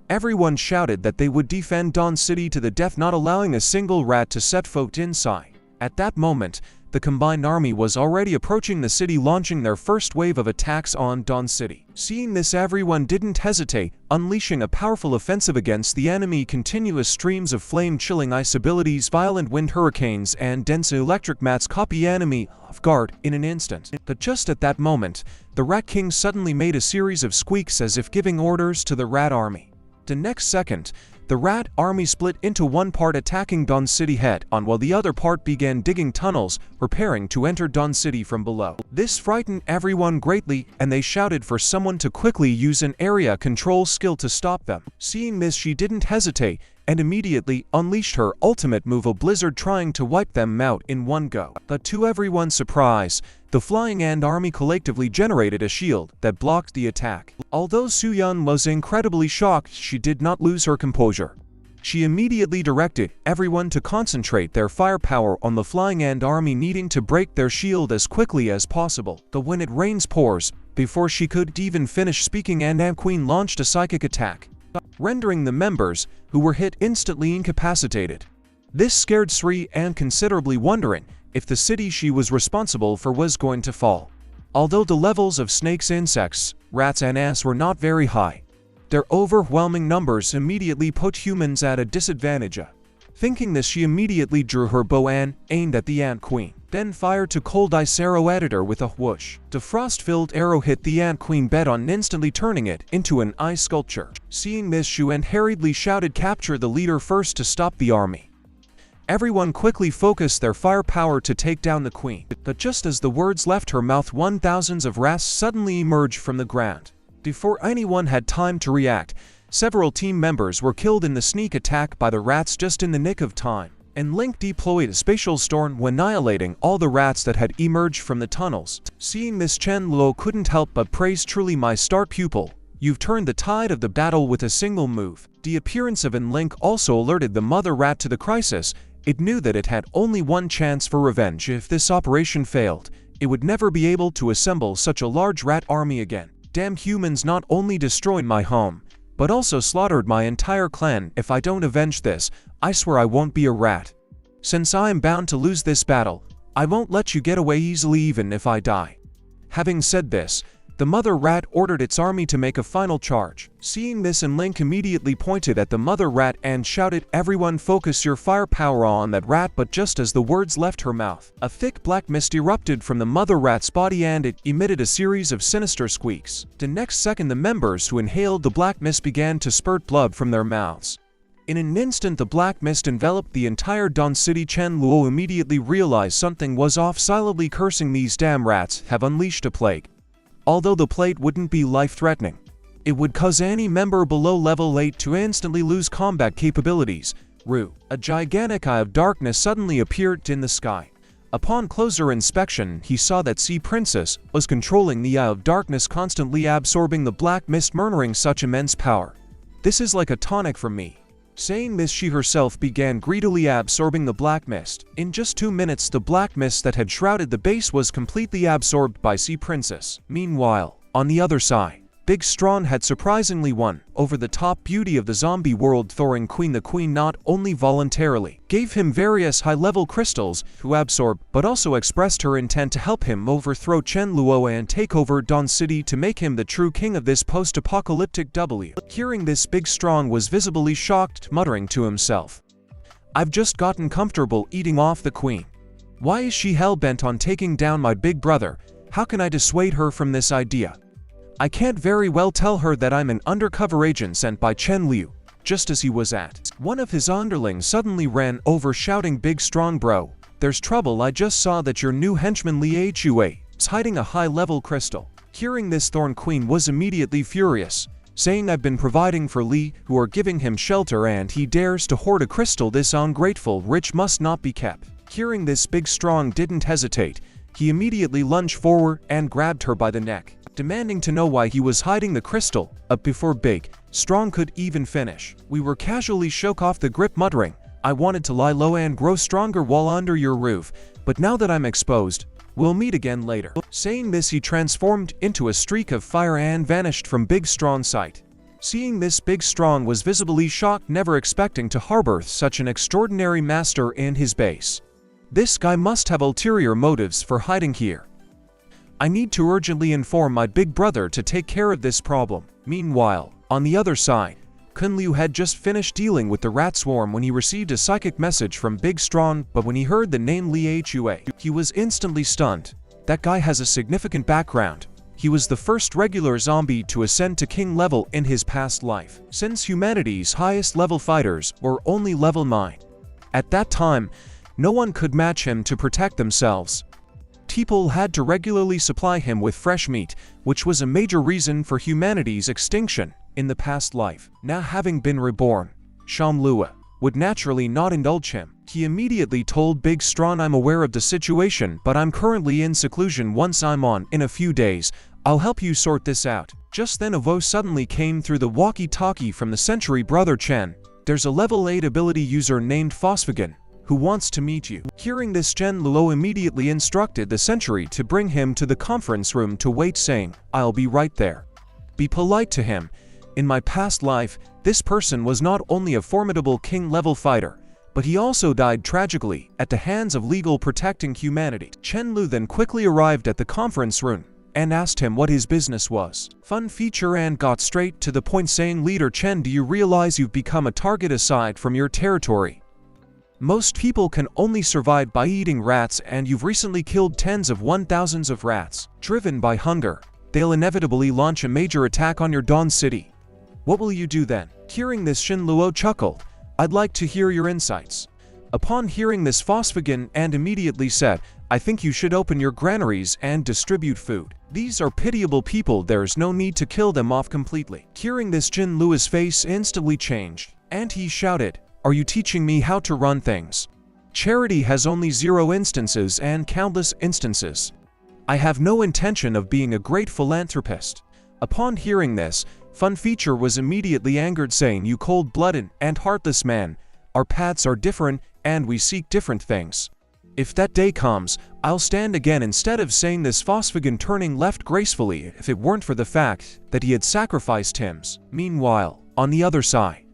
Everyone shouted that they would defend Dawn City to the death, not allowing a single rat to set foot inside. At that moment, the combined army was already approaching the city, launching their first wave of attacks on Dawn City. Seeing this, everyone didn't hesitate, unleashing a powerful offensive against the enemy. Continuous streams of flame-chilling ice abilities, violent wind hurricanes, and dense electric mats caught the enemy off guard in an instant. But just at that moment, the Rat King suddenly made a series of squeaks as if giving orders to the rat army. The next second, the rat army split into one part attacking Dawn City head-on, while the other part began digging tunnels, preparing to enter Dawn City from below. This frightened everyone greatly, and they shouted for someone to quickly use an area control skill to stop them. Seeing this, she didn't hesitate and immediately unleashed her ultimate move, a blizzard, trying to wipe them out in one go. But to everyone's surprise, the flying ant army collectively generated a shield that blocked the attack. Although Suyun was incredibly shocked, she did not lose her composure. She immediately directed everyone to concentrate their firepower on the flying ant army, needing to break their shield as quickly as possible. But when it rains pours, before she could even finish speaking, Ant Queen launched a psychic attack, rendering the members who were hit instantly incapacitated. This scared Sri Anne considerably, wondering if the city she was responsible for was going to fall. Although the levels of snakes, insects, rats and ants were not very high, their overwhelming numbers immediately put humans at a disadvantage. Thinking this, she immediately drew her bow and aimed at the Ant Queen, then fired to cold ice arrow at her with a whoosh. The frost-filled arrow hit the Ant Queen bed-on, instantly turning it into an ice sculpture. Seeing this, Shuan hurriedly shouted, capture the leader first to stop the army. Everyone quickly focused their firepower to take down the queen. But just as the words left her mouth, thousands of rats suddenly emerged from the ground. Before anyone had time to react, several team members were killed in the sneak attack by the rats just in the nick of time, and Link deployed a spatial storm, annihilating all the rats that had emerged from the tunnels. Seeing this, Chen Luo couldn't help but praise, truly my star pupil. You've turned the tide of the battle with a single move. The appearance of Link also alerted the mother rat to the crisis. It knew that it had only one chance for revenge. If this operation failed, it would never be able to assemble such a large rat army again. Damn humans not only destroyed my home, but also slaughtered my entire clan. If I don't avenge this, I swear I won't be a rat. Since I am bound to lose this battle, I won't let you get away easily, even if I die. Having said this, The mother rat ordered its army to make a final charge. Seeing this, Link immediately pointed at the mother rat and shouted, "Everyone focus your firepower on that rat," but just as the words left her mouth, a thick black mist erupted from the mother rat's body and it emitted a series of sinister squeaks. The next second, the members who inhaled the black mist began to spurt blood from their mouths. In an instant, the black mist enveloped the entire Dawn City. Chen Luo immediately realized something was off, silently cursing, "These damn rats have unleashed a plague." Although the plague wouldn't be life-threatening, it would cause any member below level 8 to instantly lose combat capabilities. A gigantic eye of darkness suddenly appeared in the sky. Upon closer inspection, he saw that Sea Princess was controlling the eye of darkness, constantly absorbing the black mist, murdering such immense power. "This is like a tonic for me." Saying this, she herself began greedily absorbing the black mist. In just 2 minutes, the black mist that had shrouded the base was completely absorbed by Sea Princess. Meanwhile, on the other side, Big Strong had surprisingly won over the top beauty of the zombie world, Thorin Queen. The queen not only voluntarily gave him various high-level crystals to absorb, but also expressed her intent to help him overthrow Chen Luo and take over Dawn City to make him the true king of this post-apocalyptic W. Hearing this, Big Strong was visibly shocked, muttering to himself, "I've just gotten comfortable eating off the queen. Why is she hell-bent on taking down my big brother? How can I dissuade her from this idea? I can't very well tell her that I'm an undercover agent sent by Chen Liu." Just as he was at, one of his underlings suddenly ran over, shouting, "Big Strong bro, there's trouble. I just saw that your new henchman Li Hua is hiding a high-level crystal." Hearing this, Thorn Queen was immediately furious, saying, "I've been providing for Li, who are giving him shelter, and he dares to hoard a crystal. This ungrateful rich must not be kept." Hearing this, Big Strong didn't hesitate. He immediately lunged forward and grabbed her by the neck, demanding to know why he was hiding the crystal. Before Big Strong could even finish, we were casually shook off the grip, muttering, "I wanted to lie low and grow stronger while under your roof, but now that I'm exposed, we'll meet again later." Saying this, he transformed into a streak of fire and vanished from Big Strong's sight. Seeing this, Big Strong was visibly shocked, never expecting to harbor such an extraordinary master in his base. This guy must have ulterior motives for hiding here. I need to urgently inform my big brother to take care of this problem. Meanwhile, on the other side, Kun Liu had just finished dealing with the rat swarm when he received a psychic message from Big Strong, but when he heard the name Li Hua, he was instantly stunned. That guy has a significant background. He was the first regular zombie to ascend to king level in his past life, since humanity's highest level fighters were only level 9. At that time, no one could match him to protect themselves. People had to regularly supply him with fresh meat, which was a major reason for humanity's extinction in the past life. Now having been reborn, Shamlua would naturally not indulge him. He immediately told Big Strong, "I'm aware of the situation, but I'm currently in seclusion. Once I'm on in a few days, I'll help you sort this out." Just then a voice suddenly came through the walkie-talkie from the Century Brother Chen. "There's a level 8 ability user named Phosphagon who wants to meet you." Hearing this, Chen Luo immediately instructed the sentry to bring him to the conference room to wait, saying, "I'll be right there. Be polite to him. In my past life, this person was not only a formidable king-level fighter, but he also died tragically at the hands of legal protecting humanity." Chen Lu then quickly arrived at the conference room and asked him what his business was. Fun feature, and got straight to the point, saying, "Leader Chen, do you realize you've become a target aside from your territory? Most people can only survive by eating rats, and you've recently killed tens of thousands of rats. Driven by hunger, they'll inevitably launch a major attack on your Dawn City. What will you do then?" Hearing this, Shin Luo chuckled, "I'd like to hear your insights." Upon hearing this, Phosphagon and immediately said, "I think you should open your granaries and distribute food. These are pitiable people, there's no need to kill them off completely." Hearing this, Jin Luo's face instantly changed, and he shouted, "Are you teaching me how to run things? Charity has only 0 instances and countless instances. I have no intention of being a great philanthropist." Upon hearing this, Fun Feature was immediately angered, saying, "You cold-blooded and heartless man, our paths are different and we seek different things. If that day comes, I'll stand again." Instead of saying this, Phosphagon turning left gracefully, if it weren't for the fact that he had sacrificed hymns. Meanwhile, on the other side,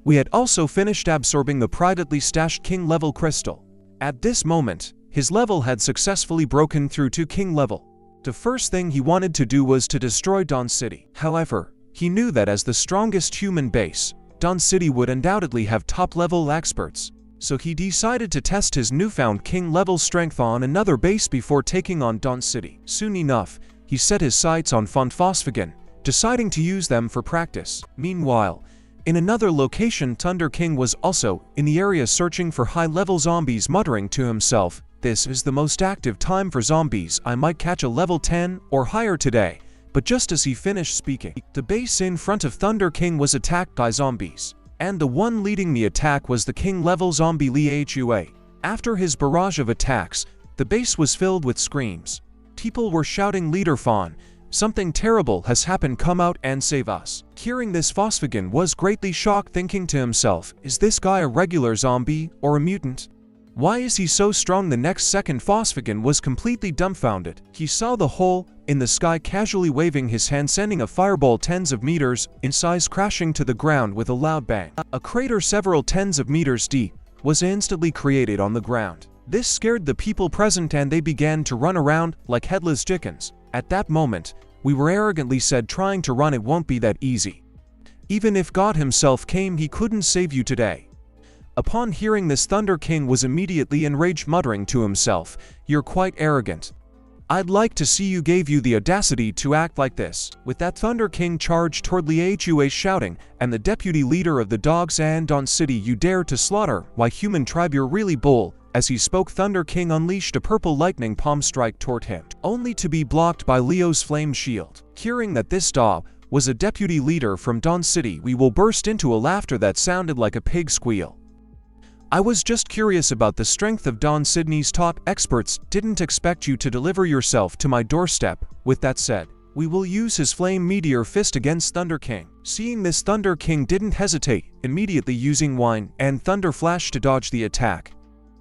we had also finished absorbing the privately stashed king level crystal. At this moment, his level had successfully broken through to king level. The first thing he wanted to do was to destroy Dawn City. However, he knew that as the strongest human base, Dawn City would undoubtedly have top-level experts. So he decided to test his newfound king-level strength on another base before taking on Dawn City. Soon enough, he set his sights on Phosphagon, deciding to use them for practice. Meanwhile, in another location, Thunder King was also in the area searching for high-level zombies, muttering to himself, "This is the most active time for zombies. I might catch a level 10 or higher today." But just as he finished speaking, the base in front of Thunder King was attacked by zombies. And the one leading the attack was the king-level zombie Li Hua. After his barrage of attacks, the base was filled with screams. People were shouting, "Leader Fawn, something terrible has happened, come out and save us." Hearing this, Phosphagon was greatly shocked, thinking to himself, "Is this guy a regular zombie or a mutant? Why is he so strong?" The next second, Phosphagon was completely dumbfounded. He saw the hole in the sky casually waving his hand, sending a fireball tens of meters in size crashing to the ground with a loud bang. A crater several tens of meters deep was instantly created on the ground. This scared the people present and they began to run around like headless chickens. At that moment, we were arrogantly said, "Trying to run, it won't be that easy. Even if God himself came, he couldn't save you today." Upon hearing this, Thunder King was immediately enraged, muttering to himself, "You're quite arrogant. I'd like to see you gave you the audacity to act like this." With that, Thunder King charged toward Li Hua, shouting, "And the deputy leader of the dogs and Dawn City, you dare to slaughter? Why, human tribe, you're really bull." As he spoke, Thunder King unleashed a purple lightning palm strike toward him, only to be blocked by Leo's flame shield. Hearing that this dog was a deputy leader from Dawn City, we will burst into a laughter that sounded like a pig squeal. "I was just curious about the strength of Dawn City's top experts, didn't expect you to deliver yourself to my doorstep." With that said, we will use his flame meteor fist against Thunder King. Seeing this, Thunder King didn't hesitate, immediately using Wine and Thunder Flash to dodge the attack.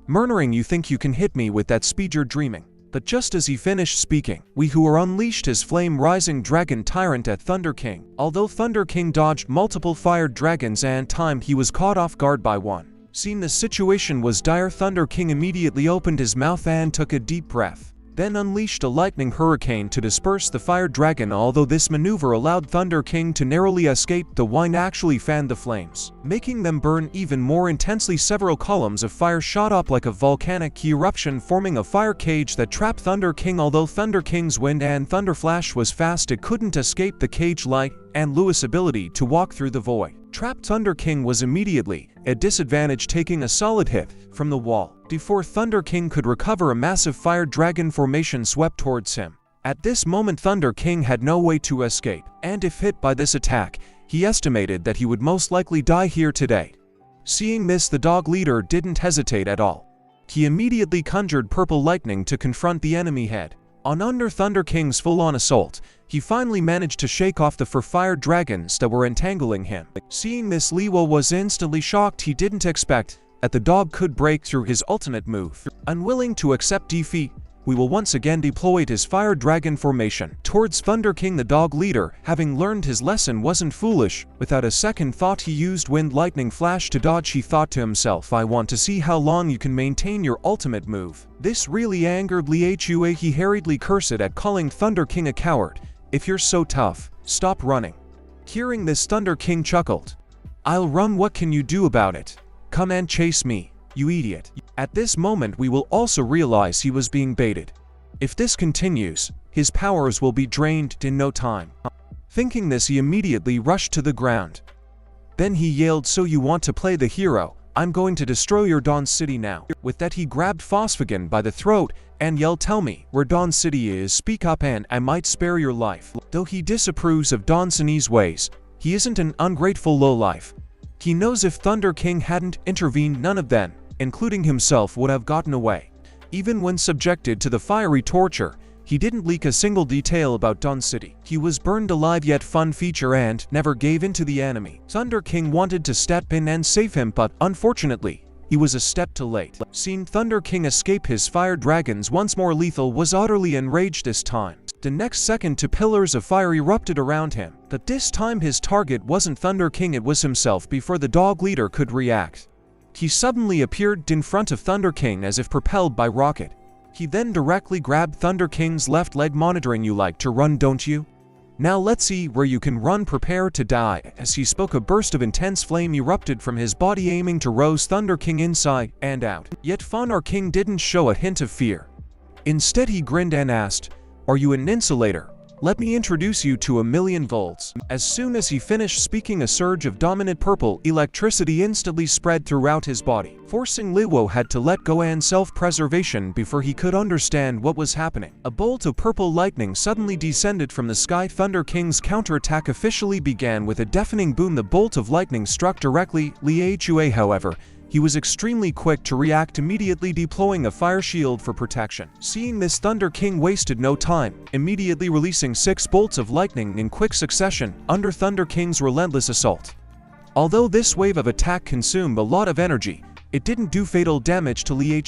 Murmuring, "You think you can hit me with that speed? You're dreaming." But just as he finished speaking, Waifu unleashed his flame-rising dragon tyrant at Thunder King. Although Thunder King dodged multiple fired dragons and timed, he was caught off guard by one. Seeing the situation was dire, Thunder King immediately opened his mouth and took a deep breath, then unleashed a lightning hurricane to disperse the fire dragon. Although this maneuver allowed Thunder King to narrowly escape, the wine actually fanned the flames, making them burn even more intensely. Several columns of fire shot up like a volcanic eruption, forming a fire cage that trapped Thunder King. Although Thunder King's wind and Thunder Flash was fast, it couldn't escape the cage light and Lewis' ability to walk through the void. Trapped Thunder King was immediately at disadvantage, taking a solid hit from the wall. Before Thunder King could recover, a massive fire dragon formation swept towards him. At this moment, Thunder King had no way to escape, and if hit by this attack, he estimated that he would most likely die here today. Seeing this, the dog leader didn't hesitate at all. He immediately conjured purple lightning to confront the enemy head. Under Thunder King's full-on assault, he finally managed to shake off the fire dragons that were entangling him. Seeing this, Liwo was instantly shocked. He didn't expect that the dog could break through his ultimate move. Unwilling to accept defeat, we will once again deploy his fire dragon formation towards Thunder King. The dog leader, having learned his lesson, wasn't foolish. Without a second thought, he used Wind Lightning Flash to dodge. He thought to himself, "I want to see how long you can maintain your ultimate move." This really angered Li Hua. He hurriedly cursed at calling Thunder King a coward. "If you're so tough, stop running." Hearing this, Thunder King chuckled. "I'll run, what can you do about it? Come and chase me, you idiot." At this moment, we will also realize he was being baited. If this continues, his powers will be drained in no time. Thinking this, he immediately rushed to the ground. Then he yelled, "So you want to play the hero? I'm going to destroy your Dawn City now." With that, he grabbed Phosphagon by the throat and yelled, "Tell me where Dawn City is, speak up and I might spare your life." Though he disapproves of Dawn City's ways, he isn't an ungrateful lowlife. He knows if Thunder King hadn't intervened, none of them, including himself, would have gotten away. Even when subjected to the fiery torture, he didn't leak a single detail about Dawn City. He was burned alive, yet fun feature, and never gave in to the enemy. Thunder King wanted to step in and save him, but unfortunately, he was a step too late. Seeing Thunder King escape his fire dragons once more, Lethal was utterly enraged this time. The next second, two pillars of fire erupted around him. But this time his target wasn't Thunder King, it was himself. Before the dog leader could react, he suddenly appeared in front of Thunder King as if propelled by rocket. He then directly grabbed Thunder King's left leg, monitoring. "You like to run, don't you? Now let's see where you can run, prepare to die." As he spoke, a burst of intense flame erupted from his body, aiming to roast Thunder King inside and out. Yet Thunder King didn't show a hint of fear. Instead, he grinned and asked, "Are you an insulator? Let me introduce you to 1,000,000 volts." As soon as he finished speaking, a surge of dominant purple electricity instantly spread throughout his body, forcing Luo had to let go and self-preservation before he could understand what was happening. A bolt of purple lightning suddenly descended from the sky. Thunder King's counterattack officially began with a deafening boom. The bolt of lightning struck directly Liu, however. He was extremely quick to react, immediately deploying a fire shield for protection. Seeing this, Thunder King wasted no time, immediately releasing 6 bolts of lightning in quick succession under Thunder King's relentless assault. Although this wave of attack consumed a lot of energy, it didn't do fatal damage to Liu.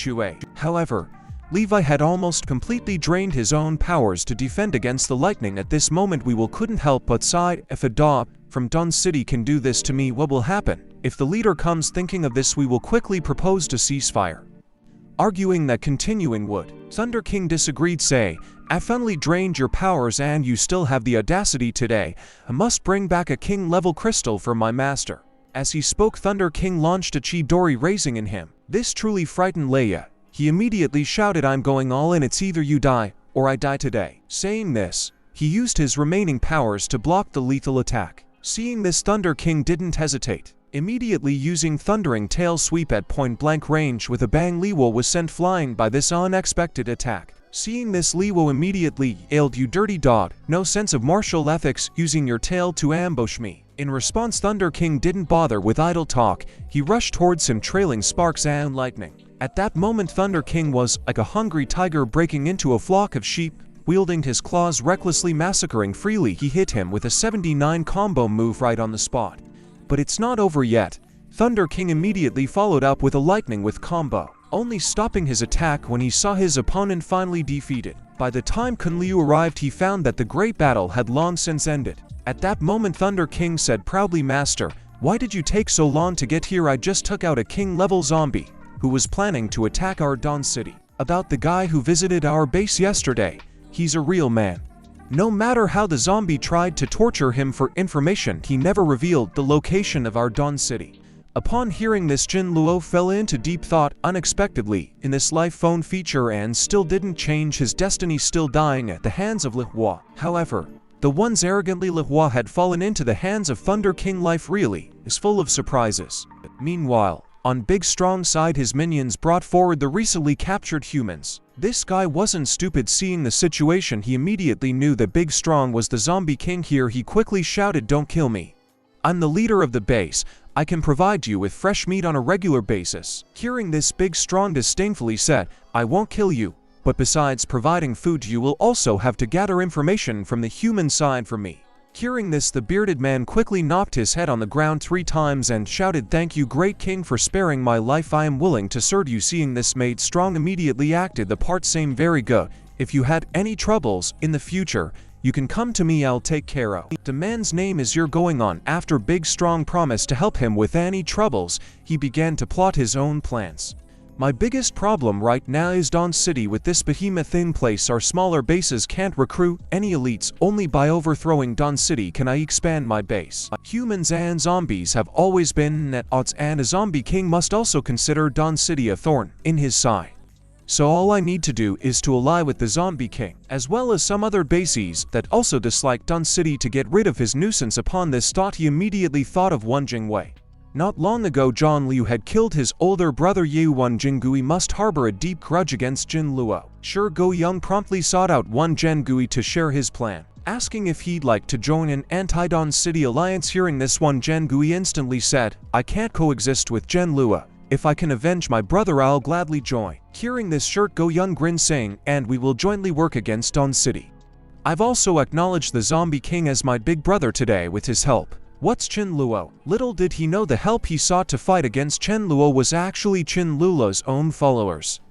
However, Levi had almost completely drained his own powers to defend against the lightning. At this moment, we couldn't help but sigh. If a dog from Dawn City can do this to me, what will happen? If the leader comes thinking of this, we will quickly propose to ceasefire. Arguing that continuing would. Thunder King disagreed, say, "I finally drained your powers and you still have the audacity today. I must bring back a king-level crystal for my master." As he spoke, Thunder King launched a Chidori, raising in him. This truly frightened Leia. He immediately shouted, "I'm going all in. It's either you die, or I die today." Saying this, he used his remaining powers to block the lethal attack. Seeing this, Thunder King didn't hesitate. Immediately using Thundering Tail Sweep at point-blank range, with a bang, Liwo was sent flying by this unexpected attack. Seeing this, Liwo immediately yelled, "You dirty dog, no sense of martial ethics, using your tail to ambush me." In response, Thunder King didn't bother with idle talk. He rushed towards him, trailing sparks and lightning. At that moment, Thunder King was like a hungry tiger breaking into a flock of sheep, wielding his claws recklessly, massacring freely. He hit him with a 79 combo move right on the spot. But it's not over yet. Thunder King immediately followed up with a lightning with combo, only stopping his attack when he saw his opponent finally defeated. By the time Kun Liu arrived, he found that the great battle had long since ended. At that moment, Thunder King said proudly, "Master, why did you take so long to get here? I just took out a king-level zombie who was planning to attack our Dawn City. About the guy who visited our base yesterday, he's a real man. No matter how the zombie tried to torture him for information, he never revealed the location of our Dawn City." Upon hearing this, Jin Luo fell into deep thought unexpectedly in this life phone feature and still didn't change his destiny, still dying at the hands of Lihua. However, the ones arrogantly Lihua had fallen into the hands of Thunder King. Life really is full of surprises. Meanwhile, on Big Strong's side, his minions brought forward the recently captured humans. This guy wasn't stupid. Seeing the situation, he immediately knew that Big Strong was the zombie king here. He quickly shouted, "Don't kill me. I'm the leader of the base. I can provide you with fresh meat on a regular basis." Hearing this, Big Strong disdainfully said, "I won't kill you, but besides providing food, you will also have to gather information from the human side for me." Hearing this, the bearded man quickly knocked his head on the ground 3 times and shouted, "Thank you, great king, for sparing my life. I am willing to serve you." Seeing this, Made Strong immediately acted the part, saying, "Very good. If you had any troubles in the future, you can come to me. I'll take care of." The man's name is You're going on. After Big Strong promised to help him with any troubles, he began to plot his own plans. "My biggest problem right now is Dawn City. With this behemoth in place, our smaller bases can't recruit any elites. Only by overthrowing Dawn City can I expand my base. Humans and zombies have always been at odds, and a zombie king must also consider Dawn City a thorn in his side. So all I need to do is to ally with the zombie king, as well as some other bases that also dislike Dawn City, to get rid of his nuisance." Upon this thought, he immediately thought of Wan Jingwei. Not long ago, John Liu had killed his older brother Ye. Wan Jingui must harbor a deep grudge against Jin Luo. Sure, Go Young promptly sought out Wan Jingui to share his plan, asking if he'd like to join an anti-Dawn City alliance. Hearing this, Wan Jingui instantly said, "I can't coexist with Jin Luo. If I can avenge my brother, I'll gladly join." Hearing this, Shirt Go Young grinned, saying, "And we will jointly work against Dawn City. I've also acknowledged the zombie king as my big brother today with his help." What's Chin Luo? Little did he know the help he sought to fight against Chen Luo was actually Chin Luo's own followers.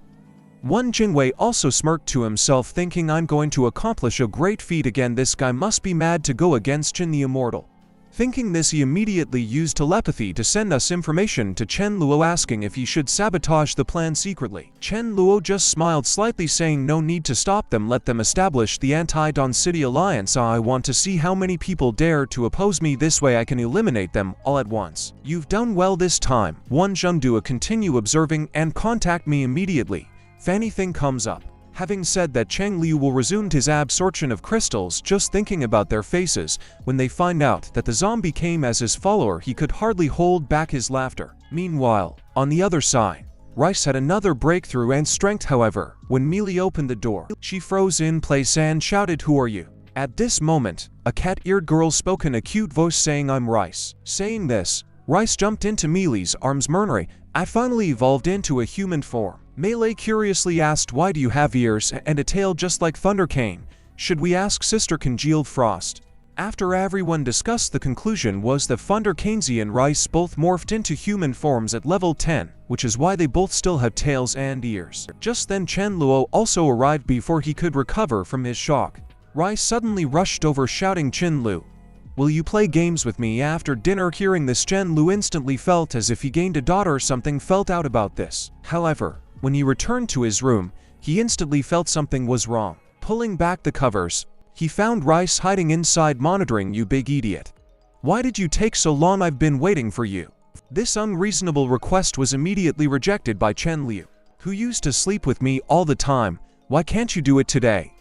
Wan Jingwei also smirked to himself, thinking, "I'm going to accomplish a great feat again. This guy must be mad to go against Chin the Immortal." Thinking this, he immediately used telepathy to send us information to Chen Luo asking if he should sabotage the plan secretly. Chen Luo just smiled slightly, saying no need to stop them, let them establish the anti-Dawn City Alliance. I want to see how many people dare to oppose me, this way I can eliminate them all at once. You've done well this time. One Zhengdua, continue observing and contact me immediately if anything comes up. Having said that, Cheng Liu will resume his absorption of crystals, just thinking about their faces. When they find out that the zombie came as his follower, he could hardly hold back his laughter. Meanwhile, on the other side, Rice had another breakthrough and strength. However, when Mealy opened the door, she froze in place and shouted, "Who are you?" At this moment, a cat-eared girl spoke in a cute voice saying, "I'm Rice." Saying this, Rice jumped into Mealy's arms, murmuring, "I finally evolved into a human form." Melee curiously asked, "Why do you have ears and a tail just like Thundercane? Should we ask Sister Congealed Frost?" After everyone discussed, the conclusion was that Thundercanesi and Rice both morphed into human forms at level 10, which is why they both still have tails and ears. Just then Chen Luo also arrived before he could recover from his shock. Rice suddenly rushed over, shouting, "Chen Lu, will you play games with me after dinner?" Hearing this, Chen Lu instantly felt as if he gained a daughter. Something felt out about this. However, when he returned to his room, he instantly felt something was wrong. Pulling back the covers, he found Rice hiding inside, monitoring. "You big idiot. Why did you take so long? I've been waiting for you." This unreasonable request was immediately rejected by Chen Liu, who used to sleep with me all the time. "Why can't you do it today?"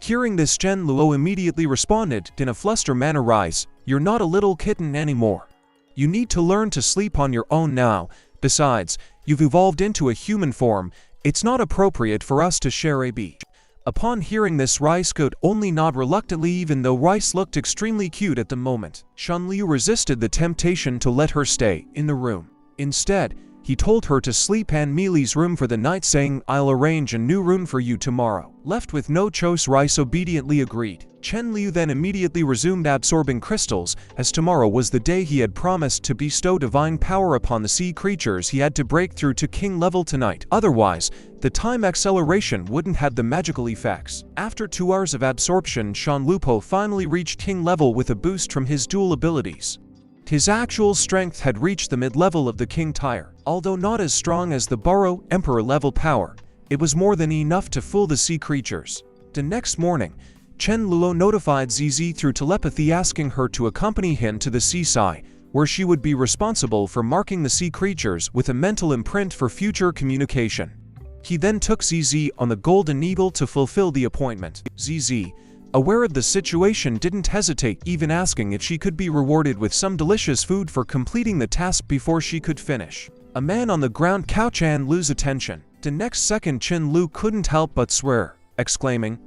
Hearing this, Chen Luo immediately responded in a fluster manner, "Rice, you're not a little kitten anymore. You need to learn to sleep on your own now. Besides, you've evolved into a human form. It's not appropriate for us to share a bed." Upon hearing this, Rice could only nod reluctantly, even though Rice looked extremely cute at the moment. Shan Liu resisted the temptation to let her stay in the room. Instead, he told her to sleep in Mealy's room for the night, saying, "I'll arrange a new room for you tomorrow." Left with no choice, Rice obediently agreed. Chen Liu then immediately resumed absorbing crystals, as tomorrow was the day he had promised to bestow divine power upon the sea creatures. He had to break through to king level tonight, otherwise, the time acceleration wouldn't have the magical effects. After 2 hours of absorption, Shan Lupo finally reached king level with a boost from his dual abilities. His actual strength had reached the mid-level of the king tier. Although not as strong as the Burrow Emperor level power, it was more than enough to fool the sea creatures. The next morning, Chen Luo notified Zizi through telepathy, asking her to accompany him to the seaside, where she would be responsible for marking the sea creatures with a mental imprint for future communication. He then took Zizi on the Golden Eagle to fulfill the appointment. Zizi, aware of the situation, didn't hesitate, even asking if she could be rewarded with some delicious food for completing the task before she could finish. A man on the ground couch and lose attention. The next second, Chen Lu couldn't help but swear, exclaiming,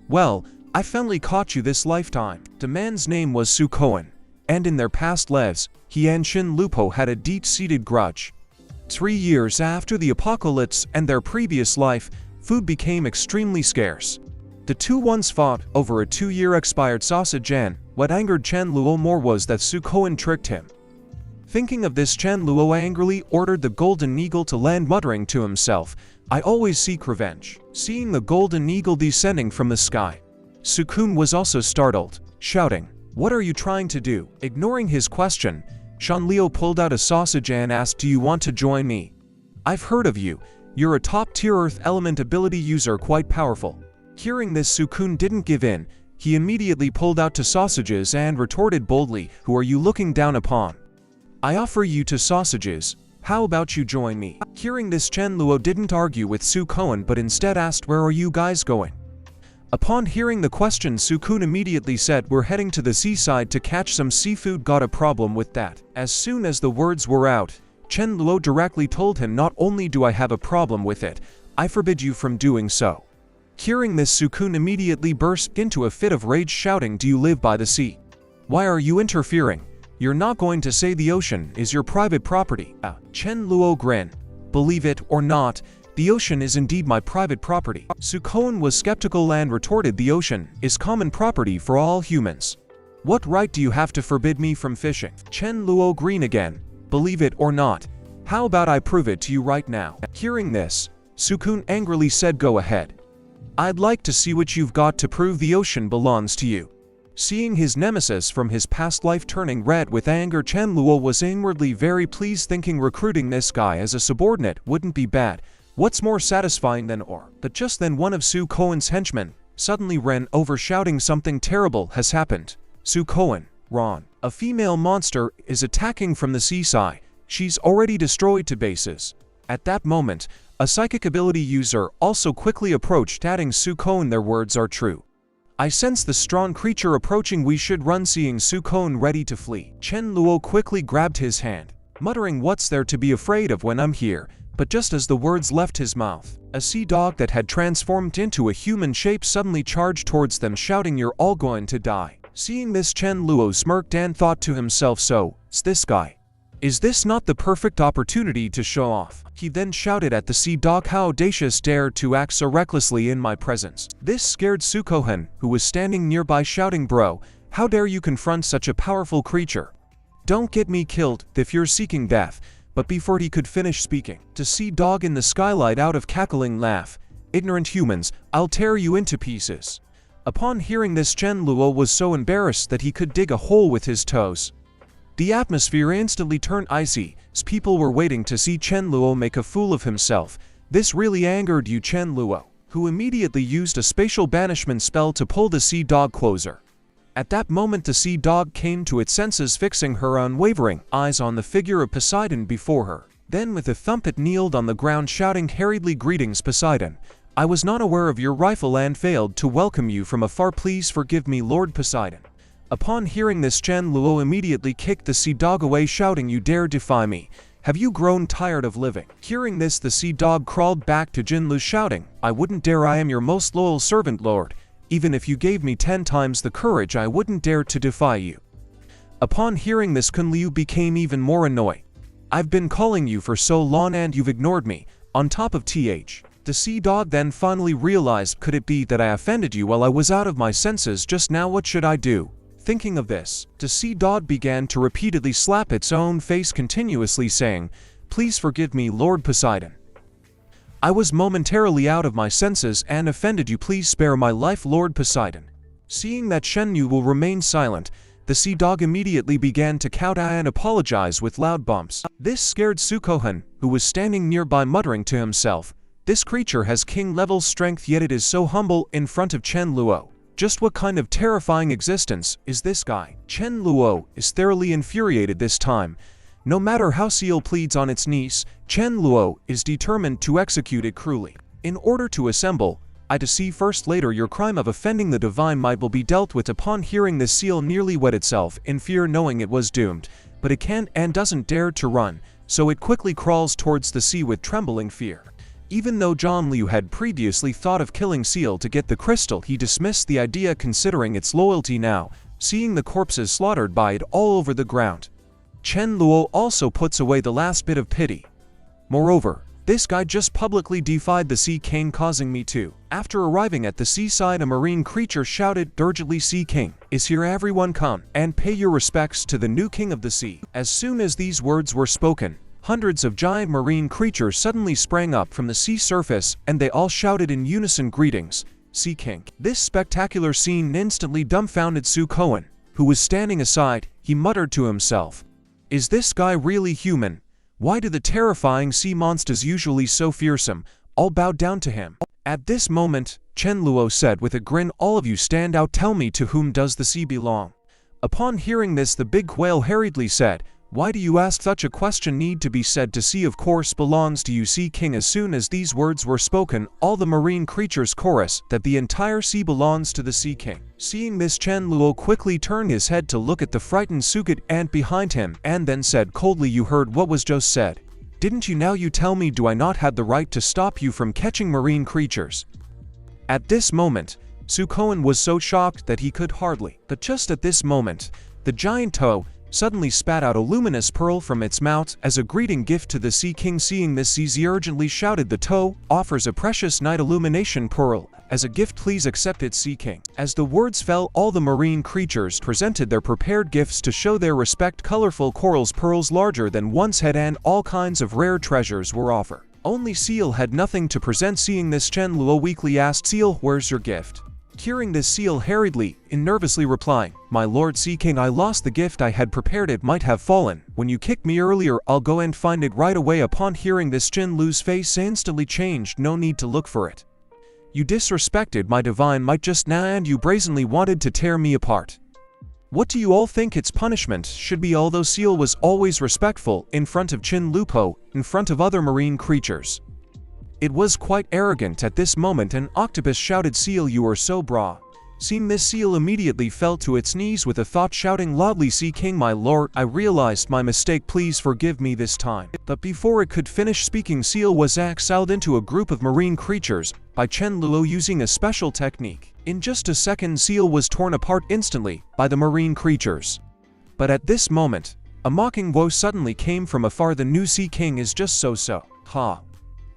"Well, I finally caught you this lifetime." The man's name was Su Cohen, and in their past lives, he and Shin Lupo had a deep-seated grudge. 3 years after the apocalypse and their previous life, food became extremely scarce. The two once fought over a 2-year expired sausage, and what angered Chen Luo more was that Su Cohen tricked him. Thinking of this, Chen Luo angrily ordered the Golden Eagle to land, muttering to himself, "I always seek revenge." Seeing the Golden Eagle descending from the sky, Sukun was also startled, shouting, "What are you trying to do?" Ignoring his question, Shan Liu pulled out a sausage and asked, "Do you want to join me? I've heard of you. You're a top-tier Earth Element ability user, quite powerful." Hearing this, Sukun didn't give in. He immediately pulled out 2 sausages and retorted boldly, "Who are you looking down upon? I offer you 2 sausages. How about you join me?" Hearing this, Chen Luo didn't argue with Su Cohen, but instead asked, "Where are you guys going?" Upon hearing the question, Sukun immediately said, "We're heading to the seaside to catch some seafood." Got a problem with that. As soon as the words were out, Chen Luo directly told him, "Not only do I have a problem with it, I forbid you from doing so." Hearing this, Sukun immediately burst into a fit of rage, shouting, "Do you live by the sea? Why are you interfering? You're not going to say the ocean is your private property?" Chen Luo grinned. "Believe it or not, the ocean is indeed my private property." Su Cohen was skeptical and retorted, "The ocean is common property for all humans. What right do you have to forbid me from fishing?" Chen Luo grinned again. "Believe it or not, how about I prove it to you right now?" Hearing this, Sukun angrily said, "Go ahead. I'd like to see what you've got to prove the ocean belongs to you." Seeing his nemesis from his past life turning red with anger, Chen Luo was inwardly very pleased, thinking recruiting this guy as a subordinate wouldn't be bad. What's more satisfying than or? But just then one of Su Koen's henchmen suddenly ran over shouting something terrible has happened. Su Koen, Ron, a female monster, is attacking from the seaside. She's already destroyed to bases. At that moment, a psychic ability user also quickly approached, adding, Su Koen, their words are true. I sense the strong creature approaching, we should run. Seeing Su Koen ready to flee, Chen Luo quickly grabbed his hand, muttering, what's there to be afraid of when I'm here? But just as the words left his mouth, a sea dog that had transformed into a human shape suddenly charged towards them, shouting, you're all going to die. Seeing this, Chen Luo smirked and thought to himself, so, it's this guy. Is this not the perfect opportunity to show off? He then shouted at the sea dog, how audacious dared to act so recklessly in my presence. This scared Su Koen, who was standing nearby, shouting, bro, how dare you confront such a powerful creature? Don't get me killed if you're seeking death. But before he could finish speaking, the sea dog in the skylight out of cackling laugh, ignorant humans, I'll tear you into pieces. Upon hearing this, Chen Luo was so embarrassed that he could dig a hole with his toes. The atmosphere instantly turned icy, as people were waiting to see Chen Luo make a fool of himself. This really angered you, Chen Luo, who immediately used a spatial banishment spell to pull the sea dog closer. At that moment the sea dog came to its senses, fixing her unwavering eyes on the figure of Poseidon before her. Then with a thump it kneeled on the ground, shouting hurriedly, greetings Poseidon. I was not aware of your rifle and failed to welcome you from afar. Please forgive me, Lord Poseidon. Upon hearing this, Chen Luo immediately kicked the sea dog away, shouting, you dare defy me? Have you grown tired of living? Hearing this, the sea dog crawled back to Jin Lu, shouting, I wouldn't dare, I am your most loyal servant, Lord. Even if you gave me 10 times the courage, I wouldn't dare to defy you. Upon hearing this, Kun Liu became even more annoyed. I've been calling you for so long and you've ignored me. On top of th. The sea dog then finally realized, could it be that I offended you while I was out of my senses just now? What should I do? Thinking of this, the sea dog began to repeatedly slap its own face continuously, saying, please forgive me, Lord Poseidon. I was momentarily out of my senses and offended you. Please spare my life, Lord Poseidon. Seeing that Chen Yu will remain silent, the sea dog immediately began to kowtow and apologize with loud bumps. This scared Su Koen, who was standing nearby, muttering to himself, this creature has king-level strength, yet it is so humble in front of Chen Luo. Just what kind of terrifying existence is this guy? Chen Luo is thoroughly infuriated this time. No matter how Seal pleads on its knees, Chen Luo is determined to execute it cruelly. In order to assemble, I to see first, later your crime of offending the divine might will be dealt with. Upon hearing this, Seal nearly wet itself in fear, knowing it was doomed, but it can't and doesn't dare to run, so it quickly crawls towards the sea with trembling fear. Even though John Liu had previously thought of killing Seal to get the crystal, he dismissed the idea considering its loyalty now, seeing the corpses slaughtered by it all over the ground. Chen Luo also puts away the last bit of pity. Moreover, this guy just publicly defied the Sea King, causing me to. After arriving at the seaside, a marine creature shouted urgently, Sea King is here, everyone come and pay your respects to the new king of the sea. As soon as these words were spoken, hundreds of giant marine creatures suddenly sprang up from the sea surface and they all shouted in unison, greetings, Sea King. This spectacular scene instantly dumbfounded Su Koen, who was standing aside. He muttered to himself, is this guy really human? Why do the terrifying sea monsters usually so fearsome all bow down to him? At this moment, Chen Luo said with a grin, all of you stand out, tell me, to whom does the sea belong? Upon hearing this, the big whale hurriedly said, why do you ask such a question? Need to be said, to sea of course belongs to you, Sea King. As soon as these words were spoken, all the marine creatures chorused that the entire sea belongs to the Sea King. Seeing this, Chen Luo quickly turned his head to look at the frightened Sugat ant behind him and then said coldly, you heard what was just said, didn't you? Now you tell me, do I not have the right to stop you from catching marine creatures? At this moment, Su Koen was so shocked that he could hardly. But just at this moment, the giant toe suddenly spat out a luminous pearl from its mouth as a greeting gift to the Sea King. Seeing this, Zizi urgently shouted, the toe offers a precious night illumination pearl as a gift, please accept it, Sea King. As the words fell, all the marine creatures presented their prepared gifts to show their respect. Colorful corals, pearls larger than one's head, and all kinds of rare treasures were offered. Only Seal had nothing to present. Seeing this, Chen Luo weakly asked, Seal, where's your gift? Hearing this, seal hurriedly and nervously replying, "My lord sea king, I lost the gift I had prepared. It might have fallen. When you kicked me earlier, I'll go and find it right away." Upon hearing this, Jin Lu's face instantly changed. "No need to look for it. You disrespected my divine might just now and you brazenly wanted to tear me apart. What do you all think its punishment should be?" Although Seal was always respectful in front of Chin Lupo, in front of other marine creatures, it was quite arrogant at this moment. An octopus shouted, "Seal, you are so bra." Seeing this, Seal immediately fell to its knees with a thought, shouting loudly, "Sea King, my lord, I realized my mistake. Please forgive me this time." But before it could finish speaking, Seal was exiled into a group of marine creatures by Chen Luo using a special technique. In just a second, Seal was torn apart instantly by the marine creatures. But at this moment, a mocking voice suddenly came from afar. "The new Sea King is just so. Ha."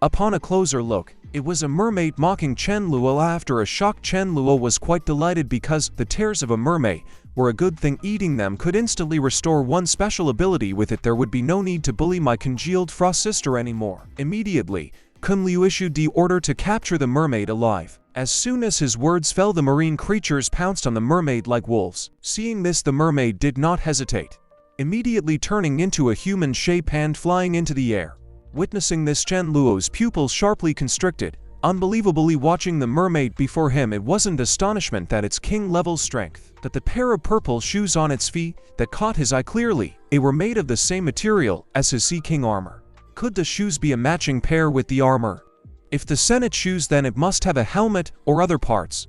Upon a closer look, it was a mermaid mocking Chen Luo. After a shock, Chen Luo was quite delighted because the tears of a mermaid were a good thing. Eating them could instantly restore one special ability. With it, there would be no need to bully my congealed frost sister anymore. Immediately, Kun Liu issued the order to capture the mermaid alive. As soon as his words fell, the marine creatures pounced on the mermaid like wolves. Seeing this, the mermaid did not hesitate, immediately turning into a human shape and flying into the air. Witnessing this, Chen Luo's pupils sharply constricted, unbelievably watching the mermaid before him. It wasn't astonishment that its king-level strength, that the pair of purple shoes on its feet that caught his eye clearly. They were made of the same material as his Sea King armor. Could the shoes be a matching pair with the armor? If the Senate shoes, then it must have a helmet or other parts.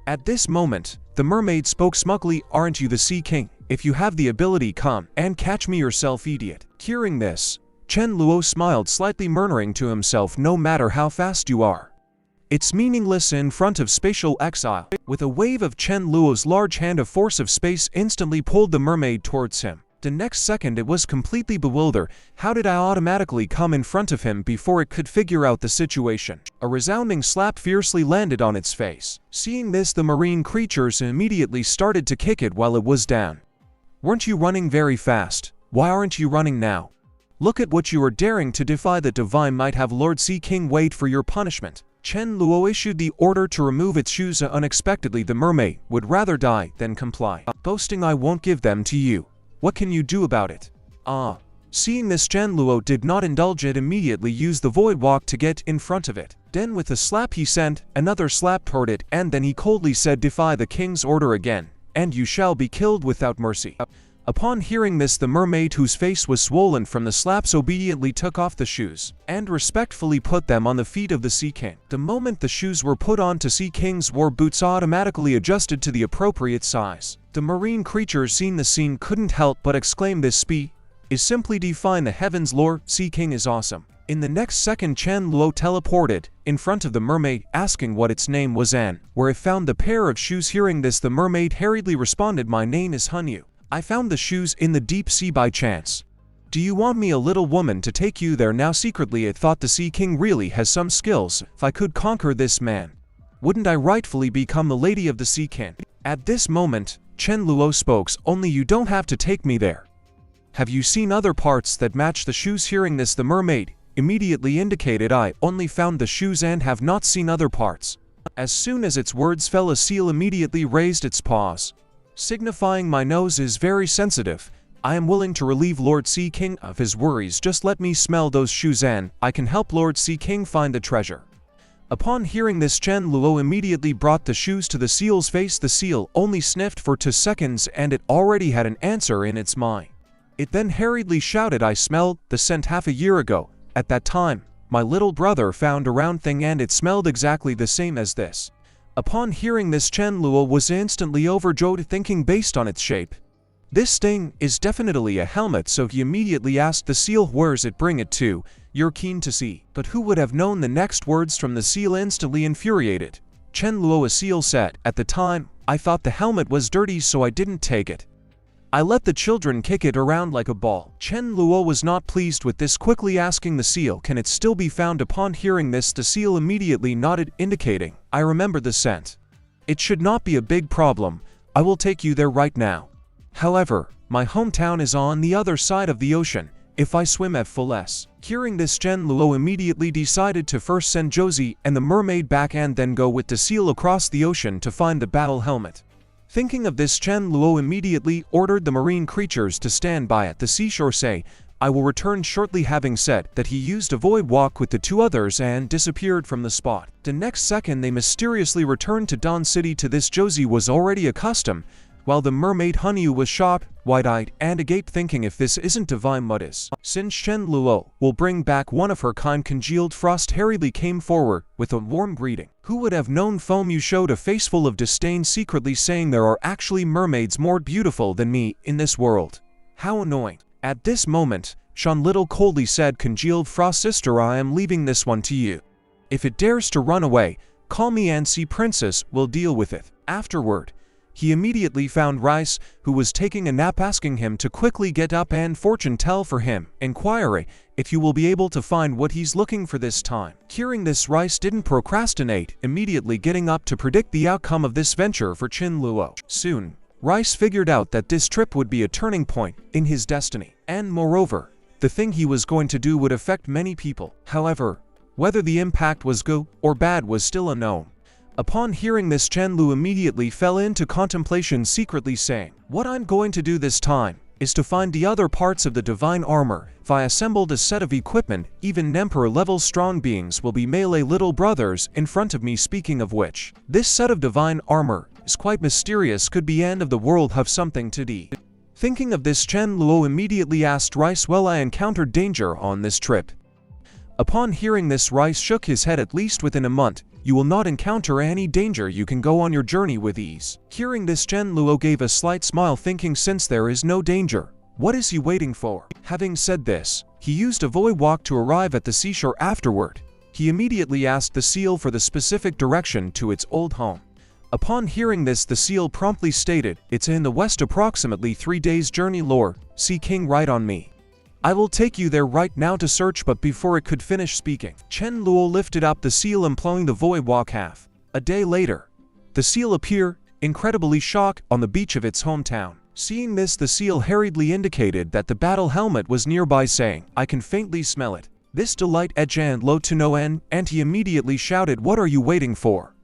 At this moment, the mermaid spoke smugly, "Aren't you the Sea King? If you have the ability, come and catch me yourself, idiot." Hearing this, Chen Luo smiled slightly, murmuring to himself, "No matter how fast you are, it's meaningless in front of spatial exile." With a wave of Chen Luo's large hand, a force of space instantly pulled the mermaid towards him. The next second, it was completely bewildered. How did I automatically come in front of him before it could figure out the situation? A resounding slap fiercely landed on its face. Seeing this, the marine creatures immediately started to kick it while it was down. "Weren't you running very fast? Why aren't you running now? Look at what you are daring to defy the divine might. Have Lord Sea King wait for your punishment." Chen Luo issued the order to remove its shoes. Unexpectedly, the mermaid would rather die than comply, boasting, "I won't give them to you. What can you do about it?" Seeing this, Chen Luo did not indulge it, immediately used the void walk to get in front of it. Then with a slap he sent another slap toward it, and then he coldly said, "Defy the king's order again, and you shall be killed without mercy." Upon hearing this, the mermaid, whose face was swollen from the slaps, obediently took off the shoes and respectfully put them on the feet of the Sea King. The moment the shoes were put on to Sea King's war boots automatically adjusted to the appropriate size. The marine creatures seeing the scene couldn't help but exclaim, "This speed is simply defying the heavens. Lord Sea King is awesome." In the next second, Chen Luo teleported in front of the mermaid, asking what its name was and where it found the pair of shoes. Hearing this, the mermaid hurriedly responded, "My name is Hunyu. I found the shoes in the deep sea by chance. Do you want me, a little woman, to take you there now?" Secretly, it thought, the Sea King really has some skills. If I could conquer this man, wouldn't I rightfully become the lady of the Sea King? At this moment, Chen Luo spoke, "Only you don't have to take me there. Have you seen other parts that match the shoes?" Hearing this, the mermaid immediately indicated, "I only found the shoes and have not seen other parts." As soon as its words fell, a seal immediately raised its paws, signifying, "My nose is very sensitive. I am willing to relieve Lord Sea King of his worries. Just let me smell those shoes and I can help Lord Sea King find the treasure." Upon hearing this, Chen Luo immediately brought the shoes to the seal's face. The seal only sniffed for 2 seconds and it already had an answer in its mind. It then hurriedly shouted, "I smelled the scent half a year ago. At that time, my little brother found a round thing and it smelled exactly the same as this." Upon hearing this, Chen Luo was instantly overjoyed, thinking, based on its shape, this thing is definitely a helmet. So he immediately asked the seal, "Where's it? Bring it to. You're keen to see." But who would have known the next words from the seal instantly infuriated Chen Luo. A seal said, "At the time, I thought the helmet was dirty, so I didn't take it. I let the children kick it around like a ball." Chen Luo was not pleased with this, quickly asking the seal, "Can it still be found?" Upon hearing this, the seal immediately nodded, indicating, "I remember the scent. It should not be a big problem. I will take you there right now. However, my hometown is on the other side of the ocean. If I swim at full S Hearing this, Chen Luo immediately decided to first send Josie and the mermaid back and then go with the seal across the ocean to find the battle helmet. Thinking of this, Chen Luo immediately ordered the marine creatures to stand by at the seashore, say, "I will return shortly." Having said that, he used a void walk with the two others and disappeared from the spot. The next second, they mysteriously returned to Dawn City. To this, Josie was already accustomed, while the mermaid Hanyu was shocked, wide-eyed, and agape, thinking if this isn't divine, what is? Since Chen Luo will bring back one of her kind, congealed frost hurriedly came forward with a warm greeting. Who would have known? Fomu showed a face full of disdain, secretly saying, "There are actually mermaids more beautiful than me in this world. How annoying." At this moment, Sean Little coldly said, "Congealed frost sister, I am leaving this one to you. If it dares to run away, call me and Sea Princess will deal with it." Afterward, he immediately found Rice, who was taking a nap, asking him to quickly get up and fortune tell for him, inquiring if you will be able to find what he's looking for this time. Hearing this, Rice didn't procrastinate, immediately getting up to predict the outcome of this venture for Chen Luo. Soon, Rice figured out that this trip would be a turning point in his destiny, and moreover, the thing he was going to do would affect many people. However, whether the impact was good or bad was still unknown. Upon hearing this, Chen Lu immediately fell into contemplation, secretly saying, "What I'm going to do this time is to find the other parts of the divine armor. If I assembled a set of equipment, even emperor-level strong beings will be melee little brothers in front of me." Speaking of which, this set of divine armor is quite mysterious, could be end of the world, have something to do. Thinking of this, Chen Luo immediately asked Rice, "Well, I encountered danger on this trip." Upon hearing this, Rice shook his head. "At least within a month, you will not encounter any danger. You can go on your journey with ease." Hearing this, Chen Luo gave a slight smile, thinking, since there is no danger, what is he waiting for? Having said this, he used a void walk to arrive at the seashore. Afterward, he immediately asked the seal for the specific direction to its old home. Upon hearing this, the seal promptly stated, "It's in the west, approximately 3 days' journey. Lord, Sea King, right on me. I will take you there right now to search." But before it could finish speaking, Chen Luo lifted up the seal, employing the void walk. Half a day later, the seal appeared, incredibly shocked, on the beach of its hometown. Seeing this, the seal hurriedly indicated that the battle helmet was nearby, saying, "I can faintly smell it." This delight Echan Lo to no end, and he immediately shouted, "What are you waiting for?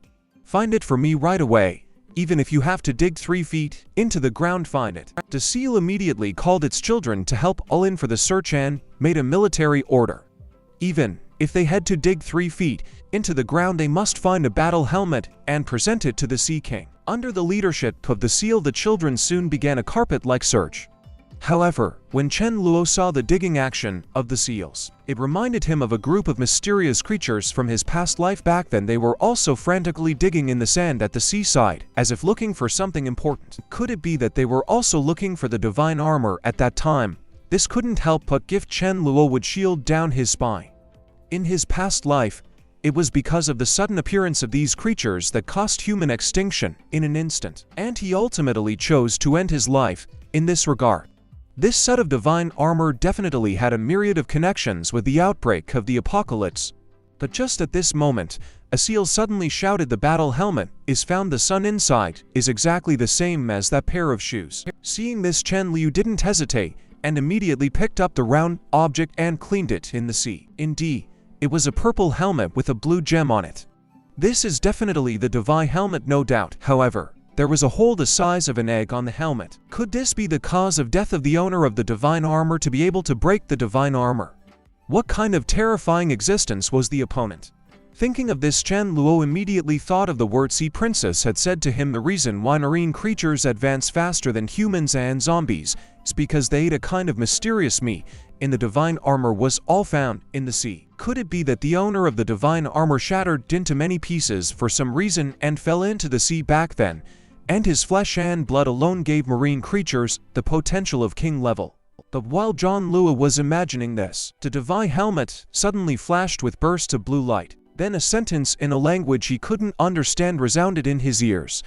Find it for me right away. Even if you have to dig 3 feet into the ground, find it." The seal immediately called its children to help all in for the search and made a military order. Even if they had to dig 3 feet into the ground, they must find a battle helmet and present it to the Sea King. Under the leadership of the seal, the children soon began a carpet-like search. However, when Chen Luo saw the digging action of the seals, it reminded him of a group of mysterious creatures from his past life. Back then, they were also frantically digging in the sand at the seaside, as if looking for something important. Could it be that they were also looking for the divine armor at that time? This couldn't help but give Chen Luo would shield down his spine. In his past life, it was because of the sudden appearance of these creatures that caused human extinction in an instant, and he ultimately chose to end his life in this regard. This set of divine armor definitely had a myriad of connections with the outbreak of the apocalypse. But just at this moment, a seal suddenly shouted, "The battle helmet is found. The sun inside is exactly the same as that pair of shoes." Seeing this, Chen Liu didn't hesitate and immediately picked up the round object and cleaned it in the sea. Indeed, it was a purple helmet with a blue gem on it. This is definitely the divine helmet, no doubt. However, there was a hole the size of an egg on the helmet. Could this be the cause of death of the owner of the divine armor? To be able to break the divine armor, what kind of terrifying existence was the opponent? Thinking of this, Chen Luo immediately thought of the word Sea Princess had said to him. The reason why marine creatures advance faster than humans and zombies is because they ate a kind of mysterious meat in the divine armor was all found in the sea. Could it be that the owner of the divine armor shattered into many pieces for some reason and fell into the sea back then, and his flesh and blood alone gave marine creatures the potential of king level? But while John Lua was imagining this, the divine helmet suddenly flashed with bursts of blue light. Then a sentence in a language he couldn't understand resounded in his ears.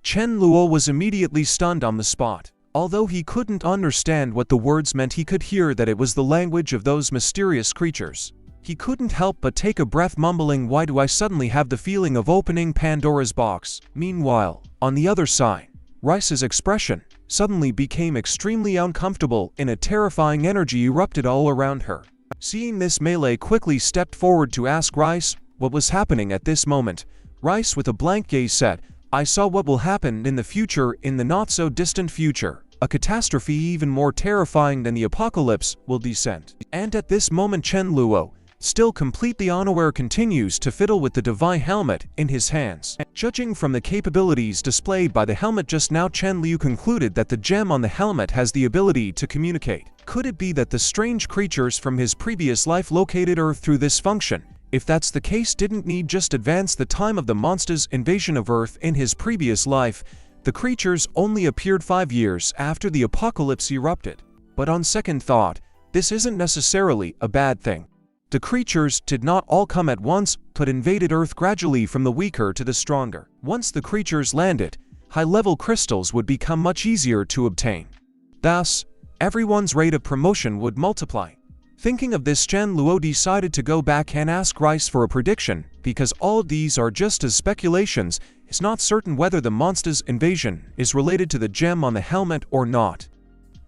Chen Luo was immediately stunned on the spot. Although he couldn't understand what the words meant, he could hear that it was the language of those mysterious creatures. He couldn't help but take a breath, mumbling, "Why do I suddenly have the feeling of opening Pandora's box?" Meanwhile, on the other side, Rice's expression suddenly became extremely uncomfortable, and a terrifying energy erupted all around her. Seeing this, Melee quickly stepped forward to ask Rice what was happening at this moment. Rice, with a blank gaze, said, "I saw what will happen in the future, in the not-so-distant future. A catastrophe even more terrifying than the apocalypse will descend." And at this moment Chen Luo, still completely unaware, continues to fiddle with the divine helmet in his hands. Judging from the capabilities displayed by the helmet just now, Chen Liu concluded that the gem on the helmet has the ability to communicate. Could it be that the strange creatures from his previous life located Earth through this function? If that's the case, didn't need just advance the time of the monster's invasion of Earth in his previous life. The creatures only appeared 5 years after the apocalypse erupted. But on second thought, this isn't necessarily a bad thing. The creatures did not all come at once, but invaded Earth gradually from the weaker to the stronger. Once the creatures landed, high-level crystals would become much easier to obtain. Thus, everyone's rate of promotion would multiply. Thinking of this, Chen Luo decided to go back and ask Rice for a prediction, because all of these are just as speculations. It's not certain whether the monster's invasion is related to the gem on the helmet or not.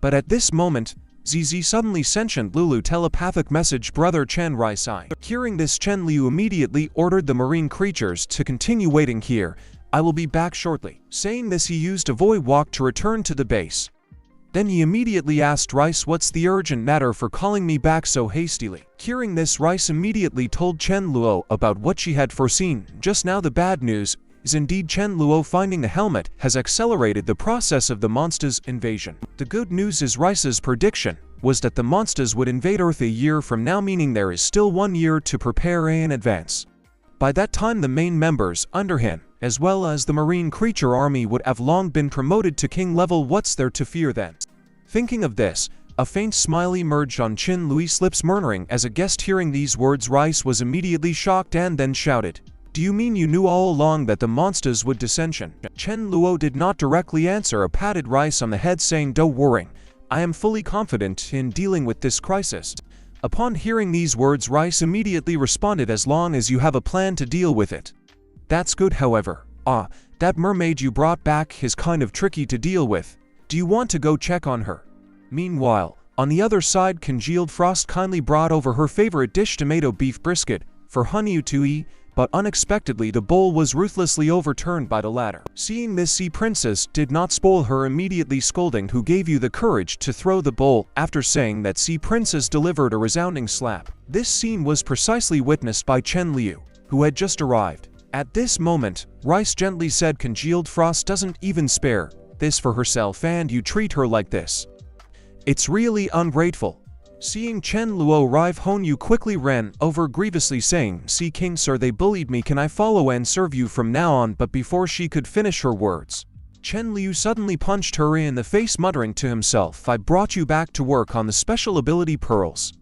But at this moment, ZZ suddenly sentient Lulu telepathic message brother Chen Rice. Hearing this, Chen Liu immediately ordered the marine creatures to continue waiting here. "I will be back shortly." Saying this, he used a void walk to return to the base. Then he immediately asked Rice, "What's the urgent matter for calling me back so hastily?" Hearing this, Rice immediately told Chen Luo about what she had foreseen just now. The bad news is indeed Chen Luo finding the helmet has accelerated the process of the monster's invasion. The good news is Rice's prediction was that the monsters would invade Earth a year from now, meaning there is still 1 year to prepare in advance. By that time, the main members under him, as well as the marine creature army, would have long been promoted to king level. What's there to fear then? Thinking of this, a faint smile emerged on Chen Luo's lips, murmuring as a guest. Hearing these words, Rice was immediately shocked and then shouted, "Do you mean you knew all along that the monsters would descension?" Chen Luo did not directly answer, but patted Rice on the head, saying, "Don't worry, I am fully confident in dealing with this crisis." Upon hearing these words, Rice immediately responded, "As long as you have a plan to deal with it. That's good. However, that mermaid you brought back is kind of tricky to deal with. Do you want to go check on her?" Meanwhile, on the other side, Congealed Frost kindly brought over her favorite dish, tomato beef brisket, for Hanyu to eat, but unexpectedly the bowl was ruthlessly overturned by the latter. Seeing this, Sea Princess did not spoil her, immediately scolding, "Who gave you the courage to throw the bowl?" After saying that, Sea Princess delivered a resounding slap. This scene was precisely witnessed by Chen Liu, who had just arrived. At this moment, Rice gently said, "Congealed Frost doesn't even spare this for herself, and you treat her like this. It's really ungrateful." Seeing Chen Luo arrive, Honyu quickly ran over, grievously saying, "Sea King sir, they bullied me. Can I follow and serve you from now on?" But before she could finish her words, Chen Liu suddenly punched her in the face, muttering to himself, "I brought you back to work on the special ability pearls.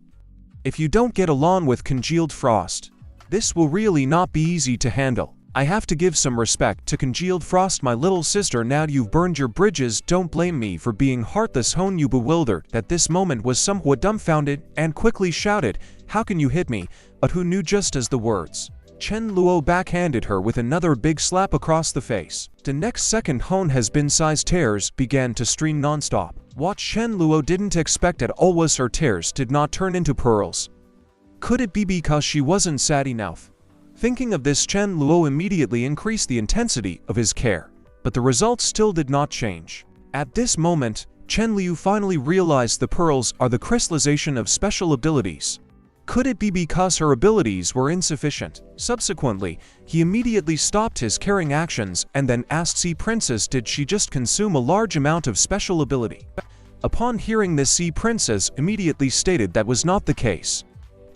If you don't get along with Congealed Frost, this will really not be easy to handle. I have to give some respect to Congealed Frost, my little sister. Now you've burned your bridges, don't blame me for being heartless." Honyu, bewildered at this moment, was somewhat dumbfounded and quickly shouted, "How can you hit me?" But who knew, just as the words, Chen Luo backhanded her with another big slap across the face. The next second, Hon's bin-sized tears began to stream non-stop. What Chen Luo didn't expect at all was her tears did not turn into pearls. Could it be because she wasn't sad enough? Thinking of this, Chen Luo immediately increased the intensity of his care, but the results still did not change. At this moment, Chen Liu finally realized the pearls are the crystallization of special abilities. Could it be because her abilities were insufficient? Subsequently, he immediately stopped his caring actions and then asked Sea Princess, did she just consume a large amount of special ability? Upon hearing this, Sea Princess immediately stated that was not the case,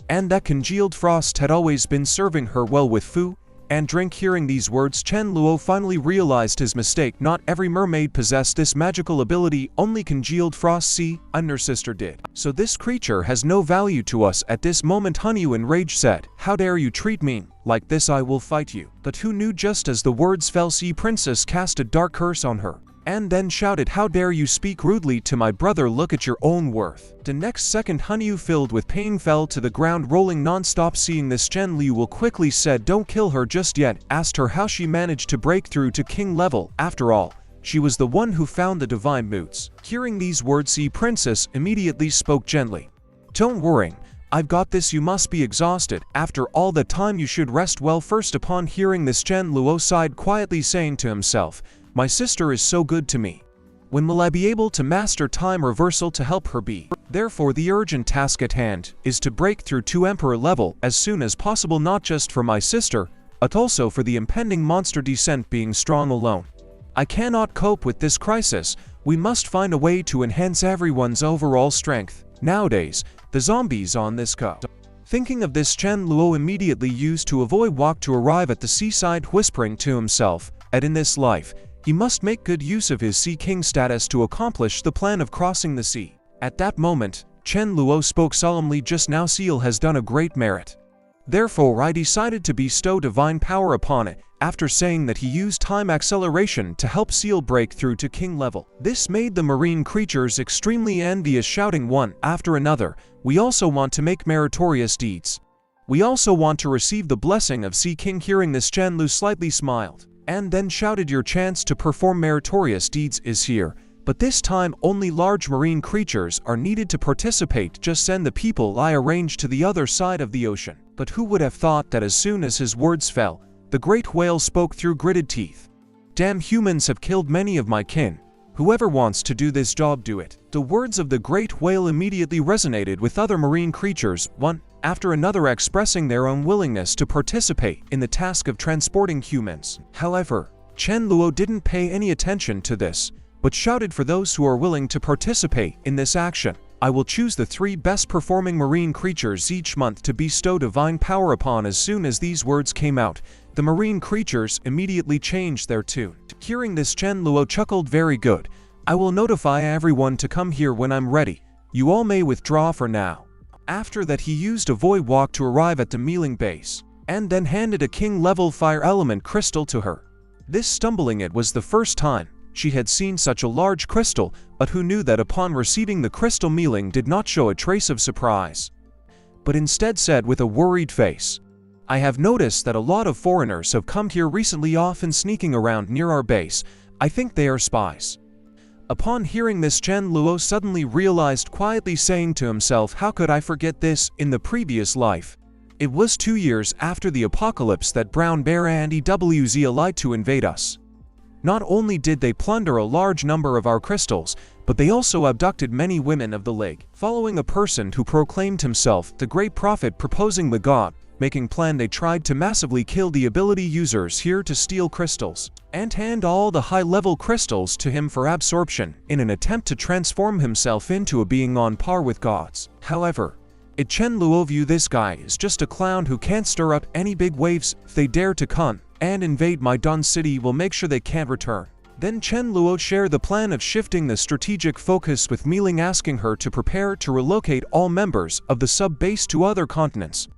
and that Congealed Frost had always been serving her well with food and drink. Hearing these words, Chen Luo finally realized his mistake. Not every mermaid possessed this magical ability, only Congealed Frost and her sister did. So this creature has no value to us. At this moment, Hanyu, enraged, said, "How dare you treat me like this? I will fight you." But who knew, just as the words fell, Sea Princess cast a dark curse on her, and then shouted, "How dare you speak rudely to my brother? Look at your own worth." The next second, Hanyu, filled with pain, fell to the ground, rolling non-stop. Seeing this, Chen Liu quickly said, "Don't kill her just yet." Asked her how she managed to break through to king level. After all, she was the one who found the divine moods. Hearing these words, Sea Princess immediately spoke gently, "Don't worry, I've got this, you must be exhausted. After all the time you should rest well first." Upon hearing this, Chen Luo sighed quietly, saying to himself, "My sister is so good to me. When will I be able to master time reversal to help her be?" Therefore the urgent task at hand is to break through to Emperor level as soon as possible, not just for my sister, but also for the impending monster descent. Being strong alone, I cannot cope with this crisis. We must find a way to enhance everyone's overall strength. Nowadays, the zombies on this coast. Thinking of this, Chen Luo immediately used to avoid walk to arrive at the seaside, whispering to himself that in this life, he must make good use of his Sea King status to accomplish the plan of crossing the sea. At that moment, Chen Luo spoke solemnly, "Just now Seal has done a great merit. Therefore I decided to bestow divine power upon it." After saying that, he used time acceleration to help Seal break through to king level. This made the marine creatures extremely envious, shouting one after another, "We also want to make meritorious deeds. We also want to receive the blessing of Sea King." Hearing this, Chen Lu slightly smiled, and then shouted, "Your chance to perform meritorious deeds is here. But this time only large marine creatures are needed to participate. Just send the people I arranged to the other side of the ocean." But who would have thought that as soon as his words fell, the great whale spoke through gritted teeth. "Damn, humans have killed many of my kin. Whoever wants to do this job, do it." The words of the great whale immediately resonated with other marine creatures, one after another expressing their unwillingness to participate in the task of transporting humans. However, Chen Luo didn't pay any attention to this, but shouted, "For those who are willing to participate in this action, I will choose the 3 best performing marine creatures each month to bestow divine power upon." As soon as these words came out, the marine creatures immediately changed their tune. Hearing this, Chen Luo chuckled, "Very good. I will notify everyone to come here when I'm ready. You all may withdraw for now." After that, he used a void walk to arrive at the Mealing base, and then handed a king-level fire element crystal to her. This stumbling, it was the first time she had seen such a large crystal, but who knew that upon receiving the crystal, Mealing did not show a trace of surprise, but instead said with a worried face, "I have noticed that a lot of foreigners have come here recently, often sneaking around near our base. I think they are spies." Upon hearing this, Chen Luo suddenly realized, quietly saying to himself, "How could I forget this? In the previous life, it was 2 years after the apocalypse that Brown Bear and EWZ allied to invade us. Not only did they plunder a large number of our crystals, but they also abducted many women of the League." Following a person who proclaimed himself the Great Prophet, proposing the god making plan, they tried to massively kill the ability users here to steal crystals and hand all the high-level crystals to him for absorption in an attempt to transform himself into a being on par with gods. However, Chen Luo view this guy is just a clown who can't stir up any big waves. If they dare to come and invade my Don City, will make sure they can't return. Then Chen Luo shared the plan of shifting the strategic focus with Mealing, asking her to prepare to relocate all members of the sub-base to other continents.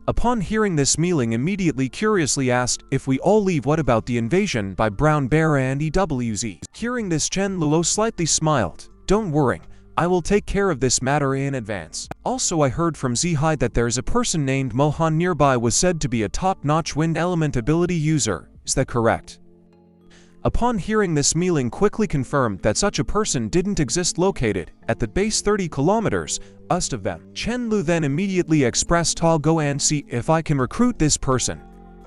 Upon hearing this, Mealing immediately curiously asked, "If we all leave, what about the invasion by Brown Bear and EWZ?" Hearing this, Chen Luo slightly smiled. "Don't worry, I will take care of this matter in advance. Also, I heard from Zihai that there's a person named Mohan nearby, was said to be a top-notch wind element ability user. Is that correct?" Upon hearing this, Mealing quickly confirmed that such a person didn't exist, located at the base 30 kilometers east of them. Chen Lu then immediately expressed, "I'll go and see if I can recruit this person.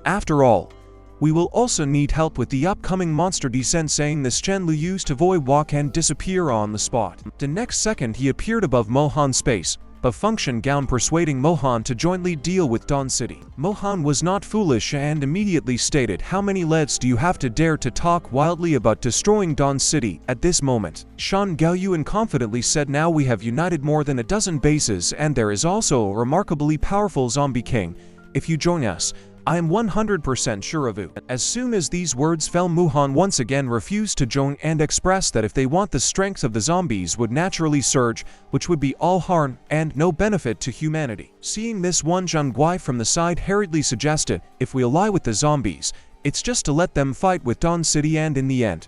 After all, we will also need help with the upcoming monster descent." Saying this, Chen Lu used to void walk and disappear on the spot. The next second, he appeared above Mohan's space, but function gown, persuading Mohan to jointly deal with Dawn City. Mohan was not foolish and immediately stated, "How many leads do you have to dare to talk wildly about destroying Dawn City?" At this moment, Shan Gaoyuan confidently said, "Now we have united more than a dozen bases, and there is also a remarkably powerful zombie king. If you join us, I am 100% sure of it." As soon as these words fell, Mohan once again refused to join and expressed that if they want, the strength of the zombies would naturally surge, which would be all harm and no benefit to humanity. Seeing this, Wan Zhongguai from the side hurriedly suggested, "If we ally with the zombies, it's just to let them fight with Dawn City, and in the end,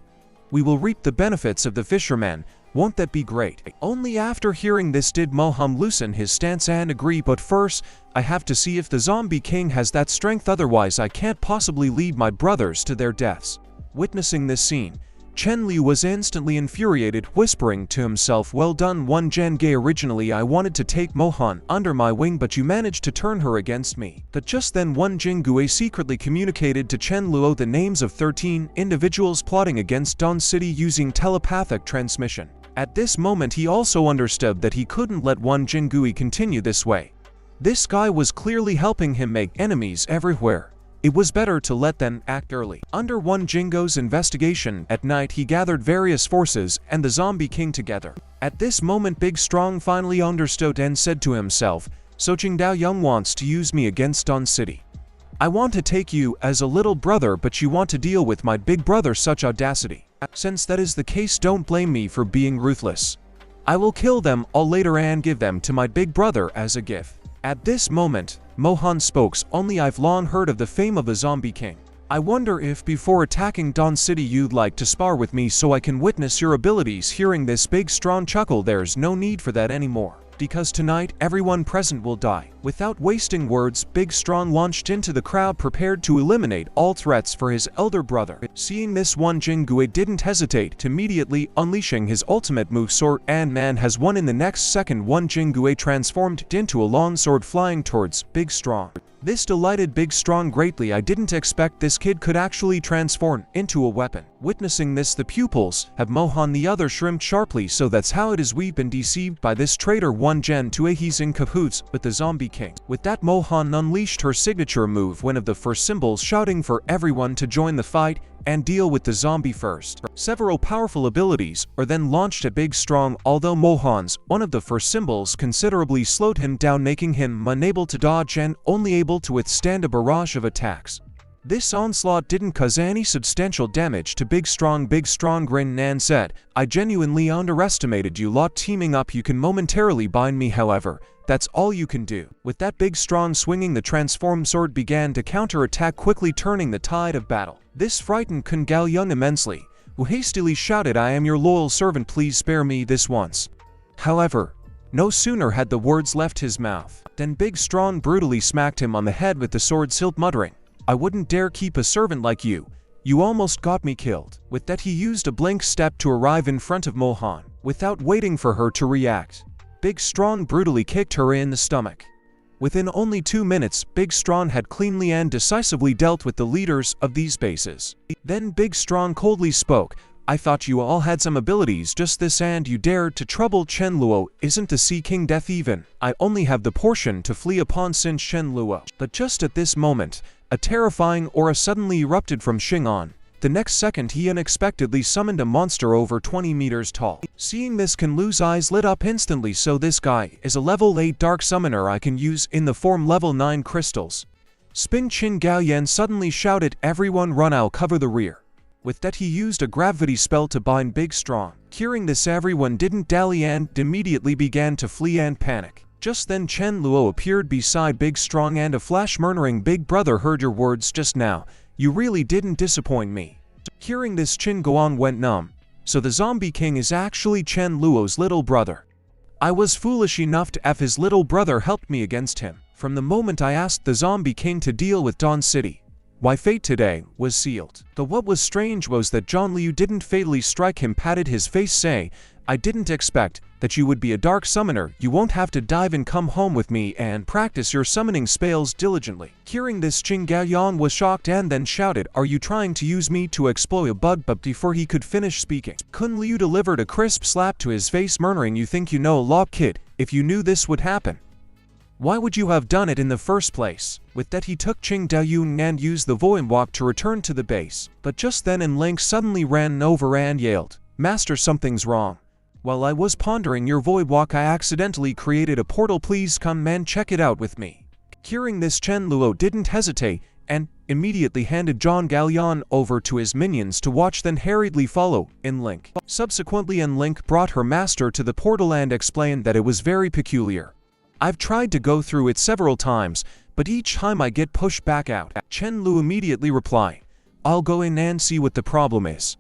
we will reap the benefits of the fisherman. Won't that be great?" Only after hearing this did Moham loosen his stance and agree, "But first, I have to see if the zombie king has that strength, otherwise I can't possibly lead my brothers to their deaths." Witnessing this scene, Chen Liu was instantly infuriated, whispering to himself, "Well done, Wen Zhengui. Originally I wanted to take Mohan under my wing, but you managed to turn her against me." But just then Wen Zhengui secretly communicated to Chen Luo the names of 13 individuals plotting against Dawn City using telepathic transmission. At this moment he also understood that he couldn't let Wen Zhengui continue this way. This guy was clearly helping him make enemies everywhere. It was better to let them act early. Under Wen Jingo's investigation, at night he gathered various forces and the Zombie King together. At this moment Big Strong finally understood and said to himself, "So Qingdao Young wants to use me against Dawn City. I want to take you as a little brother, but you want to deal with my big brother. Such audacity. Since that is the case, don't blame me for being ruthless. I will kill them all later and give them to my big brother as a gift." At this moment, Mohan spoke, "Only I've long heard of the fame of the Zombie King. I wonder if before attacking Dawn City you'd like to spar with me so I can witness your abilities." Hearing this, Big Strong chuckled. "There's no need for that anymore, because tonight everyone present will die." Without wasting words, Big Strong launched into the crowd, prepared to eliminate all threats for his elder brother. Seeing this, Wen Jingui didn't hesitate, immediately unleashing his ultimate move, Sword and Man has won. In the next second, Wen Jingui transformed into a long sword, flying towards Big Strong. This delighted Big Strong greatly. "I didn't expect this kid could actually transform into a weapon." Witnessing this, the pupils have Mohan the other shrimped sharply. "So that's how it is, we've been deceived by this traitor Wen Zhen Tue. He's in cahoots with the Zombie King." With that, Mohan unleashed her signature move, one of the first symbols, shouting for everyone to join the fight and deal with the zombie first. Several powerful abilities are then launched at Big Strong, although Mohan's one of the first symbols considerably slowed him down, making him unable to dodge and only able to withstand a barrage of attacks. This onslaught didn't cause any substantial damage to Big Strong. Big Strong grinned and said, "I genuinely underestimated you lot. Teaming up you can momentarily bind me, however, that's all you can do." With that, Big Strong swinging the transformed sword began to counterattack, quickly turning the tide of battle. This frightened Kun Gao Young immensely, who hastily shouted, "I am your loyal servant, please spare me this once." However, no sooner had the words left his mouth than Big Strong brutally smacked him on the head with the sword's hilt, muttering, "I wouldn't dare keep a servant like you. You almost got me killed." With that, he used a blink step to arrive in front of Mohan. Without waiting for her to react, Big Strong brutally kicked her in the stomach. Within only 2 minutes, Big Strong had cleanly and decisively dealt with the leaders of these bases. Then Big Strong coldly spoke, "I thought you all had some abilities just this, and you dared to trouble Chen Luo. Isn't the Sea King death even? I only have the portion to flee upon since Chen Luo." But just at this moment, a terrifying aura suddenly erupted from Xing'an. The next second, he unexpectedly summoned a monster over 20 meters tall. Seeing this, Kun Lu's eyes lit up instantly. "So this guy is a level 8 dark summoner I can use in the form level 9 crystals." Spin Chin Gao Yan suddenly shouted, "Everyone run, I'll cover the rear." With that, he used a gravity spell to bind Big Strong. Hearing this, everyone didn't dally and immediately began to flee and panic. Just then, Chen Luo appeared beside Big Strong and a flash, murmuring, "Big brother, heard your words just now. You really didn't disappoint me." Hearing this, Qin Guan went numb. So the Zombie King is actually Chen Luo's little brother. "I was foolish enough to have his little brother help me against him. From the moment I asked the Zombie King to deal with Dawn City, why fate today was sealed." Though what was strange was that Zhang Liu didn't fatally strike him, patted his face, saying, "I didn't expect that you would be a dark summoner. You won't have to dive and come home with me and practice your summoning spells diligently." Hearing this, Qin Gaoyan was shocked and then shouted, "Are you trying to use me to exploit a bug?" But before he could finish speaking, Kun Liu delivered a crisp slap to his face, murmuring, "You think you know a lot, kid? If you knew this would happen, why would you have done it in the first place?" With that, he took Qing Daoyun and used the Void Walk to return to the base. But just then, Link suddenly ran over and yelled, "Master, something's wrong. While I was pondering your Void Walk, I accidentally created a portal. Please come and check it out with me." Hearing this, Chen Luo didn't hesitate and immediately handed Zhang Gaoyan over to his minions to watch, then hurriedly follow in Link. Subsequently, Link brought her master to the portal and explained that it was very peculiar. "I've tried to go through it several times, but each time I get pushed back out." Chen Luo immediately replied, "I'll go in and see what the problem is."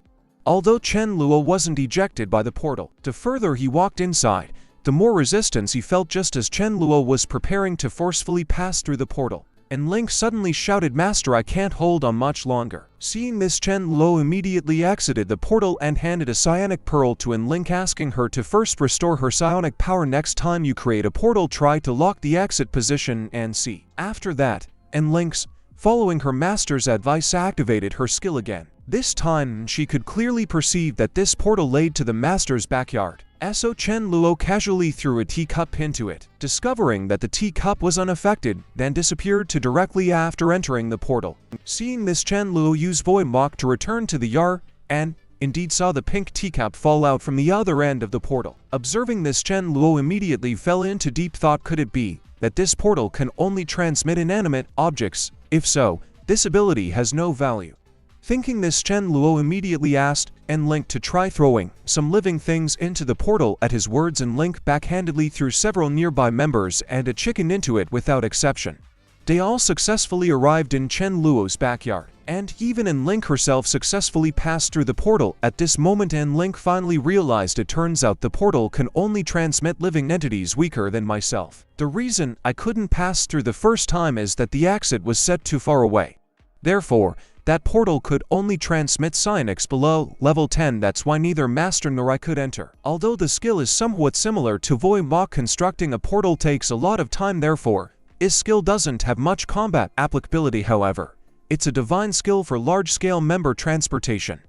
Although Chen Luo wasn't ejected by the portal, the further he walked inside, the more resistance he felt, just as Chen Luo was preparing to forcefully pass through the portal. And Link suddenly shouted, "Master, I can't hold on much longer." Seeing this, Chen Luo immediately exited the portal and handed a psionic pearl to Link, asking her to first restore her psionic power. Next time you create a portal, try to lock the exit position and see. After that, Link's, following her master's advice, activated her skill again. This time, she could clearly perceive that this portal led to the master's backyard. So Chen Luo casually threw a teacup into it, discovering that the teacup was unaffected, then disappeared to directly after entering the portal. Seeing this, Chen Luo used Void Mach to return to the yard, and indeed saw the pink teacup fall out from the other end of the portal. Observing this, Chen Luo immediately fell into deep thought. Could it be that this portal can only transmit inanimate objects? If so, this ability has no value. Thinking this, Chen Luo immediately asked Link to try throwing some living things into the portal. At his words, Link backhandedly threw several nearby members and a chicken into it without exception. They all successfully arrived in Chen Luo's backyard, and even Link herself successfully passed through the portal. At this moment, Link finally realized it turns out the portal can only transmit living entities weaker than myself. The reason I couldn't pass through the first time is that the exit was set too far away. Therefore, that portal could only transmit psionics below level 10. That's why neither Master nor I could enter. Although the skill is somewhat similar to Void Mach, constructing a portal takes a lot of time. Therefore, his skill doesn't have much combat applicability. However, it's a divine skill for large-scale member transportation.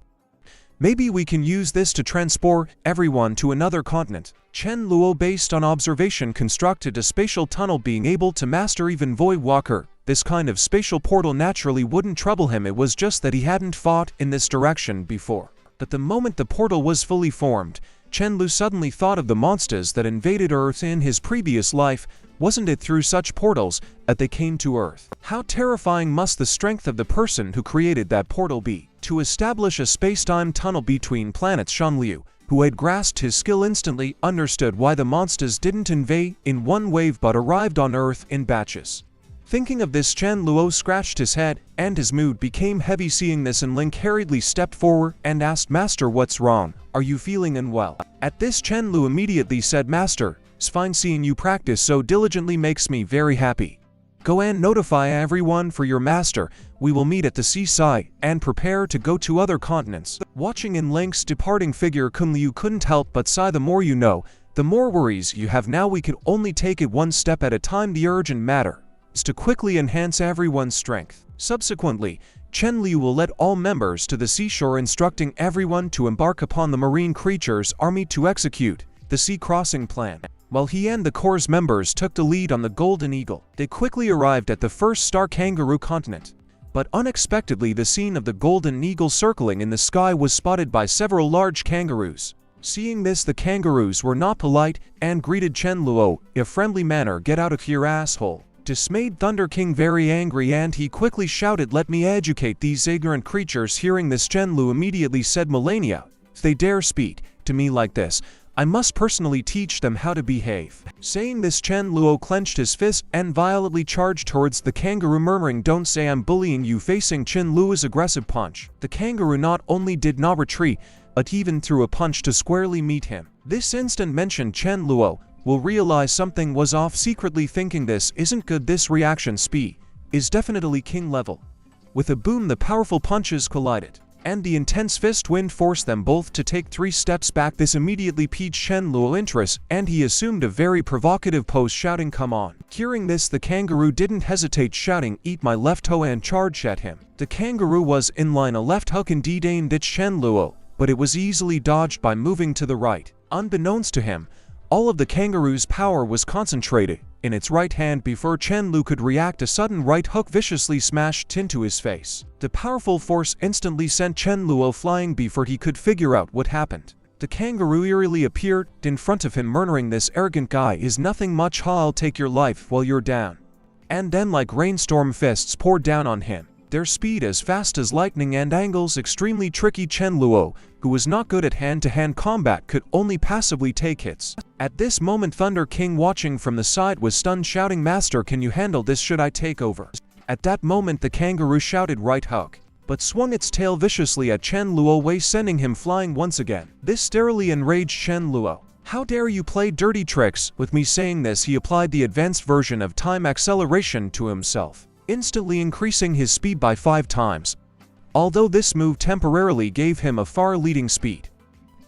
Maybe we can use this to transport everyone to another continent. Chen Luo, based on observation, constructed a spatial tunnel, being able to master even Void Walker. This kind of spatial portal naturally wouldn't trouble him. It was just that he hadn't fought in this direction before. But the moment the portal was fully formed, Chen Lu suddenly thought of the monsters that invaded Earth in his previous life. Wasn't it through such portals that they came to Earth? How terrifying must the strength of the person who created that portal be? To establish a space-time tunnel between planets, Shan Liu, who had grasped his skill, instantly understood why the monsters didn't invade in one wave but arrived on Earth in batches. Thinking of this, Chen Luo scratched his head, and his mood became heavy. Seeing this, Link hurriedly stepped forward and asked, "Master, what's wrong? Are you feeling unwell?" At this, Chen Lu immediately said, "Master, it's fine. Seeing you practice so diligently makes me very happy. Go and notify everyone for your master. We will meet at the seaside and prepare to go to other continents." Watching Link's departing figure, Kun Liu couldn't help but sigh. The more you know, the more worries you have. Now we could only take it one step at a time. The urgent matter is to quickly enhance everyone's strength. Subsequently, Chen Liu will lead all members to the seashore, instructing everyone to embark upon the marine creatures' army to execute the sea crossing plan. While he and the Corps members took the lead on the Golden Eagle, they quickly arrived at the first star kangaroo continent. But unexpectedly, the scene of the Golden Eagle circling in the sky was spotted by several large kangaroos. Seeing this, the kangaroos were not polite and greeted Chen Luo in a friendly manner. "Get out of here, asshole." Dismayed Thunder King very angry, and he quickly shouted, "Let me educate these ignorant creatures." Hearing this, Chen Lu immediately said, "Millennia, if they dare speak to me like this, I must personally teach them how to behave." Saying this, Chen Luo clenched his fist and violently charged towards the kangaroo, murmuring, "Don't say I'm bullying you." Facing Chen Luo's aggressive punch, the kangaroo not only did not retreat, but even threw a punch to squarely meet him. This instant mentioned Chen Luo will realize something was off, secretly thinking this isn't good. This reaction speed is definitely king level. With a boom, the powerful punches collided, and the intense fist wind forced them both to take 3 steps back. This immediately piqued Chen Luo's interest, and he assumed a very provocative pose, shouting, "Come on." Hearing this, the kangaroo didn't hesitate, shouting, "Eat my left toe," and charged at him. The kangaroo was in line, a left hook indeed aimed at Chen Luo, but it was easily dodged by moving to the right. Unbeknownst to him, all of the kangaroo's power was concentrated in its right hand. Before Chen Lu could react, a sudden right hook viciously smashed into his face. The powerful force instantly sent Chen Luo flying before he could figure out what happened. The kangaroo eerily appeared in front of him, murmuring, "This arrogant guy is nothing much. I'll take your life while you're down." And then, like rainstorm, fists poured down on him, their speed as fast as lightning and angles extremely tricky. Chen Luo, who was not good at hand-to-hand combat, could only passively take hits. At this moment, Thunder King, watching from the side, was stunned, shouting, "Master, can you handle this? Should I take over?" At that moment, the kangaroo shouted right hook, but swung its tail viciously at Chen Luo way, sending him flying once again. This thoroughly enraged Chen Luo. "How dare you play dirty tricks with me?" Saying this, he applied the advanced version of time acceleration to himself. instantly increasing his speed by 5 times. Although this move temporarily gave him a far leading speed,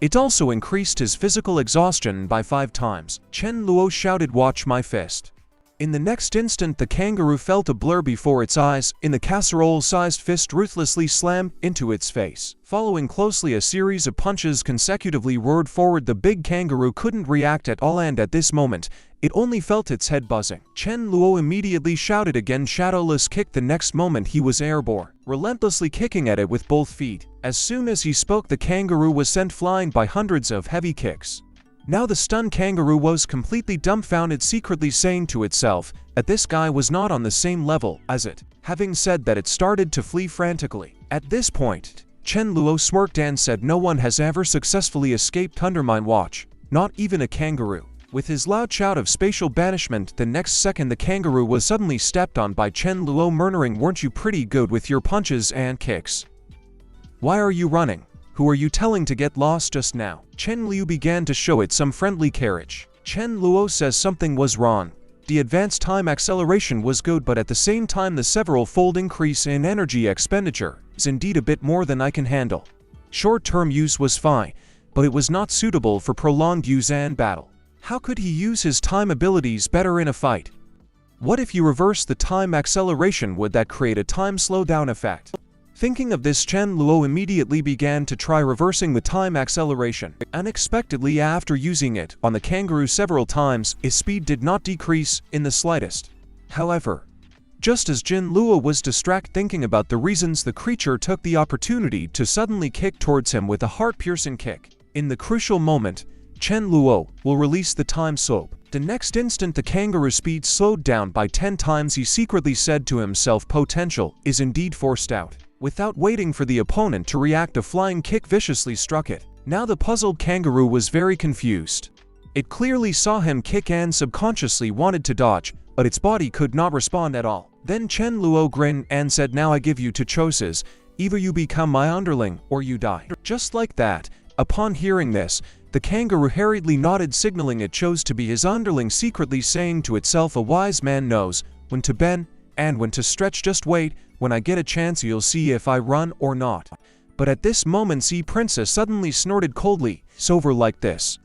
it also increased his physical exhaustion by 5 times. Chen Luo shouted, "Watch my fist." In the next instant, the kangaroo felt a blur before its eyes. In the casserole-sized fist ruthlessly slammed into its face. Following closely, a series of punches consecutively roared forward. The big kangaroo couldn't react at all, and at this moment, it only felt its head buzzing. Chen Luo immediately shouted again, "Shadowless kick." The next moment he was airborne, relentlessly kicking at it with both feet. As soon as he spoke, the kangaroo was sent flying by hundreds of heavy kicks. Now the stunned kangaroo was completely dumbfounded, secretly saying to itself that this guy was not on the same level as it. Having said that, it started to flee frantically. At this point, Chen Luo smirked and said, "No one has ever successfully escaped under my watch, not even a kangaroo." With his loud shout of spatial banishment, the next second the kangaroo was suddenly stepped on by Chen Luo, murmuring, "Weren't you pretty good with your punches and kicks? Why are you running? Who are you telling to get lost just now?" Chen Liu began to show it some friendly carriage. Chen Luo says something was wrong. The advanced time acceleration was good, but at the same time the several-fold increase in energy expenditure is indeed a bit more than I can handle. Short-term use was fine, but it was not suitable for prolonged use and battle. How could he use his time abilities better in a fight? What if you reverse the time acceleration? Would that create a time slowdown effect? Thinking of this, Chen Luo immediately began to try reversing the time acceleration. Unexpectedly, after using it on the kangaroo several times, his speed did not decrease in the slightest. However, just as Chen Luo was distracted thinking about the reasons, the creature took the opportunity to suddenly kick towards him with a heart-piercing kick. In the crucial moment, Chen Luo will release the time soap. The next instant, the kangaroo's speed slowed down by 10 times. He secretly said to himself, "Potential is indeed forced out." Without waiting for the opponent to react, a flying kick viciously struck it. Now the puzzled kangaroo was very confused. It clearly saw him kick and subconsciously wanted to dodge, but its body could not respond at all. Then Chen Luo grinned and said, "Now I give you two choices. Either you become my underling, or you die." Just like that, upon hearing this, the kangaroo hurriedly nodded, signaling it chose to be his underling, secretly saying to itself, "A wise man knows when to bend and when to stretch. Just wait, when I get a chance you'll see if I run or not." But at this moment, Sea Princess suddenly snorted coldly, "It's over like this.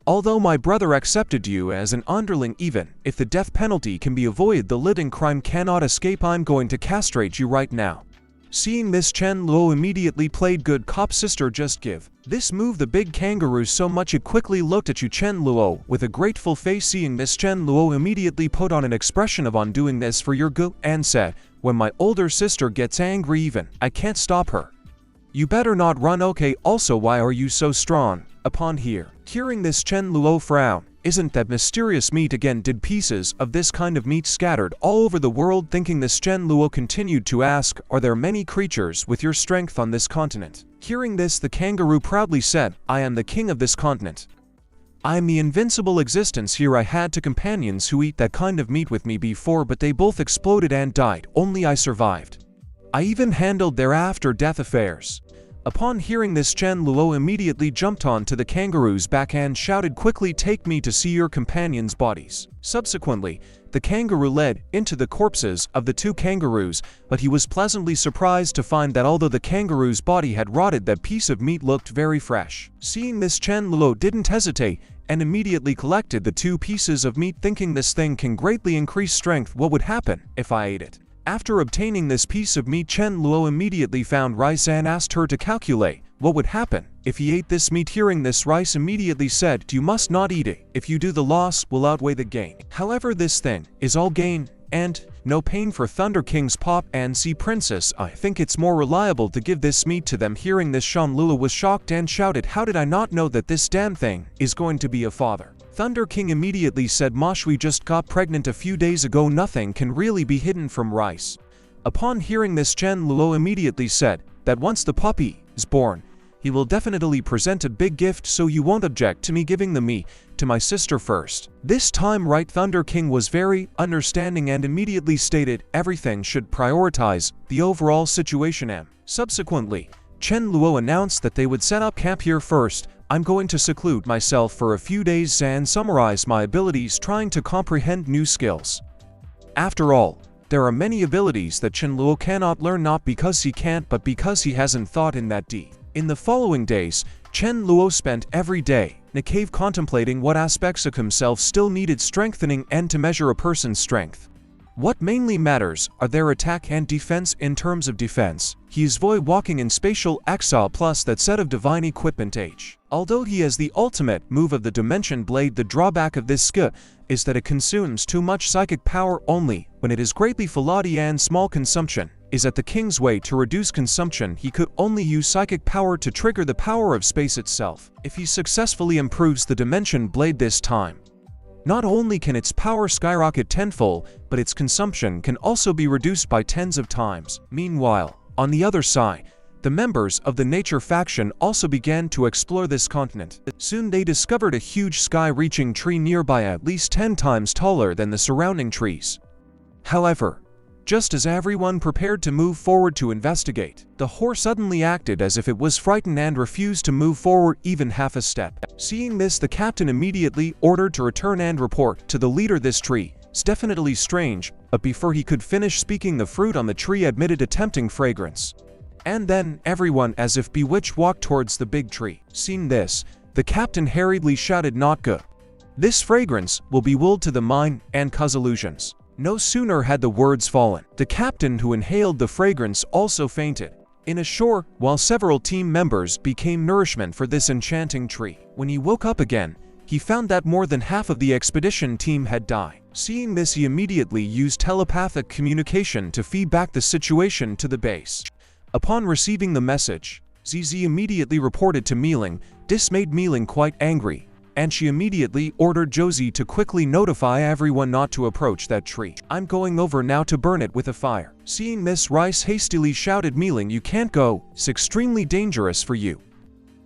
Although my brother accepted you as an underling, even if the death penalty can be avoided, the living crime cannot escape. I'm going to castrate you right now." Seeing this, Chen Luo immediately played good cop, "Sister, just give." This moved the big kangaroo so much it quickly looked at Chen Luo with a grateful face. Seeing this, Chen Luo immediately put on an expression of "I'm doing this for your good," and said, "When my older sister gets angry, even I can't stop her. You better not run, okay? Also, why are you so strong?" Upon hearing this, Chen Luo frowned. Isn't that mysterious meat again? Did pieces of this kind of meat scattered all over the world? Thinking this, Chen Luo continued to ask, "Are there many creatures with your strength on this continent?" Hearing this, the kangaroo proudly said, "I am the king of this continent. I am the invincible existence here. I had two companions who eat that kind of meat with me before, but they both exploded and died. Only I survived. I even handled their after-death affairs." Upon hearing this, Chen Luo immediately jumped onto the kangaroo's back and shouted, "Quickly take me to see your companions' bodies." Subsequently, the kangaroo led into the corpses of the two kangaroos, but he was pleasantly surprised to find that although the kangaroo's body had rotted, that piece of meat looked very fresh. Seeing this, Chen Luo didn't hesitate and immediately collected the two pieces of meat, thinking this thing can greatly increase strength. What would happen if I ate it? After obtaining this piece of meat, Chen Luo immediately found Rice and asked her to calculate what would happen if he ate this meat. Hearing this, Rice immediately said, "You must not eat it. If you do, the loss will outweigh the gain. However, this thing is all gain and no pain for Thunder King's Pop and Sea Princess. I think it's more reliable to give this meat to them." Hearing this, Chen Luo was shocked and shouted, "How did I not know that this damn thing is going to be a father?" Thunder King immediately said, "Mosh, we just got pregnant a few days ago. Nothing can really be hidden from Rice." Upon hearing this, Chen Luo immediately said that once the puppy is born, he will definitely present a big gift, so you won't object to me giving the meat to my sister first. This time, right? Thunder King was very understanding and immediately stated everything should prioritize the overall situation. Subsequently, Chen Luo announced that they would set up camp here first. "I'm going to seclude myself for a few days and summarize my abilities, trying to comprehend new skills. After all, There are many abilities that Chen Luo cannot learn, not because he can't but because he hasn't thought in that deep. In the following days, Chen Luo spent every day in a cave contemplating what aspects of himself still needed strengthening and to measure a person's strength. What mainly matters are their attack and defense. In terms of defense, he is void walking in spatial exile plus that set of divine equipment H. Although he has the ultimate move of the Dimension Blade, the drawback of this skill is that it consumes too much psychic power only when it is greatly followed, and small consumption is at the king's way. To reduce consumption, he could only use psychic power to trigger the power of space itself. If he successfully improves the Dimension Blade this time, not only can its power skyrocket tenfold, but its consumption can also be reduced by tens of times. Meanwhile, on the other side, the members of the Nature faction also began to explore this continent. Soon they discovered a huge sky-reaching tree nearby, at least 10 times taller than the surrounding trees. However, just as everyone prepared to move forward to investigate, the horse suddenly acted as if it was frightened and refused to move forward even half a step. Seeing this, the captain immediately ordered to return and report to the leader. This tree is definitely strange, but before he could finish speaking, the fruit on the tree emitted a tempting fragrance. And then, everyone, as if bewitched, walked towards the big tree. Seeing this, the captain hurriedly shouted, "Not good. This fragrance will be willed to the mind and cause illusions." No sooner had the words fallen, the captain who inhaled the fragrance also fainted. In a short while, several team members became nourishment for this enchanting tree. When he woke up again, he found that more than half of the expedition team had died. Seeing this, he immediately used telepathic communication to feed back the situation to the base. Upon receiving the message, ZZ immediately reported to Mealing. This made Mealing quite angry, and she immediately ordered Josie to quickly notify everyone not to approach that tree. "I'm going over now to burn it with a fire." Seeing this, Rice hastily shouted, "Mealing, you can't go. It's extremely dangerous for you.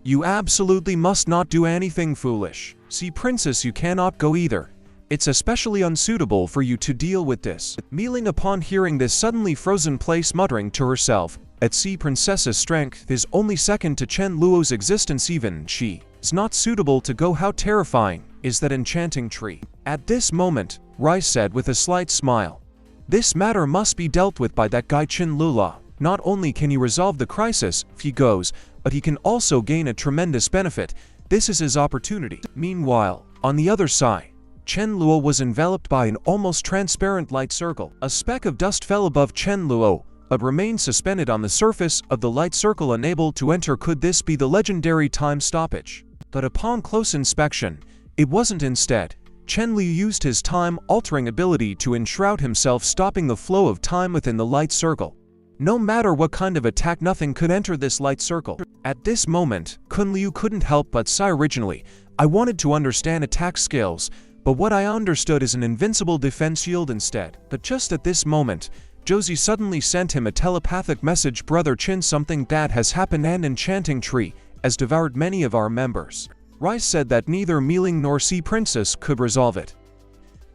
You absolutely must not do anything foolish." "See, Princess, you cannot go either. It's especially unsuitable for you to deal with this." Mealing, upon hearing this, suddenly frozen place, muttering to herself, "At sea, Princess's strength is only second to Chen Luo's existence. Even she is not suitable to go. How terrifying is that enchanting tree." At this moment, Rice said with a slight smile, "This matter must be dealt with by that guy Chen Lula. Not only can he resolve the crisis if he goes, but he can also gain a tremendous benefit. This is his opportunity." Meanwhile, on the other side, Chen Luo was enveloped by an almost transparent light circle. A speck of dust fell above Chen Luo, but remained suspended on the surface of the light circle, unable to enter. Could this be the legendary time stoppage? But upon close inspection, it wasn't. Instead, Chen Liu used his time-altering ability to enshroud himself, stopping the flow of time within the light circle. No matter what kind of attack, nothing could enter this light circle. At this moment, Kun Liu couldn't help but sigh. Originally, I wanted to understand attack skills, but what I understood is an invincible defense shield instead. But just at this moment, Josie suddenly sent him a telepathic message, "Brother Chin, something bad has happened. An enchanting tree has devoured many of our members." Rice said that neither Mealing nor Sea Princess could resolve it.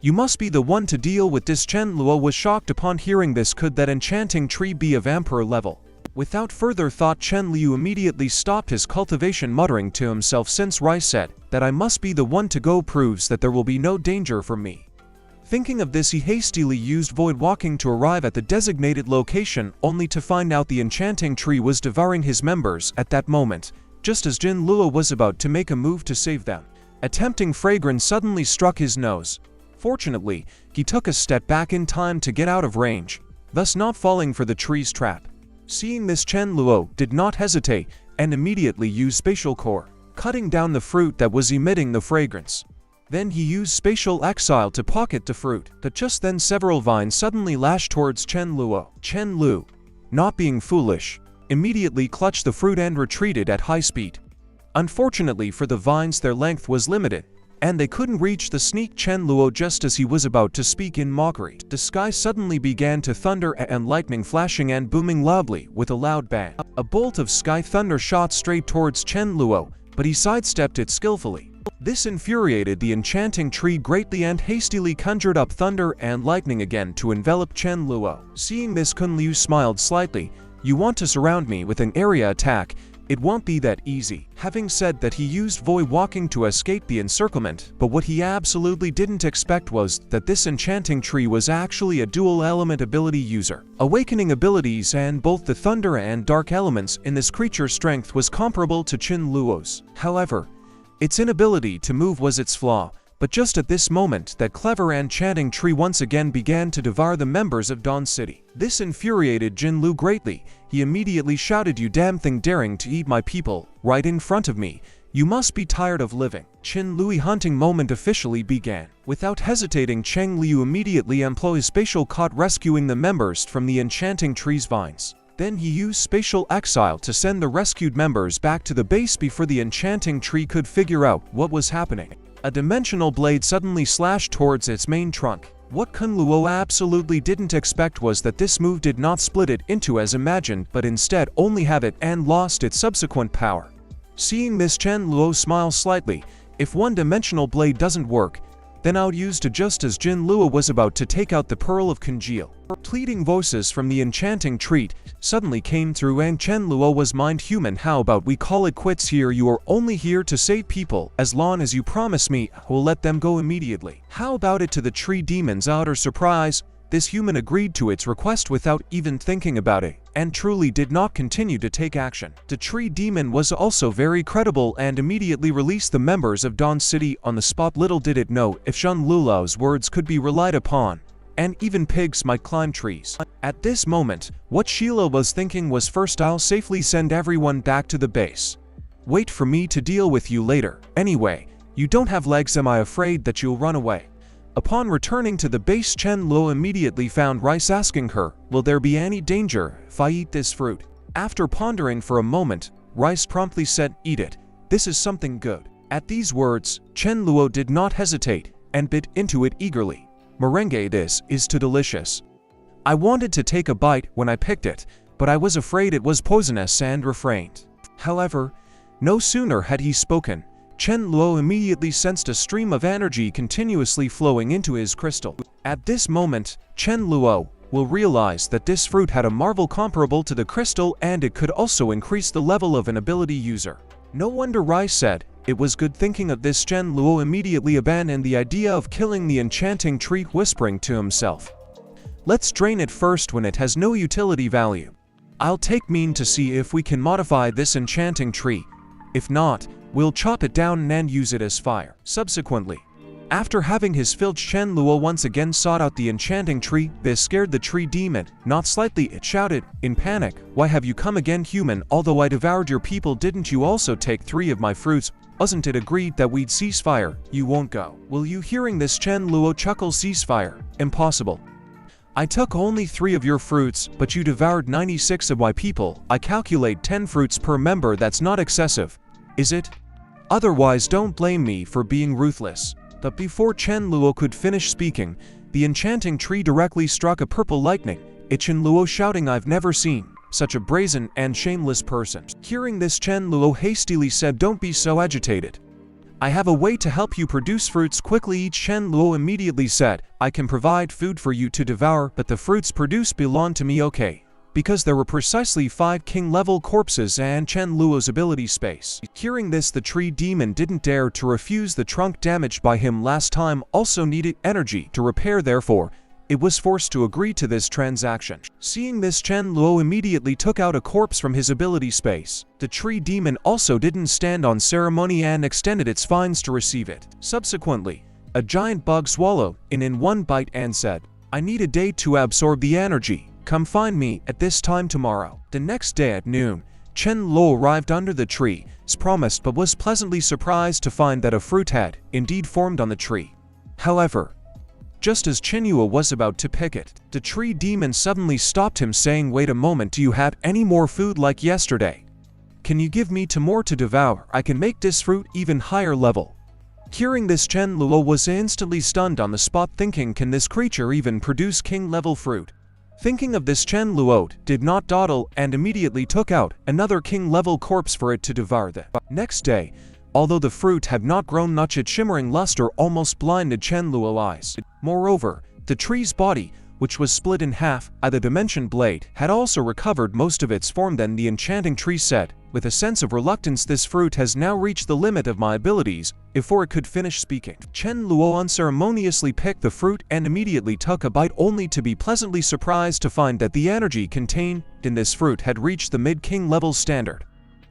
"You must be the one to deal with this." Chen Luo was shocked upon hearing this. Could that enchanting tree be of emperor level? Without further thought, Chen Liu immediately stopped his cultivation, muttering to himself, "Since Rice said that I must be the one to go, proves that there will be no danger from me." Thinking of this, he hastily used void walking to arrive at the designated location, only to find out the enchanting tree was devouring his members at that moment, just as Jin Luo was about to make a move to save them. A tempting fragrance suddenly struck his nose. Fortunately, he took a step back in time to get out of range, thus not falling for the tree's trap. Seeing this, Chen Luo did not hesitate and immediately used spatial core, cutting down the fruit that was emitting the fragrance. Then he used spatial exile to pocket the fruit, but just then several vines suddenly lashed towards Chen Luo. Chen Lu, not being foolish, immediately clutched the fruit and retreated at high speed. Unfortunately for the vines, their length was limited, and they couldn't reach the sneak Chen Luo. Just as he was about to speak in mockery, the sky suddenly began to thunder and lightning flashing and booming loudly with a loud bang. A bolt of sky thunder shot straight towards Chen Luo, but he sidestepped it skillfully. This infuriated the enchanting tree greatly and hastily conjured up thunder and lightning again to envelop Chen Luo. Seeing this, Kun Liu smiled slightly. "You want to surround me with an area attack? It won't be that easy. Having said that, he used void walking to escape the encirclement, but what he absolutely didn't expect was that this enchanting tree was actually a dual element ability user. Awakening abilities and both the thunder and dark elements in this creature's strength was comparable to Chin Luo's. However, its inability to move was its flaw. But just at this moment, that clever enchanting tree once again began to devour the members of Dawn City. This infuriated Jin Lu greatly. He immediately shouted, "You damn thing, daring to eat my people, right in front of me. You must be tired of living." Chin Lu's hunting moment officially began. Without hesitating, Cheng Liu immediately employed his spatial caught, rescuing the members from the enchanting tree's vines. Then he used spatial exile to send the rescued members back to the base before the enchanting tree could figure out what was happening. A dimensional blade suddenly slashed towards its main trunk. What Kun Luo absolutely didn't expect was that this move did not split it into as imagined, but instead only have it and lost its subsequent power. Seeing this, Chen Luo smiled slightly. If one-dimensional blade doesn't work, then I'll use to, just as Jin Luo was about to take out the Pearl of Congeal. Pleading voices from the enchanting tree suddenly came through, and Chen Luo was mind human. How about we call it quits here? You are only here to save people. As long as you promise me, we'll let them go immediately. How about it? To the tree demon's utter surprise, this human agreed to its request without even thinking about it, and truly did not continue to take action. The tree demon was also very credible and immediately released the members of Dawn City on the spot. Little did it know if Shun Lulao's words could be relied upon, and even pigs might climb trees. At this moment, what Sheila was thinking was, first I'll safely send everyone back to the base. Wait for me to deal with you later. Anyway, you don't have legs. Am I afraid that you'll run away? Upon returning to the base, Chen Luo immediately found Rice asking her, "Will there be any danger if I eat this fruit?" After pondering for a moment, Rice promptly said, "Eat it. This is something good." At these words, Chen Luo did not hesitate and bit into it eagerly. "Merengue, this is too delicious. I wanted to take a bite when I picked it, but I was afraid it was poisonous and refrained." However, no sooner had he spoken, Chen Luo immediately sensed a stream of energy continuously flowing into his crystal. At this moment, Chen Luo will realize that this fruit had a marvel comparable to the crystal, and it could also increase the level of an ability user. No wonder Rice said, "It was good." Thinking of this, Chen Luo immediately abandoned the idea of killing the enchanting tree, whispering to himself, "Let's drain it first when it has no utility value. I'll take mean to see if we can modify this enchanting tree. If not, we'll chop it down and use it as fire." Subsequently, after having his fill, Chen Luo once again sought out the enchanting tree. This scared the tree demon. Not slightly, it shouted, in panic, "Why have you come again, human? Although I devoured your people, didn't you also take 3 of my fruits? Wasn't it agreed that we'd cease fire? You won't go, will you?" Hearing this, Chen Luo chuckled. "Ceasefire? Impossible. I took only 3 of your fruits, but you devoured 96 of my people. I calculate 10 fruits per member. That's not excessive, is it? Otherwise, don't blame me for being ruthless." But before Chen Luo could finish speaking, the enchanting tree directly struck a purple lightning. Chen Luo shouting, "I've never seen such a brazen and shameless person." Hearing this, Chen Luo hastily said, "Don't be so agitated. I have a way to help you produce fruits quickly." Chen Luo immediately said, "I can provide food for you to devour, but the fruits produced belong to me, okay?" Because there were precisely 5 king-level corpses and Chen Luo's ability space. Hearing this, the tree demon didn't dare to refuse. The trunk damaged by him last time also needed energy to repair, therefore it was forced to agree to this transaction. Seeing this, Chen Luo immediately took out a corpse from his ability space. The tree demon also didn't stand on ceremony and extended its fangs to receive it. Subsequently, a giant bug swallowed it in one bite and said, "I need a day to absorb the energy. Come find me at this time tomorrow." The next day at noon, Chen Luo arrived under the tree, as promised, but was pleasantly surprised to find that a fruit had indeed formed on the tree. However, just as Chen Luo was about to pick it, the tree demon suddenly stopped him, saying, "Wait a moment, do you have any more food like yesterday? Can you give me more to devour? I can make this fruit even higher level." Hearing this, Chen Luo was instantly stunned on the spot, thinking, can this creature even produce king-level fruit? Thinking of this, Chen Luo did not dawdle and immediately took out another king-level corpse for it to devour. The next day, although the fruit had not grown much, its shimmering luster almost blinded Chen Luo's eyes. Moreover, the tree's body which was split in half. The dimension blade had also recovered most of its form. Then the enchanting tree said, with a sense of reluctance, this fruit has now reached the limit of my abilities, before it could finish speaking. Chen Luo unceremoniously picked the fruit and immediately took a bite, only to be pleasantly surprised to find that the energy contained in this fruit had reached the mid-king level standard.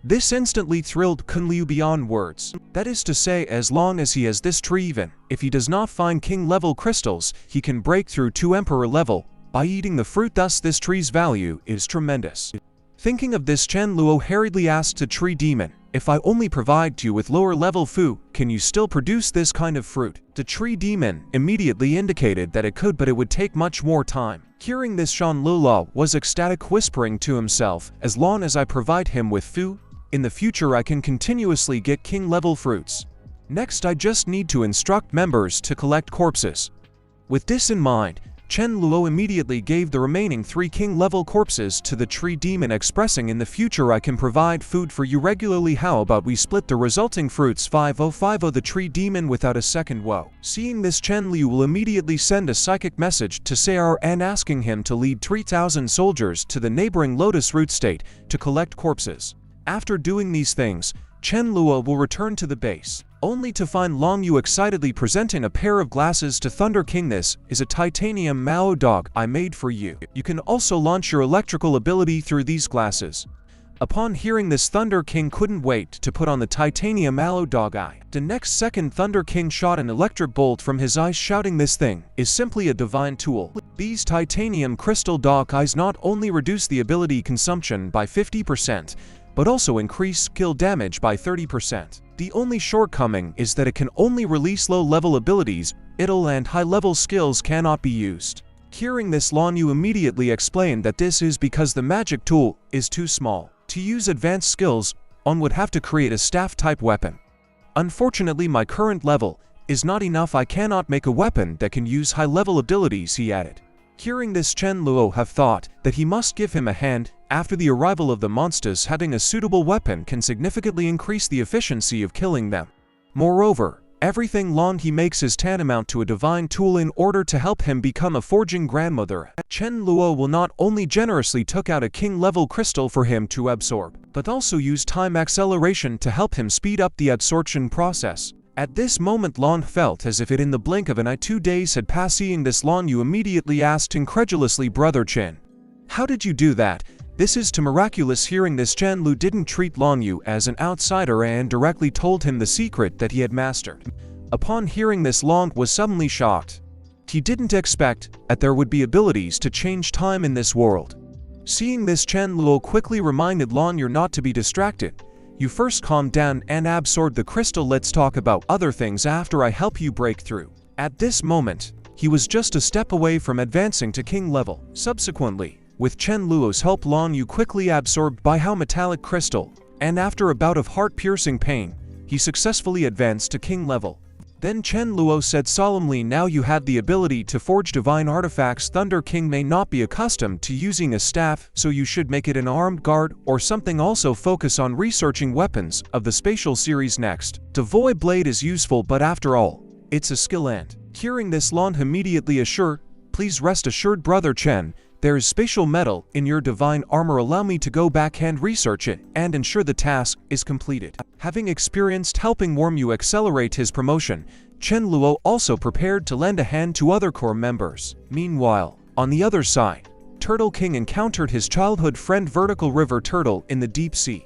This instantly thrilled Kun Liu beyond words. That is to say, as long as he has this tree, even if he does not find king-level crystals, he can break through to emperor level by eating the fruit. Thus this tree's value is tremendous. Thinking of this, Chen Luo hurriedly asked the tree demon, if I only provide you with lower-level food, can you still produce this kind of fruit? The tree demon immediately indicated that it could, but it would take much more time. Hearing this, Shan Lula was ecstatic, whispering to himself, as long as I provide him with food, in the future I can continuously get king-level fruits. Next, I just need to instruct members to collect corpses. With this in mind, Chen Luo immediately gave the remaining 3 king-level corpses to the tree demon, expressing, in the future I can provide food for you regularly. How about we split the resulting fruits 5050? The tree demon, without a second woe. Seeing this, Chen Liu will immediately send a psychic message to Sayar and asking him to lead 3,000 soldiers to the neighboring Lotus Root State to collect corpses. After doing these things, Chen Luo will return to the base, only to find Long Yu excitedly presenting a pair of glasses to Thunder King. This is a titanium Mao dog I made for you. You can also launch your electrical ability through these glasses. Upon hearing this, Thunder King couldn't wait to put on the titanium Mao dog eye. The next second, Thunder King shot an electric bolt from his eyes, shouting, this thing is simply a divine tool. These titanium crystal dog eyes not only reduce the ability consumption by 50%, but also increase skill damage by 30%. The only shortcoming is that it can only release low-level abilities, and high-level skills cannot be used. Hearing this, Lan Yu immediately explained that this is because the magic tool is too small. To use advanced skills, one would have to create a staff-type weapon. Unfortunately, my current level is not enough. I cannot make a weapon that can use high-level abilities, he added. Hearing this, Chen Luo have thought that he must give him a hand. After the arrival of the monsters, having a suitable weapon can significantly increase the efficiency of killing them. Moreover, everything Lan he makes is tantamount to a divine tool in order to help him become a forging grandmother. Chen Luo will not only generously took out a king-level crystal for him to absorb, but also use time acceleration to help him speed up the absorption process. At this moment, Lan felt as if it in the blink of an eye 2 days had passed. Seeing this, Lan Yu immediately asked incredulously, Brother Chen, how did you do that? This is too miraculous. Hearing this, Chen Lu didn't treat Lan Yu as an outsider and directly told him the secret that he had mastered. Upon hearing this, Lan was suddenly shocked. He didn't expect that there would be abilities to change time in this world. Seeing this, Chen Lu quickly reminded Lan Yu not to be distracted. You first calm down and absorb the crystal. Let's talk about other things after I help you break through. At this moment, he was just a step away from advancing to king level. Subsequently, with Chen Luo's help, Lan Yu quickly absorbed by how metallic crystal, and after a bout of heart-piercing pain, he successfully advanced to king level. Then Chen Luo said solemnly, now you have the ability to forge divine artifacts. Thunder King may not be accustomed to using a staff, so you should make it an armed guard or something. Also focus on researching weapons of the spatial series next. Devoid blade is useful, but after all, it's a skill. And hearing this, Lan immediately assured, please rest assured, Brother Chen, there is spatial metal in your divine armor. Allow me to go back and research it and ensure the task is completed. Having experienced helping Worm Yu accelerate his promotion, Chen Luo also prepared to lend a hand to other core members. Meanwhile, on the other side, Turtle King encountered his childhood friend Vertical River Turtle in the deep sea,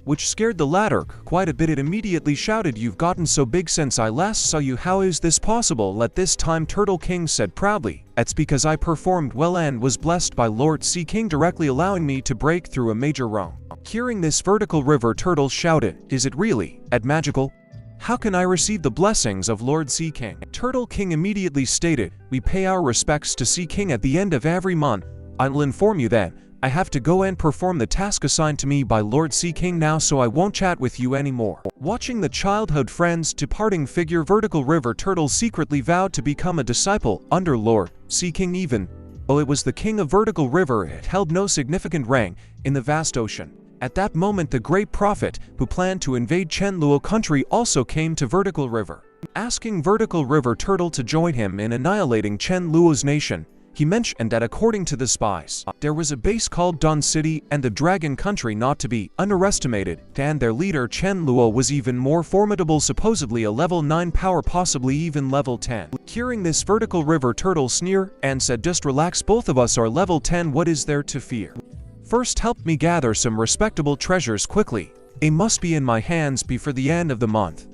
which scared the latter quite a bit. It immediately shouted, you've gotten so big since I last saw you. How is this possible? At this time, Turtle King said proudly, it's because I performed well and was blessed by Lord Sea King directly allowing me to break through a major realm. Hearing this, Vertical River Turtle shouted, is it really magical? How can I receive the blessings of Lord Sea King? Turtle King immediately stated, we pay our respects to Sea King at the end of every month. I'll inform you that I have to go and perform the task assigned to me by Lord Sea King now, so I won't chat with you anymore. Watching the childhood friend's departing figure, Vertical River Turtle secretly vowed to become a disciple under Lord Sea King. Even though it was the king of Vertical River, it held no significant rank in the vast ocean. At that moment, the great prophet who planned to invade Chen Luo country also came to Vertical River, asking Vertical River Turtle to join him in annihilating Chen Luo's nation. He mentioned that according to the spies, there was a base called Dun City and the Dragon Country not to be underestimated, and their leader Chen Luo was even more formidable, supposedly a level 9 power, possibly even level 10. Hearing this, vertical river turtle sneer and said, "Just relax, both of us are level 10, what is there to fear? First help me gather some respectable treasures quickly. They must be in my hands before the end of the month.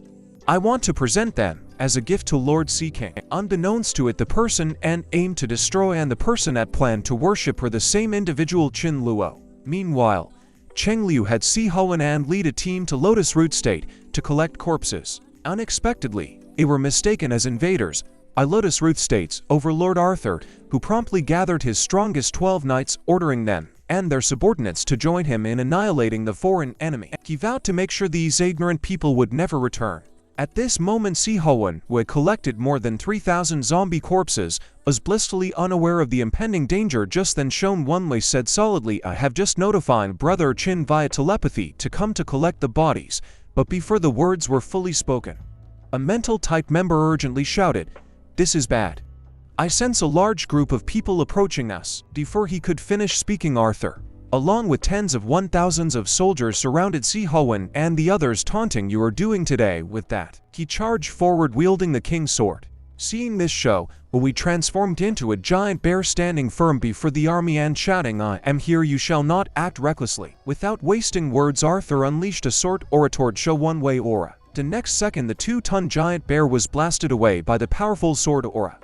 I want to present them as a gift to Lord Sea King." Unbeknownst to it, the person and aimed to destroy and the person at planned to worship were the same individual, Chen Luo. Meanwhile, Cheng Liu had Sihoan and lead a team to Lotus Root State to collect corpses. Unexpectedly, they were mistaken as invaders by Lotus Root State's overlord Arthur, who promptly gathered his strongest 12 knights, ordering them and their subordinates to join him in annihilating the foreign enemy. He vowed to make sure these ignorant people would never return. At this moment, Sihoan, who had collected more than 3,000 zombie corpses, was blissfully unaware of the impending danger. Just then Shon Wenlei said solidly, "I have just notified Brother Qin via telepathy to come to collect the bodies," but before the words were fully spoken, a mental type member urgently shouted, "This is bad. I sense a large group of people approaching us." Before he could finish speaking, Arthur, along with tens of thousands of soldiers, surrounded Sihoan and the others, taunting, "You are doing today with that." He charged forward wielding the king's sword. Seeing this show, we transformed into a giant bear standing firm before the army and shouting, "I am here, you shall not act recklessly." Without wasting words, Arthur unleashed a sword aura toward Shou Wenwei aura. The next second, the 2-ton giant bear was blasted away by the powerful sword aura.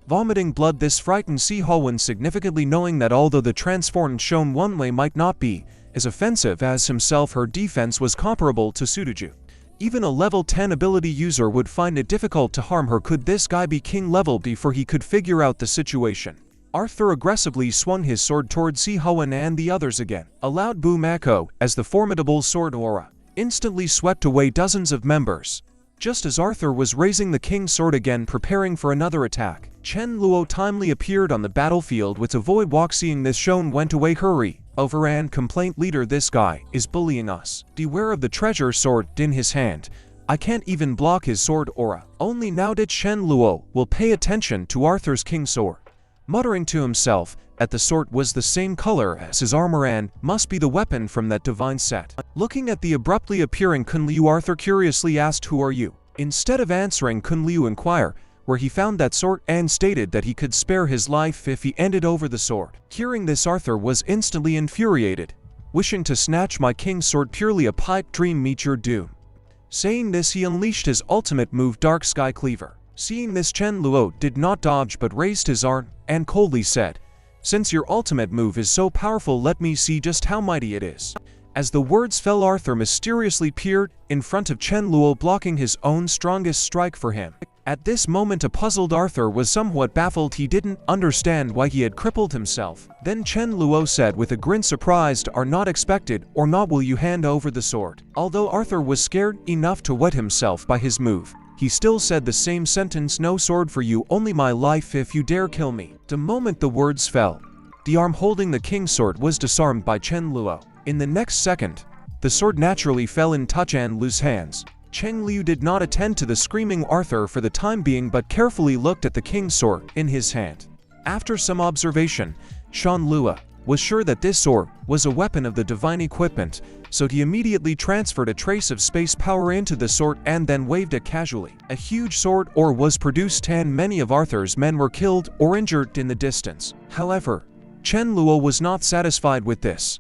Vomiting blood, this frightened Sihoan significantly, knowing that although the transformed Shou Wenwei might not be as offensive as himself, her defense was comparable to Sudoju. Even a level 10 ability user would find it difficult to harm her. Could this guy be king level? Before he could figure out the situation, Arthur aggressively swung his sword towards Sihoan and the others again. A loud boom echoed as the formidable sword aura instantly swept away dozens of members. Just as Arthur was raising the king's sword again, preparing for another attack, Chen Luo timely appeared on the battlefield with a void walk. Seeing this, Shon went away. "Hurry, over and complaint leader, this guy is bullying us. Beware of the treasure sword in his hand. I can't even block his sword aura." Only now did Chen Luo will pay attention to Arthur's king's sword, muttering to himself that the sword was the same color as his armor and must be the weapon from that divine set. Looking at the abruptly appearing Kun Liu, Arthur curiously asked, "Who are you?" Instead of answering, Kun Liu inquired where he found that sword and stated that he could spare his life if he handed over the sword. Hearing this, Arthur was instantly infuriated, wishing to snatch my king's sword, purely a pipe dream, meet your doom. Saying this, he unleashed his ultimate move, Dark Sky Cleaver. Seeing this, Chen Luo did not dodge but raised his arm and coldly said, "Since your ultimate move is so powerful, let me see just how mighty it is." As the words fell, Arthur mysteriously appeared in front of Chen Luo, blocking his own strongest strike for him. At this moment, a puzzled Arthur was somewhat baffled. He didn't understand why he had crippled himself. Then Chen Luo said with a grin, "Surprised are not expected, or not will you hand over the sword?" Although Arthur was scared enough to wet himself by his move, he still said the same sentence, "No sword for you, only my life if you dare kill me." The moment the words fell, the arm holding the king's sword was disarmed by Chen Luo. In the next second, the sword naturally fell in touch and loose hands. Cheng Liu did not attend to the screaming Arthur for the time being, but carefully looked at the king's sword in his hand. After some observation, Shan Lua was sure that this sword was a weapon of the divine equipment, so he immediately transferred a trace of space power into the sword and then waved it casually. A huge sword ore was produced and many of Arthur's men were killed or injured in the distance. However, Chen Luo was not satisfied with this.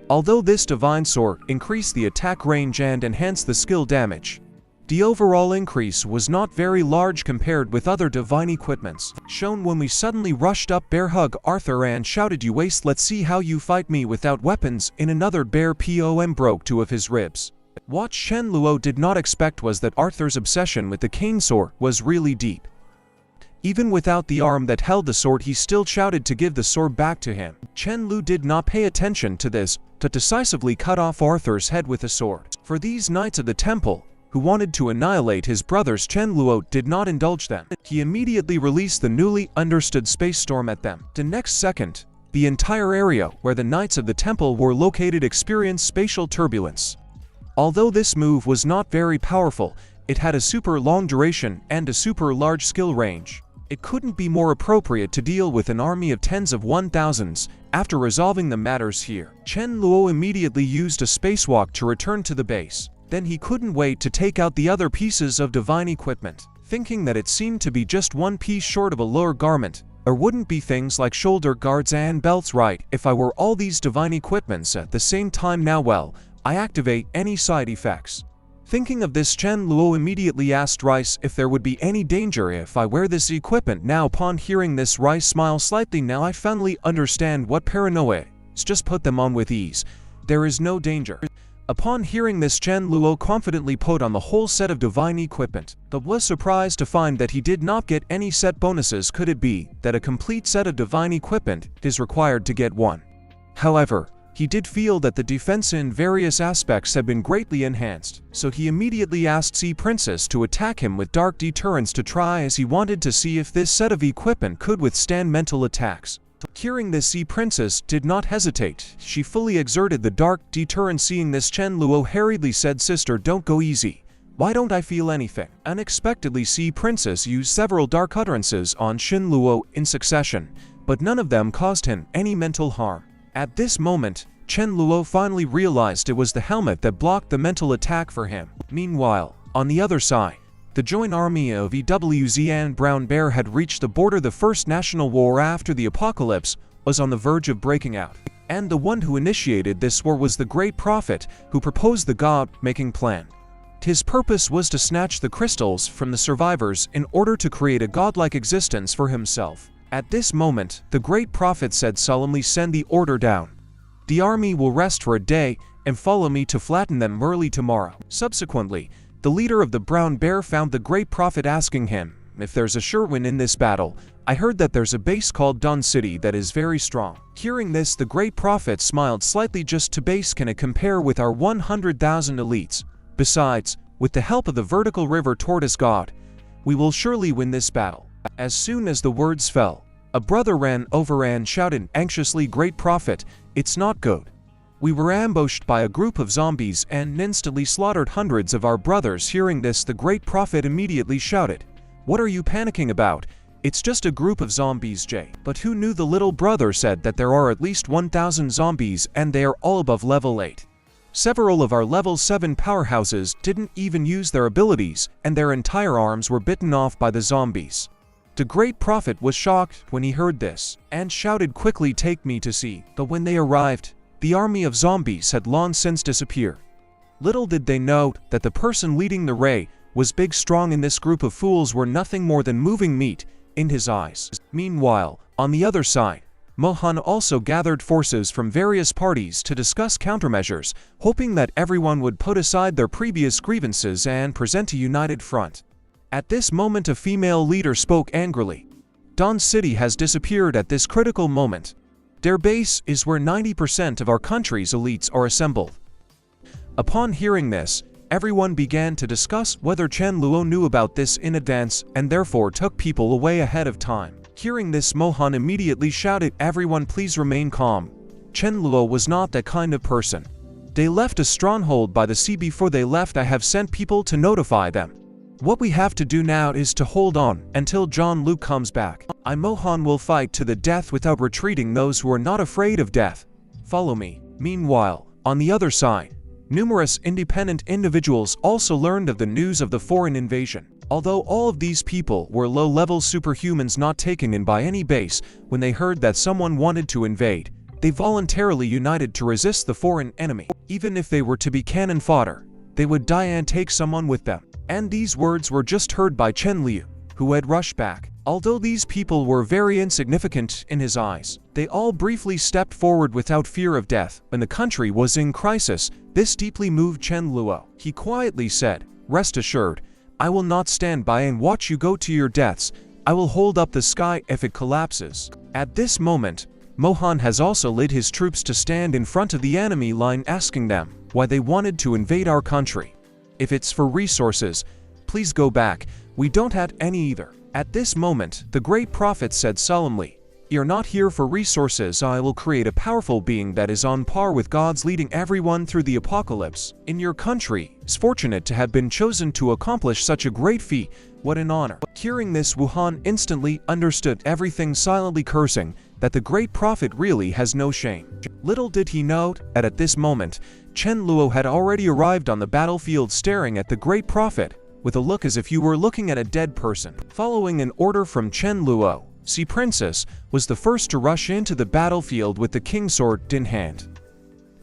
Although this divine sword increased the attack range and enhanced the skill damage, the overall increase was not very large compared with other divine equipments. Shown when we suddenly rushed up, bear hug Arthur and shouted, "You waste, let's see how you fight me without weapons." In another, bear pom broke 2 of his ribs. What Chen Luo did not expect was that Arthur's obsession with the cane sword was really deep. Even without the arm that held the sword, he still shouted to give the sword back to him. Chen Lu did not pay attention to this, but decisively cut off Arthur's head with a sword. For these knights of the temple, who wanted to annihilate his brothers, Chen Luo did not indulge them. He immediately released the newly understood space storm at them. The next second, the entire area where the knights of the temple were located experienced spatial turbulence. Although this move was not very powerful, it had a super long duration and a super large skill range. It couldn't be more appropriate to deal with an army of tens of 1,000s. After resolving the matters here, Chen Luo immediately used a spacewalk to return to the base. Then he couldn't wait to take out the other pieces of divine equipment, thinking that it seemed to be just one piece short of a lower garment, or wouldn't be things like shoulder guards and belts, right? If I were all these divine equipments at the same time now, well, I activate any side effects. Thinking of this, Chen Luo immediately asked Rice if there would be any danger if I wear this equipment. Now upon hearing this, Rice smiled slightly. Now I finally understand what paranoia is. Just put them on with ease. There is no danger. Upon hearing this, Chen Luo confidently put on the whole set of divine equipment, but was surprised to find that he did not get any set bonuses. Could it be that a complete set of divine equipment is required to get one? However, he did feel that the defense in various aspects had been greatly enhanced, so he immediately asked Sea Princess to attack him with dark deterrence to try, as he wanted to see if this set of equipment could withstand mental attacks. Hearing this, Sea Princess did not hesitate. She fully exerted the dark deterrence. Seeing this, Chen Luo hurriedly said, "Sister, don't go easy. Why don't I feel anything?" Unexpectedly, Sea Princess used several dark utterances on Chen Luo in succession, but none of them caused him any mental harm. At this moment, Chen Luo finally realized it was the helmet that blocked the mental attack for him. Meanwhile, on the other side, the joint army of EWZ and Brown Bear had reached the border. The first national war after the apocalypse was on the verge of breaking out, and the one who initiated this war was the Great Prophet, who proposed the God-making plan. His purpose was to snatch the crystals from the survivors in order to create a godlike existence for himself. At this moment, the Great Prophet said solemnly, "Send the order down. The army will rest for a day and follow me to flatten them early tomorrow." Subsequently, the leader of the Brown Bear found the Great Prophet asking him if there's a sure win in this battle. "I heard that there's a base called Dawn City that is very strong." Hearing this, the Great Prophet smiled slightly. "Just to base, can it compare with our 100,000 elites? Besides, with the help of the vertical river tortoise god, we will surely win this battle." As soon as the words fell, a brother ran over and shouted anxiously, "Great Prophet, it's not good. We were ambushed by a group of zombies and instantly slaughtered hundreds of our brothers." Hearing this, the Great Prophet immediately shouted, "What are you panicking about? It's just a group of zombies, Jay." But who knew? The little brother said that there are at least 1,000 zombies and they are all above level 8. Several of our level 7 powerhouses didn't even use their abilities, and their entire arms were bitten off by the zombies. The Great Prophet was shocked when he heard this, and shouted quickly, "Take me to see." But when they arrived, the army of zombies had long since disappeared. Little did they know that the person leading the raid was big, strong, and this group of fools were nothing more than moving meat in his eyes. Meanwhile, on the other side, Mohan also gathered forces from various parties to discuss countermeasures, hoping that everyone would put aside their previous grievances and present a united front. At this moment, a female leader spoke angrily. "Dawn City has disappeared at this critical moment. Their base is where 90% of our country's elites are assembled." Upon hearing this, everyone began to discuss whether Chen Luo knew about this in advance and therefore took people away ahead of time. Hearing this, Mohan immediately shouted, "Everyone please remain calm. Chen Luo was not that kind of person. They left a stronghold by the sea. Before they left, I have sent people to notify them. What we have to do now is to hold on until John Luke comes back. I, Mohan, will fight to the death without retreating. Those who are not afraid of death, follow me." Meanwhile, on the other side, numerous independent individuals also learned of the news of the foreign invasion. Although all of these people were low-level superhumans not taken in by any base, when they heard that someone wanted to invade, they voluntarily united to resist the foreign enemy. Even if they were to be cannon fodder, they would die and take someone with them. And these words were just heard by Chen Liu, who had rushed back. Although these people were very insignificant in his eyes, they all briefly stepped forward without fear of death. When the country was in crisis, this deeply moved Chen Luo. He quietly said, "Rest assured, I will not stand by and watch you go to your deaths. I will hold up the sky if it collapses." At this moment, Mohan has also led his troops to stand in front of the enemy line, asking them why they wanted to invade our country. "If it's for resources, please go back. We don't have any either." At this moment, the Great Prophet said solemnly, You're not here for resources. I will create a powerful being that is on par with gods, leading everyone through the apocalypse. In your country, is fortunate to have been chosen to accomplish such a great feat. What an honor." Hearing this, Wuhan instantly understood everything, silently cursing that the great prophet really has no shame. Little did he know that at this moment, Chen Luo had already arrived on the battlefield, staring at the great prophet with a look as if you were looking at a dead person. Following an order from Chen Luo, Sea Princess was the first to rush into the battlefield with the king's sword in hand.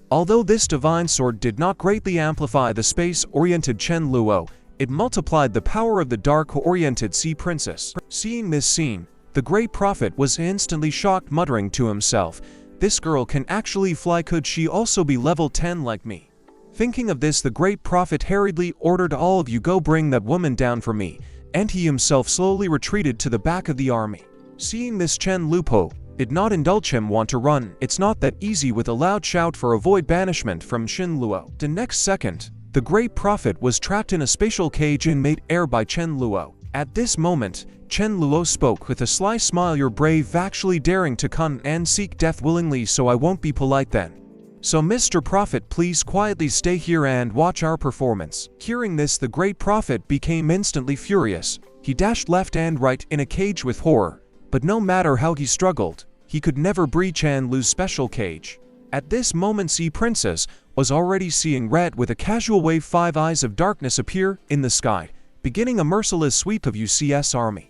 Although this divine sword did not greatly amplify the space-oriented Chen Luo, it multiplied the power of the dark-oriented Sea Princess. Seeing this scene, the great prophet was instantly shocked, muttering to himself, "This girl can actually fly. Could she also be level 10 like me?" Thinking of this, the great prophet hurriedly ordered, "All of you go bring that woman down for me," and he himself slowly retreated to the back of the army. Seeing this, Chen Lupo did not indulge him want to run. It's not that easy. With a loud shout for avoid banishment from Shin Luo. The next second, the great prophet was trapped in a spatial cage in mid-air by Chen Luo. At this moment, Chen Luo spoke with a sly smile, "You're brave, actually daring to come and seek death willingly, so I won't be polite then. So Mr. Prophet, please quietly stay here and watch our performance." Hearing this, the great prophet became instantly furious. He dashed left and right in a cage with horror, but no matter how he struggled, he could never breach Chen Lu's special cage. At this moment, Sea Princess was already seeing red with a casual wave. 5 eyes of darkness appear in the sky, beginning a merciless sweep of UCS army.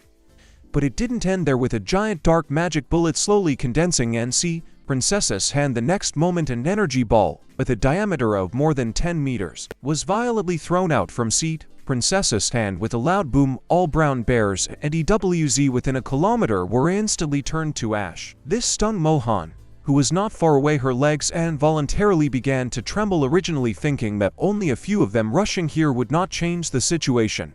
But it didn't end there, with a giant dark magic bullet slowly condensing and Sea Princess's hand. The next moment, an energy ball with a diameter of more than 10 meters was violently thrown out from Sea Princess's hand. With a loud boom, all brown bears and EWZ within a kilometer were instantly turned to ash. This stung Mohan, who was not far away. Her legs and voluntarily began to tremble, originally thinking that only a few of them rushing here would not change the situation.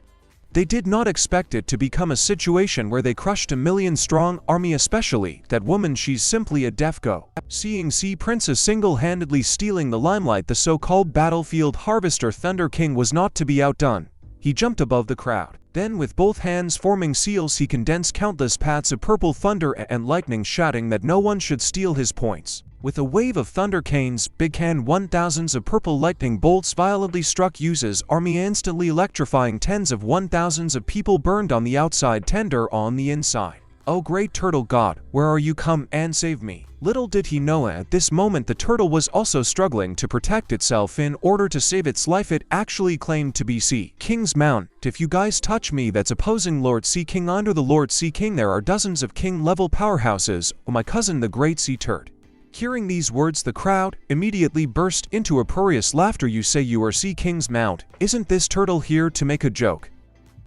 They did not expect it to become a situation where they crushed a million-strong army, especially that woman. She's simply a defco. Seeing Sea Princess single-handedly stealing the limelight, the so-called battlefield harvester Thunder King was not to be outdone. He jumped above the crowd. Then, with both hands forming seals, he condensed countless paths of purple thunder and lightning, shouting that no one should steal his points. With a wave of thunder canes, big hand 1000s of purple lightning bolts violently struck Yu's army, instantly electrifying. Tens of 1000s of people burned on the outside, tender on the inside. "Oh great turtle god, where are you? Come and save me." Little did he know, at this moment the turtle was also struggling to protect itself. In order to save its life, it actually claimed to be Sea King's mount. "If you guys touch me, that's opposing Lord Sea King. Under the Lord Sea King there are dozens of king-level powerhouses. Oh, my cousin the great Sea Turd." Hearing these words, the crowd immediately burst into uproarious laughter. "You say you are Sea King's mount? Isn't this turtle here to make a joke?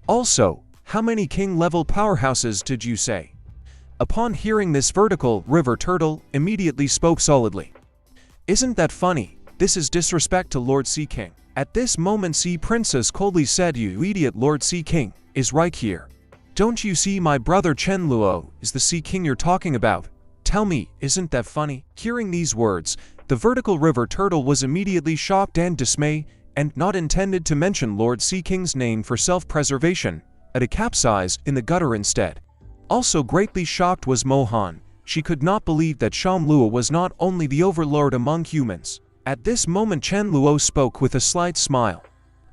Also, how many king-level powerhouses did you say?" Upon hearing this, Vertical River Turtle immediately spoke solidly. "Isn't that funny? This is disrespect to Lord Sea King." At this moment, Sea Princess coldly said, "You idiot, Lord Sea King is right here. Don't you see my brother Chen Luo is the Sea King you're talking about? Tell me, isn't that funny?" Hearing these words, the Vertical River Turtle was immediately shocked and dismayed, and not intended to mention Lord Sea King's name for self-preservation, at a capsize in the gutter instead. Also greatly shocked was Mohan. She could not believe that Sham Luo was not only the overlord among humans. At this moment, Chen Luo spoke with a slight smile.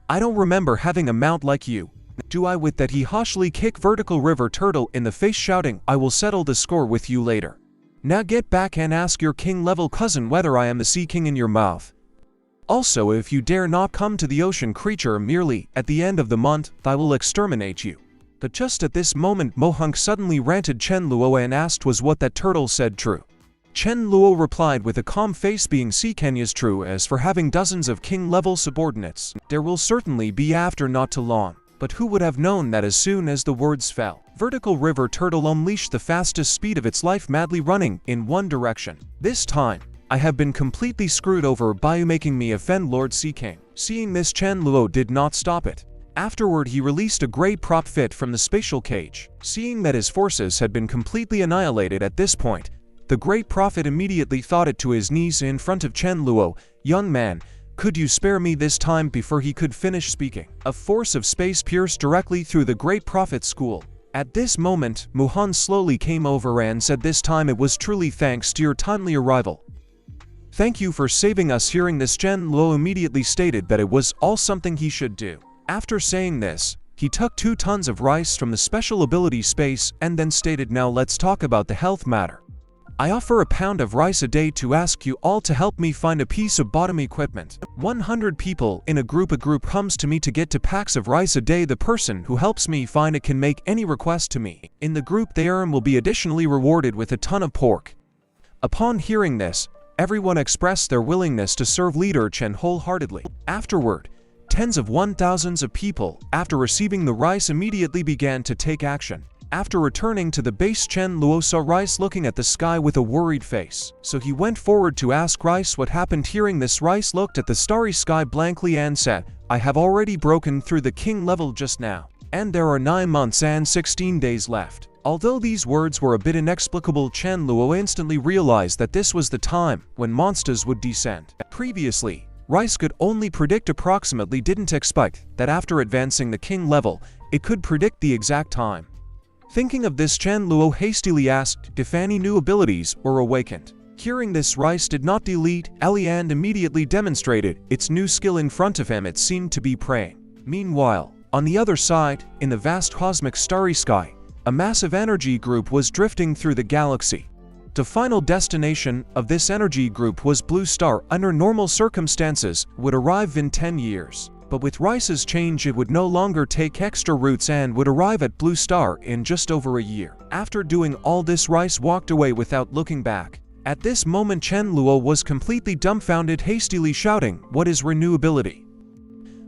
"I don't remember having a mount like you, do I?" With that, he harshly kicked Vertical River Turtle in the face, shouting, "I will settle the score with you later. Now get back and ask your king-level cousin whether I am the Sea King in your mouth. Also, if you dare not come to the ocean creature merely at the end of the month, I will exterminate you." But just at this moment, Mohunk suddenly ranted Chen Luo and asked was what that turtle said true. Chen Luo replied with a calm face, "Being Sea Kenya's true. As for having dozens of king-level subordinates, there will certainly be after not too long." But who would have known that as soon as the words fell, Vertical River Turtle unleashed the fastest speed of its life, madly running in one direction. "This time, I have been completely screwed over by you making me offend Lord Sea King." Seeing this, Chen Luo did not stop it. Afterward, he released a great prop fit from the spatial cage. Seeing that his forces had been completely annihilated at this point, the great prophet immediately thought it to his knees in front of Chen Luo. "Young man, could you spare me this time?" Before he could finish speaking, a force of space pierced directly through the great prophet's skull. At this moment, Muhan slowly came over and said this time it was truly thanks to your timely arrival. Thank you for saving us. Hearing this, Chen Luo immediately stated that it was all something he should do. After saying this, he took 2 tons of rice from the special ability space and then stated, now let's talk about the health matter. I offer a pound of rice a day to ask you all to help me find a piece of bottom equipment. 100 people in a group comes to me to get 2 packs of rice a day. The person who helps me find it can make any request to me. In the group the harem will be additionally rewarded with a ton of pork. Upon hearing this, everyone expressed their willingness to serve leader Chen wholeheartedly. Afterward, tens of thousands of people, after receiving the rice, immediately began to take action. After returning to the base, Chen Luo saw Rice looking at the sky with a worried face. So he went forward to ask Rice what happened. Hearing this, Rice looked at the starry sky blankly and said, I have already broken through the king level just now, and there are 9 months and 16 days left. Although these words were a bit inexplicable, Chen Luo instantly realized that this was the time when monsters would descend. Previously, Rice could only predict approximately, didn't expect that after advancing the king level, it could predict the exact time. Thinking of this, Chen Luo hastily asked if any new abilities were awakened. Hearing this, Rice did not delete Ellie and immediately demonstrated its new skill in front of him. It seemed to be praying. Meanwhile, on the other side, in the vast cosmic starry sky, a massive energy group was drifting through the galaxy. The final destination of this energy group was Blue Star. Under normal circumstances, would arrive in 10 years. But with Rice's change, it would no longer take extra routes and would arrive at Blue Star in just over a year. After doing all this, Rice walked away without looking back. At this moment, Chen Luo was completely dumbfounded, hastily shouting, what is renewability?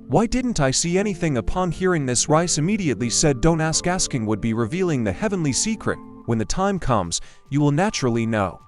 Why didn't I see anything? Upon hearing this, Rice immediately said, don't ask. Asking would be revealing the heavenly secret. When the time comes, you will naturally know.